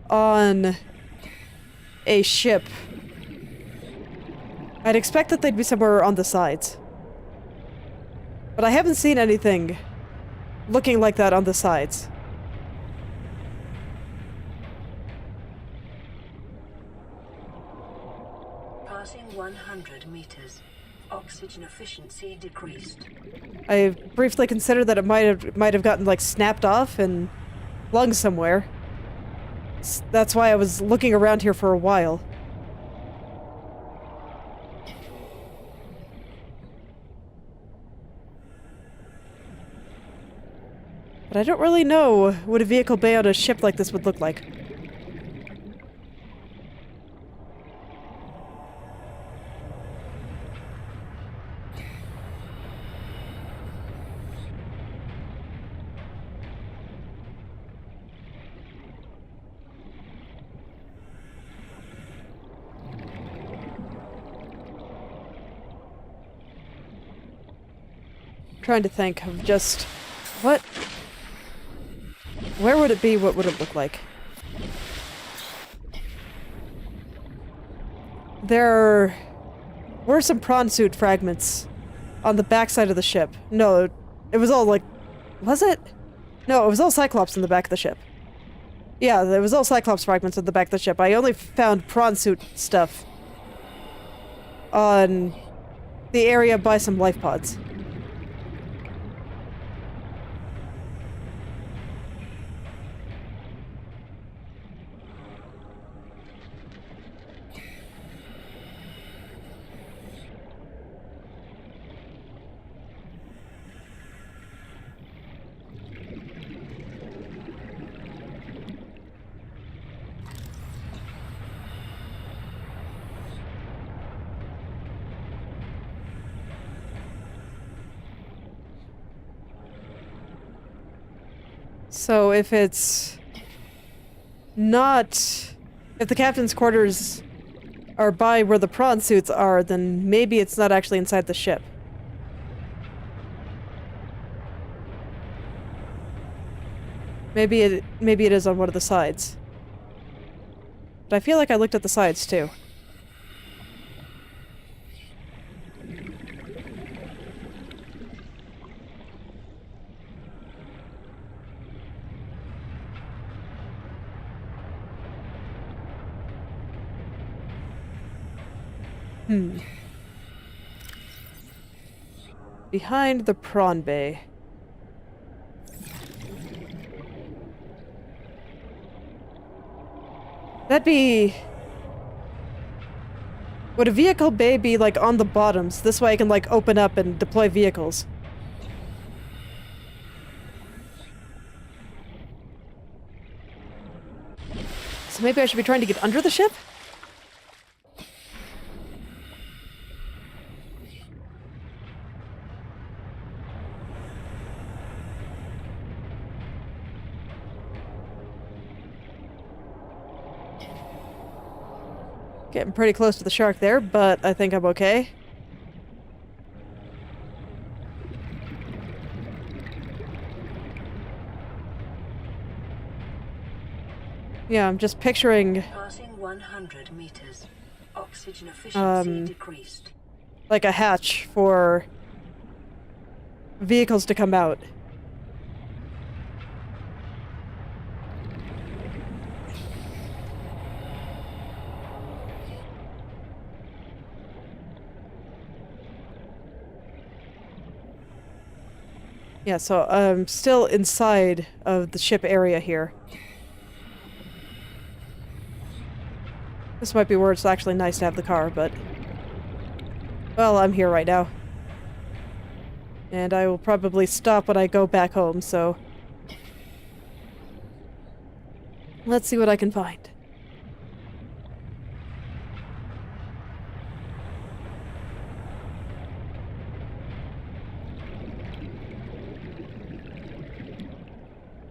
on a ship, I'd expect that they'd be somewhere on the sides. But I haven't seen anything looking like that on the sides. Passing 100 meters. Oxygen efficiency decreased. I briefly considered that it might have gotten like snapped off and flung somewhere. That's why I was looking around here for a while. But I don't really know what a vehicle bay on a ship like this would look like. Trying to think of just what. Where would it be? What would it look like? There were some prawn suit fragments on the backside of the ship. No, it was all like... Was it? No, it was all Cyclops in the back of the ship. Yeah, there was all Cyclops fragments on the back of the ship. I only found prawn suit stuff on the area by some life pods. So if it's not... If the captain's quarters are by where the prawn suits are, then maybe it's not actually inside the ship. Maybe it is on one of the sides. But I feel like I looked at the sides too. Behind the prawn bay. That'd be... Would a vehicle bay be, like, on the bottoms? This way I can, like, open up and deploy vehicles. So maybe I should be trying to get under the ship? Getting pretty close to the shark there, but I think I'm okay. Yeah, I'm just picturing... Passing 100 meters. Oxygen efficiency decreased. like a hatch for vehicles to come out. Yeah, so I'm still inside of the ship area here. This might be where it's actually nice to have the car, but... Well, I'm here right now. And I will probably stop when I go back home, so... Let's see what I can find.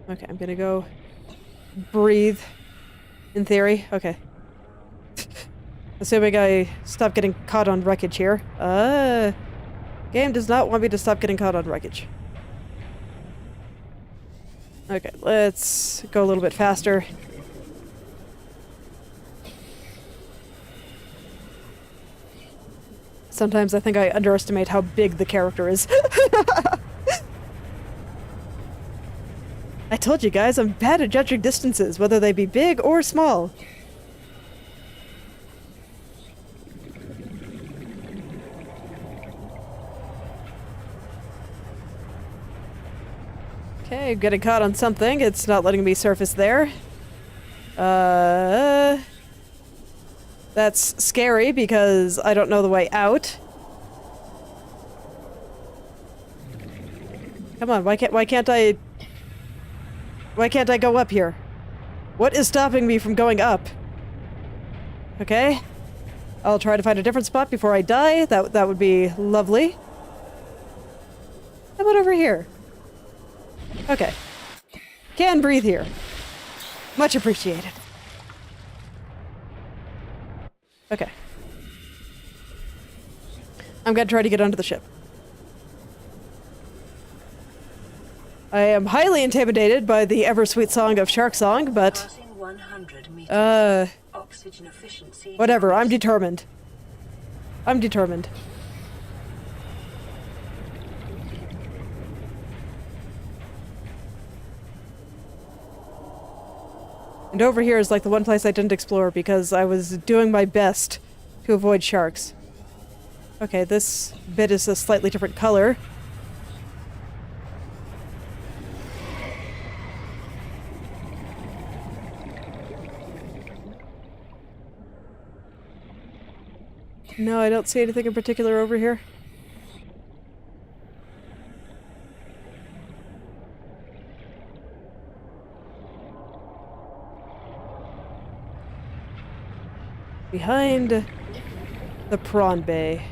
Okay, I'm gonna go breathe, in theory. Okay. Assuming I stop getting caught on wreckage here. Game does not want me to stop getting caught on wreckage. Okay, let's go a little bit faster. Sometimes I think I underestimate how big the character is. I told you guys, I'm bad at judging distances, whether they be big or small. Okay, getting caught on something. It's not letting me surface there. That's scary because I don't know the way out. Come on, why can't I go up here? What is stopping me from going up? Okay. I'll try to find a different spot before I die. That would be lovely. How about over here? Okay. Can breathe here. Much appreciated. Okay. I'm gonna try to get onto the ship. I am highly intimidated by the ever-sweet song of Shark Song, but... Passing 100 meters. Oxygen efficiency whatever, I'm decreased. determined. I'm determined. And over here is like the one place I didn't explore because I was doing my best to avoid sharks. Okay, this bit is a slightly different color. No, I don't see anything in particular over here. Behind the prawn bay.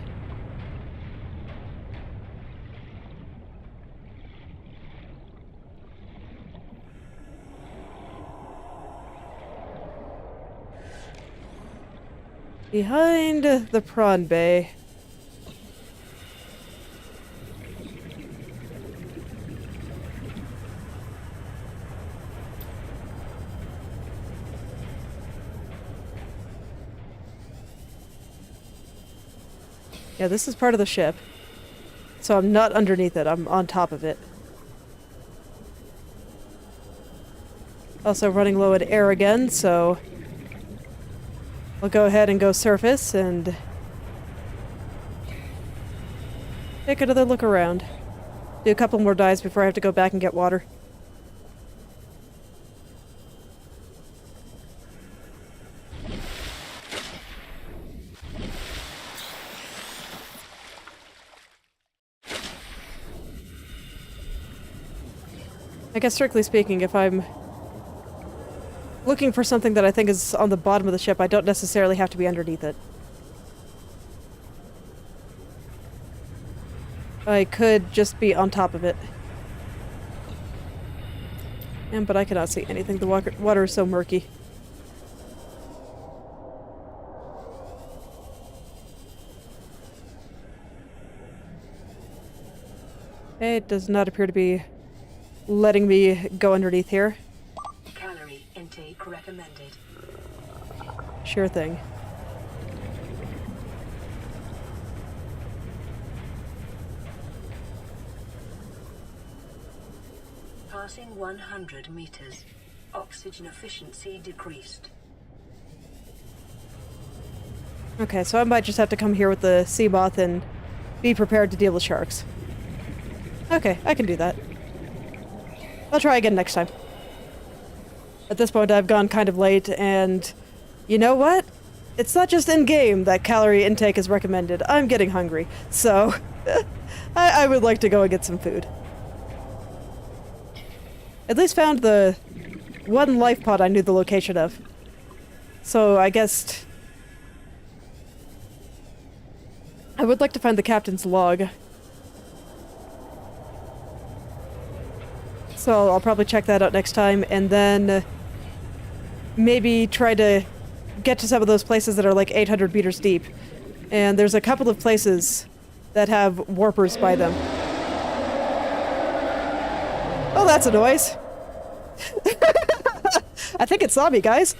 Behind the prawn bay. Yeah, this is part of the ship. So I'm not underneath it, I'm on top of it. Also running low in air again, so I'll go ahead and go surface and take another look around. Do a couple more dives before I have to go back and get water. I guess strictly speaking, if I'm looking for something that I think is on the bottom of the ship, I don't necessarily have to be underneath it. I could just be on top of it. But I cannot see anything. The water is so murky. It does not appear to be letting me go underneath here. Calorie intake recommended. Sure thing. Passing 100 meters. Oxygen efficiency decreased. Okay, so I might just have to come here with the sea moth and be prepared to deal with sharks. Okay, I can do that. I'll try again next time. At this point, I've gone kind of late, and you know what? It's not just in-game that calorie intake is recommended. I'm getting hungry, so I would like to go and get some food. At least found the one life pod I knew the location of. So I guess I would like to find the captain's log. So I'll probably check that out next time, and then maybe try to get to some of those places that are like 800 meters deep. And there's a couple of places that have warpers by them. Oh, that's a noise. I think it saw me, guys.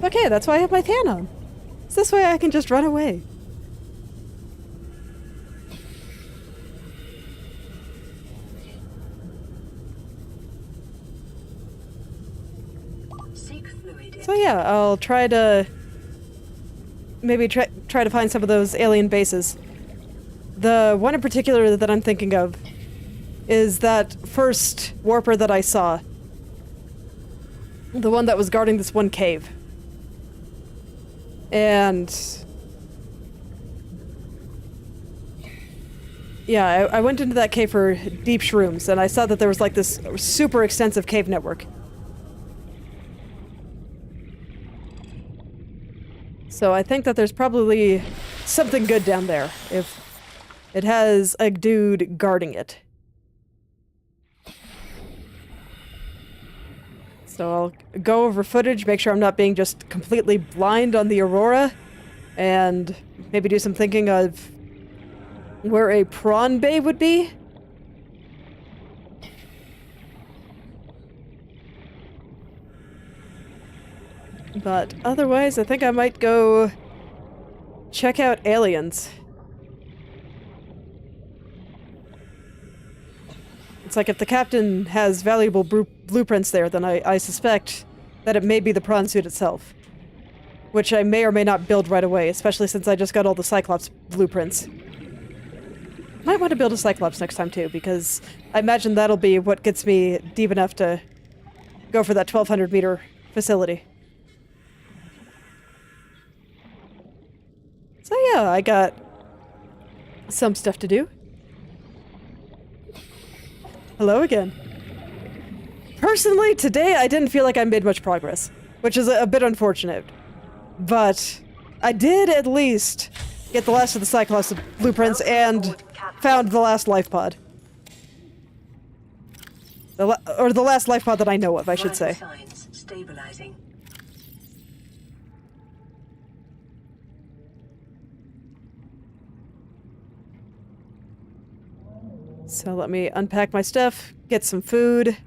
Okay, that's why I have my fan on. So this way I can just run away. Seek fluid. So yeah, I'll try to maybe try to find some of those alien bases. The one in particular that I'm thinking of is that first warper that I saw. The one that was guarding this one cave. And yeah, I went into that cave for deep shrooms, and I saw that there was like this super extensive cave network. So I think that there's probably something good down there, if it has a dude guarding it. So I'll go over footage, make sure I'm not being just completely blind on the Aurora, and maybe do some thinking of where a prawn bay would be. But otherwise, I think I might go check out aliens. It's like if the captain has valuable blueprints there, then I suspect that it may be the prawn suit itself. Which I may or may not build right away, especially since I just got all the Cyclops blueprints. Might want to build a Cyclops next time too, because I imagine that'll be what gets me deep enough to go for that 1,200 meter facility. So yeah, I got some stuff to do. Hello again. Personally, today I didn't feel like I made much progress, which is a bit unfortunate. But I did at least get the last of the Cyclops blueprints and found the last life pod. Or the last life pod that I know of, I should say. Signs stabilizing. So let me unpack my stuff, get some food.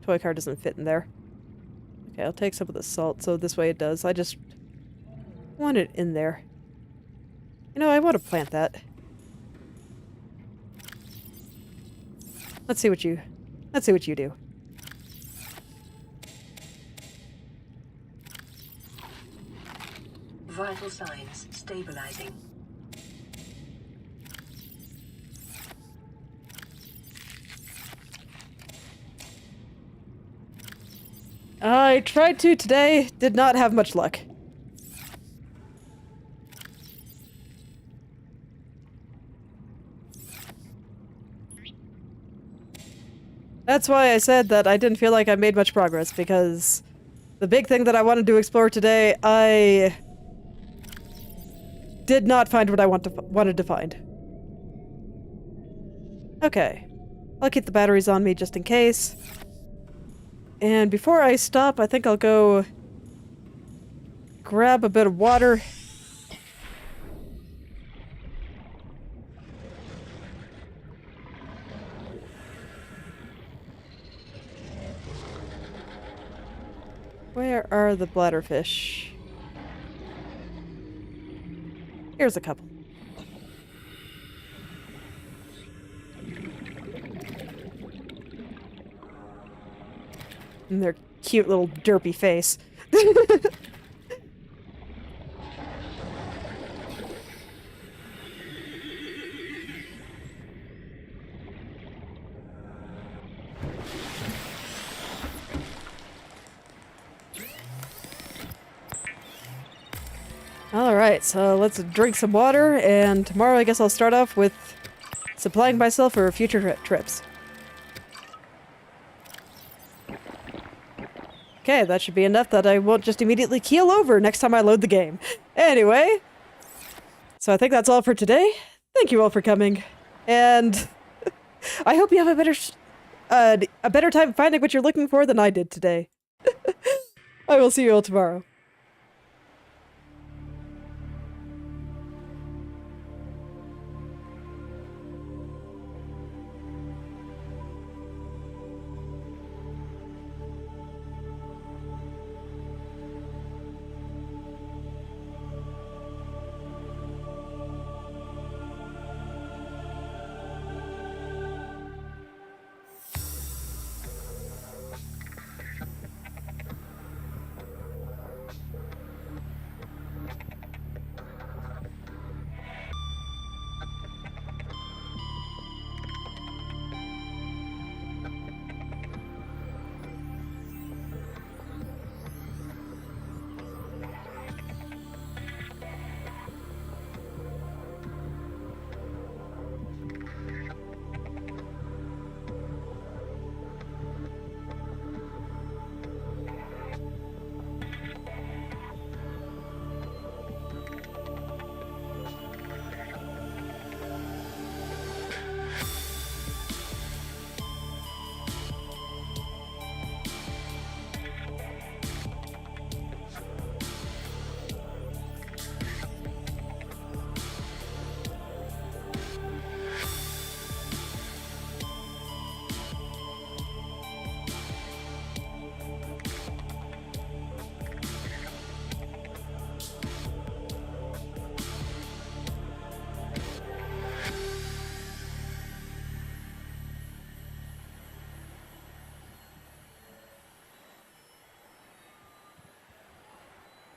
Toy car doesn't fit in there. Okay, I'll take some of the salt, so this way it does. I just want it in there. You know, I want to plant that. Let's see what you do. Vital signs stabilizing. I tried to today, did not have much luck. That's why I said that I didn't feel like I made much progress, because the big thing that I wanted to explore today, I did not find what I wanted to find. Okay. I'll keep the batteries on me just in case. And before I stop, I think I'll go grab a bit of water. Where are the bladderfish? Here's a couple. And their cute little derpy face. Alright, so let's drink some water, and tomorrow I guess I'll start off with supplying myself for future trips. Okay, that should be enough that I won't just immediately keel over next time I load the game. Anyway, so I think that's all for today. Thank you all for coming, and I hope you have a better time finding what you're looking for than I did today. I will see you all tomorrow.